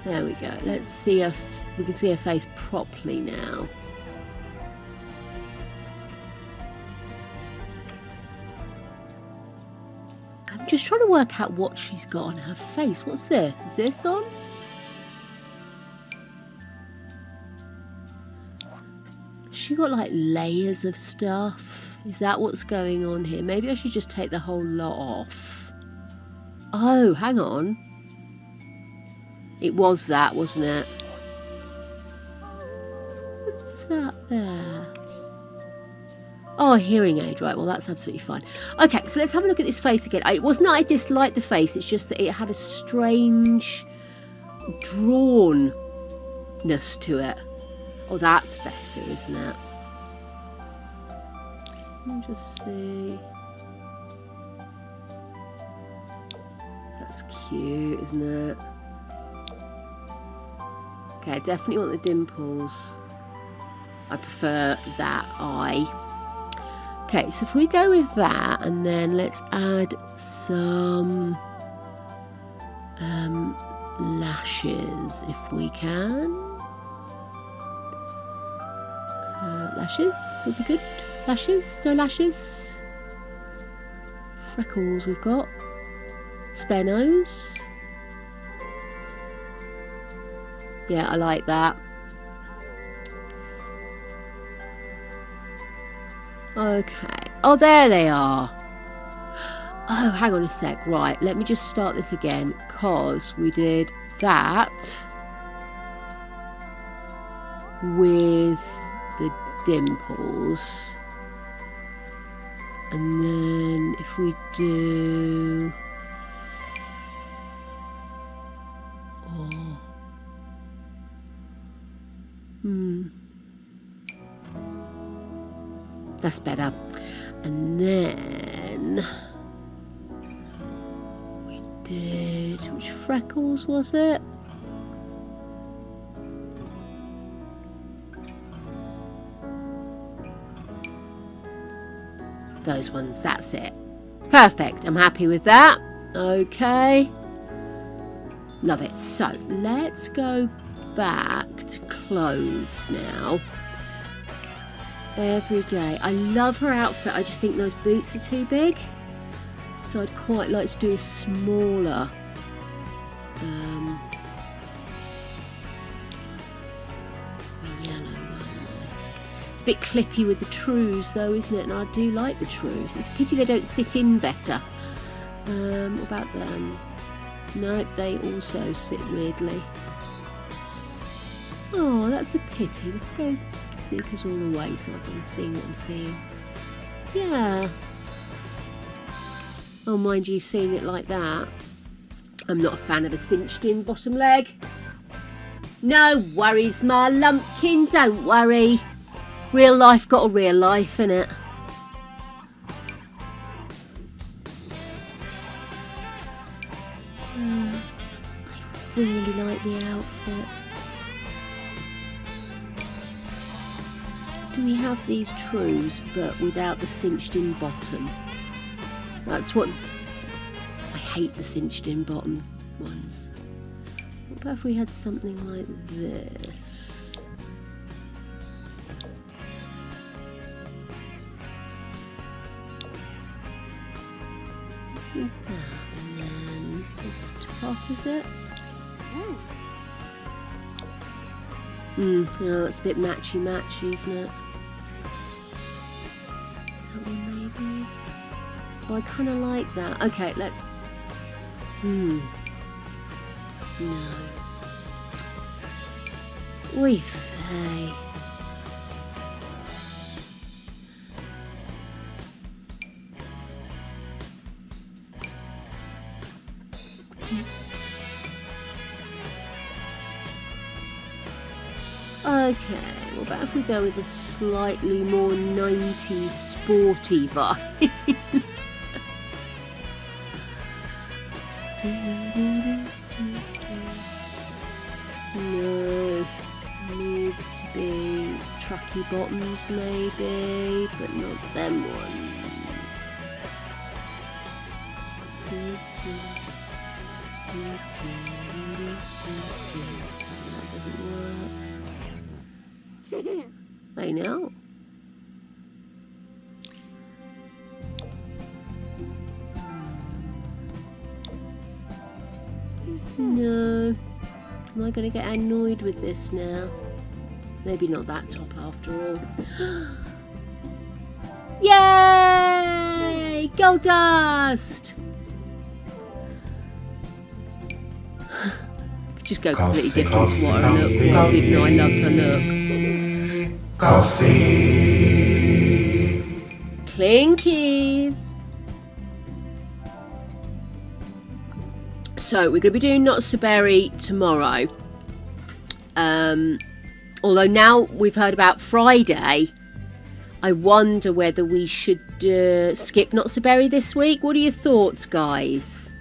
There we go. Let's see her We can see her face properly now. I'm just trying to work out what she's got on her face. What's this? Is this on? She got like layers of stuff. Is that what's going on here? Maybe I should just take the whole lot off. Oh, hang on. It was that, wasn't it? What's that there? Oh, a hearing aid. Right, well, that's absolutely fine. Okay, so let's have a look at this face again. It wasn't that I disliked the face. It's just that it had a strange drawnness to it. Oh, that's better, isn't it? Let me just see. That's cute, isn't it? Okay, I definitely want the dimples. I prefer that eye. Okay, so if we go with that, and then let's add some lashes if we can. Lashes would be good. Lashes? No lashes? Freckles we've got. Spare nose. Yeah, I like that. Okay. Oh, there they are. Oh, hang on a sec. Right, let me just start this again, because we did that with the dimples. And then if we do... That's better. And then we did... Which freckles was it? Those ones, that's it. Perfect, I'm happy with that. Okay. Love it. So, let's go back to clothes now. Every day. I love her outfit. I just think those boots are too big. So I'd quite like to do a smaller. Yellow one. It's a bit clippy with the trews though, isn't it? And I do like the trews. It's a pity they don't sit in better. What about them? Nope, they also sit weirdly. Oh, that's a pity. Let's go sneakers all the way so I can see what I'm seeing. Yeah. Oh, mind you, seeing it like that. I'm not a fan of a cinched in bottom leg. No worries, my lumpkin, don't worry. Real life got a real life, innit? I really like the outfit. Do we have these trews but without the cinched in bottom? That's what's... I hate the cinched in bottom ones. What about if we had something like this? Like that. And then this top, is it? No, that's a bit matchy-matchy, isn't it? That one maybe? Oh, I kind of like that. Okay, let's... No. Oy vey. Okay, what about if we go with a slightly more 90s sporty vibe? No, needs to be tracky bottoms maybe, but not them ones. That doesn't work. I know. No. Am I going to get annoyed with this now? Maybe not that top after all. Yay! Gold dust! Could just go completely different to what her look was, even though I loved her look. Coffee. Clinkies! So we're going to be doing Not So Berry tomorrow. Although now we've heard about Friday, I wonder whether we should skip Not So Berry this week. What are your thoughts, guys?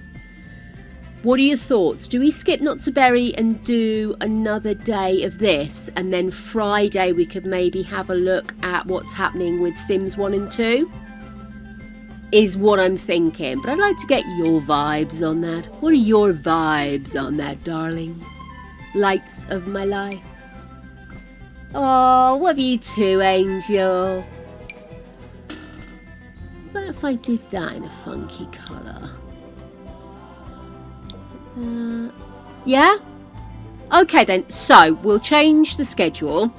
What are your thoughts? Do we skip Not So Berry and do another day of this, and then Friday we could maybe have a look at what's happening with Sims 1 and 2? Is what I'm thinking. But I'd like to get your vibes on that. What are your vibes on that, darlings? Lights of my life. Oh, what have you two, Angel? What if I did that in a funky colour? Yeah? Okay then, so we'll change the schedule.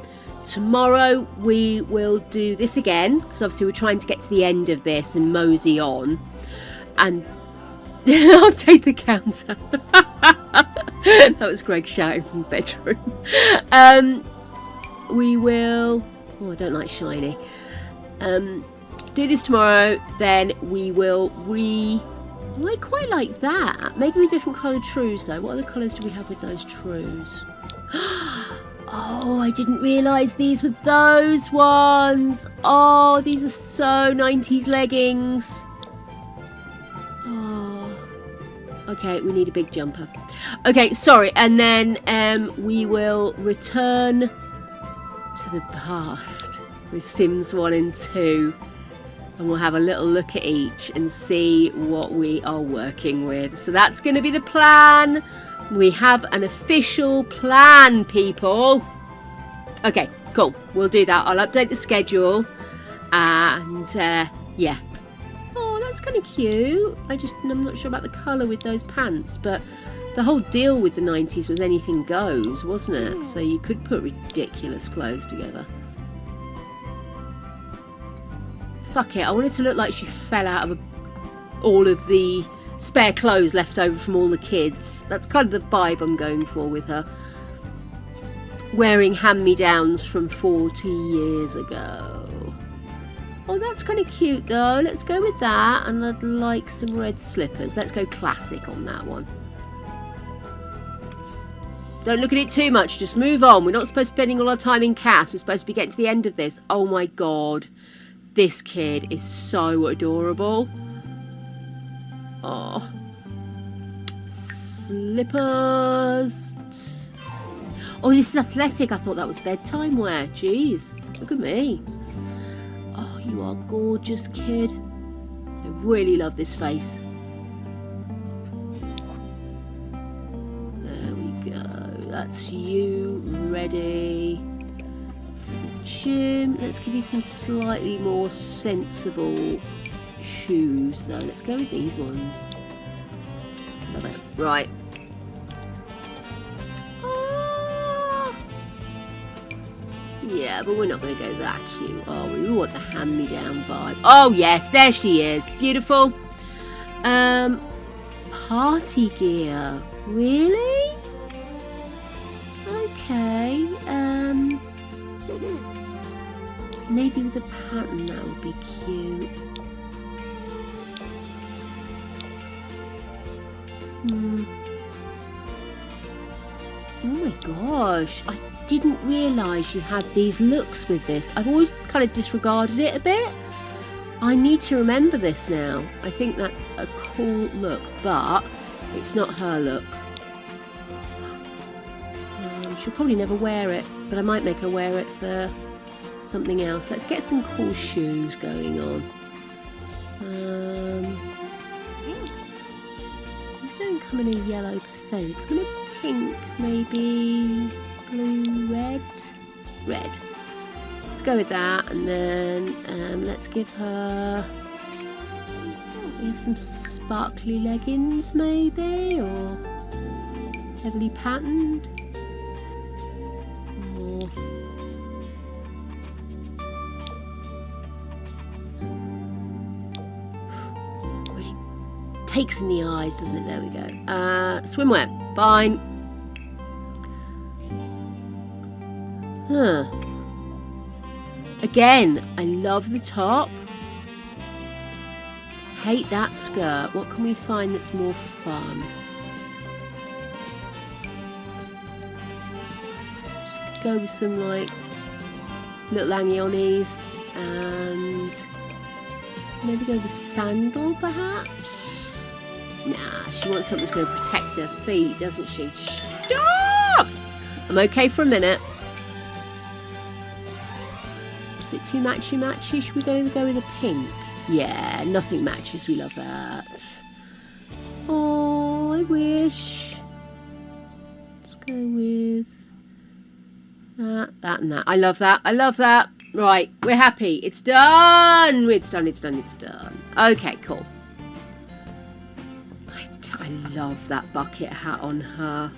Tomorrow we will do this again, because obviously we're trying to get to the end of this and mosey on. And update the counter. That was Greg shouting from the bedroom. We will... Oh, I don't like shiny. Do this tomorrow, then we will Oh, I quite like that. Maybe with different coloured trues though. What other colours do we have with those trues? Oh, I didn't realise these were those ones. Oh, these are so 90s leggings. Oh. Okay, we need a big jumper. Okay, sorry. And then we will return to the past with Sims 1 and 2. And we'll have a little look at each and see what we are working with. So that's going to be the plan. We have an official plan, people. Okay, cool. We'll do that. I'll update the schedule. And, yeah. Oh, that's kind of cute. I'm not sure about the colour with those pants. But the whole deal with the 90s was anything goes, wasn't it? So you could put ridiculous clothes together. Fuck it, I wanted to look like she fell out of all of the spare clothes left over from all the kids. That's kind of the vibe I'm going for with her. Wearing hand-me-downs from 40 years ago. Oh, that's kind of cute though. Let's go with that. And I'd like some red slippers. Let's go classic on that one. Don't look at it too much. Just move on. We're not supposed to be spending all our time in CAS. We're supposed to be getting to the end of this. Oh my god. This kid is so adorable. Oh. Slippers. Oh, this is athletic. I thought that was bedtime wear. Jeez. Look at me. Oh, you are gorgeous, kid. I really love this face. There we go. That's you. Ready. Gym. Let's give you some slightly more sensible shoes though. Let's go with these ones. Love it. Right. Oh. Yeah, but we're not going to go that cute, are we? We want the hand-me-down vibe. Oh yes, there she is. Beautiful. Party gear. Really? Okay. Maybe with a pattern, that would be cute. Oh my gosh, I didn't realise you had these looks with this. I've always kind of disregarded it a bit. I need to remember this now. I think that's a cool look, but it's not her look. She'll probably never wear it, but I might make her wear it for something else. Let's get some cool shoes going on. These don't come in a yellow per se. They come in a pink, maybe blue, red. Red. let's go with that. And then let's give her... We have some sparkly leggings, maybe, or heavily patterned. Or... really takes in the eyes, doesn't it? There we go. Swimwear, fine. Huh. Again, I love the top. Hate that skirt. What can we find that's more fun? Just go with some like little angionis and maybe go with a sandal perhaps? Nah, she wants something that's going to protect her feet, doesn't she? Stop! I'm okay for a minute. A bit too matchy-matchy. Should we go with a pink? Yeah, nothing matches. We love that. Oh, I wish. Let's go with that, and that. I love that. I love that. Right, we're happy. It's done. It's done. It's done. It's done. Okay, cool. I love that bucket hat on her.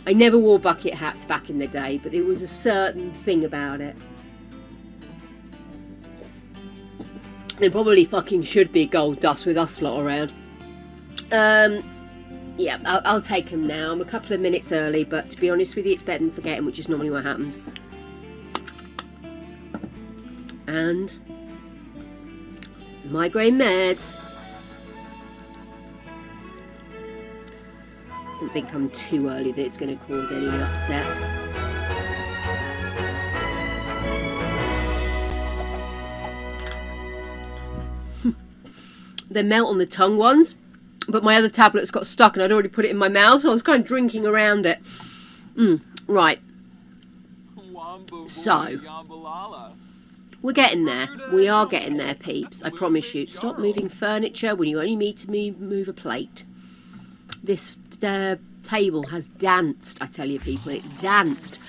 I never wore bucket hats back in the day, but there was a certain thing about it. There probably fucking should be gold dust with us lot around. Yeah, I'll take them now. I'm a couple of minutes early, but to be honest with you, it's better than forgetting, which is normally what happens. And migraine meds. I don't think I'm too early that it's going to cause any upset. They melt on the tongue ones, but my other tablet's got stuck and I'd already put it in my mouth, so I was kind of drinking around it. Right. So, we're getting there. We are getting there, peeps. I promise you. Stop moving furniture when you only need to move a plate. This table has danced, I tell you, people. It danced.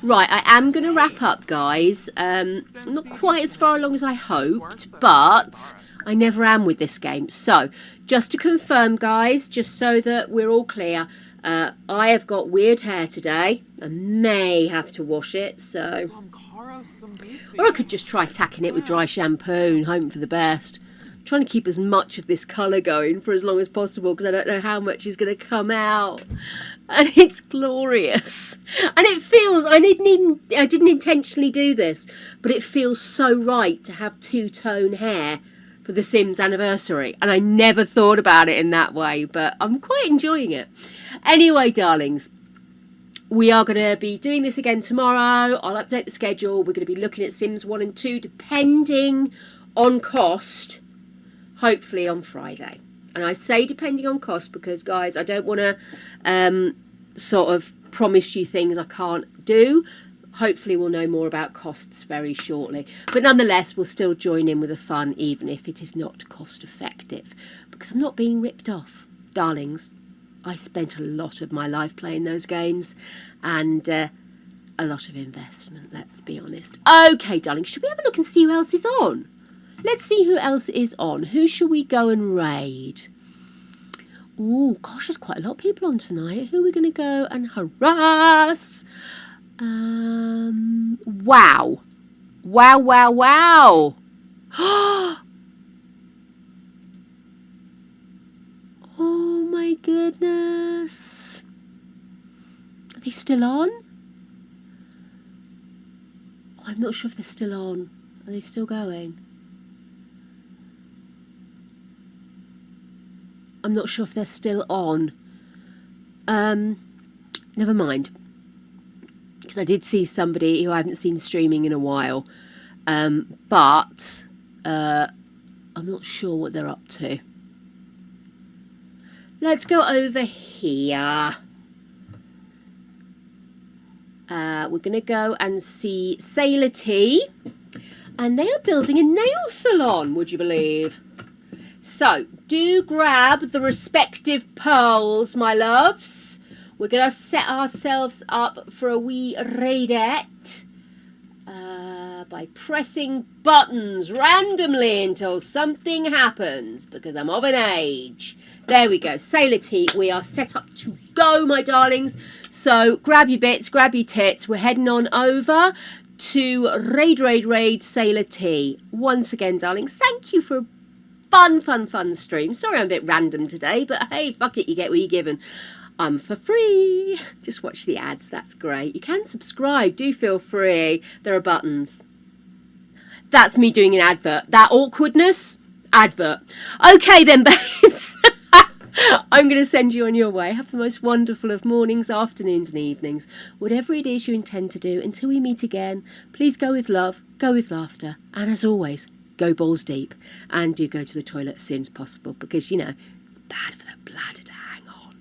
Right, I am going to wrap up, guys. Not quite as far along as I hoped, but I never am with this game. So, just to confirm, guys, just so that we're all clear, I have got weird hair today. I may have to wash it, so... Or I could just try tacking it with dry shampoo and hoping for the best. I'm trying to keep as much of this colour going for as long as possible because I don't know how much is going to come out. And it's glorious. And it feels, I didn't intentionally do this, but it feels so right to have two-tone hair for the Sims anniversary. And I never thought about it in that way, but I'm quite enjoying it. Anyway, darlings, we are going to be doing this again tomorrow. I'll update the schedule. We're going to be looking at Sims 1 and 2, depending on cost, hopefully on Friday. And I say depending on cost because, guys, I don't want to sort of promise you things I can't do. Hopefully we'll know more about costs very shortly. But nonetheless, we'll still join in with the fun, even if it is not cost effective. Because I'm not being ripped off, darlings. I spent a lot of my life playing those games and a lot of investment, let's be honest. Okay, darling, should we have a look and see who else is on? Let's see who else is on. Who shall we go and raid? Ooh, gosh, there's quite a lot of people on tonight. Who are we going to go and harass? Wow. Wow, wow, wow. Oh my goodness. Are they still on? Oh, I'm not sure if they're still on. Are they still going? I'm not sure if they're still on. Never mind. Because I did see somebody who I haven't seen streaming in a while. But I'm not sure what they're up to. Let's go over here. We're going to go and see Sailor T. And they are building a nail salon, would you believe? So, do grab the respective pearls, my loves. We're going to set ourselves up for a wee raidette. by pressing buttons randomly until something happens, because I'm of an age. There we go. Sailor tea. We are set up to go, my darlings. So grab your bits, grab your tits. We're heading on over to Raid Sailor Tea. Once again, darlings, thank you for a fun stream. Sorry I'm a bit random today, but hey, fuck it, you get what you're given. For free. Just watch the ads, that's great. You can subscribe, do feel free. There are buttons. That's me doing an advert. That awkwardness, advert. Okay then, babes. I'm going to send you on your way. Have the most wonderful of mornings, afternoons and evenings. Whatever it is you intend to do, until we meet again, please go with love, go with laughter, and as always, go balls deep. And do go to the toilet as soon as possible, because, you know, it's bad for the bladder to hang on.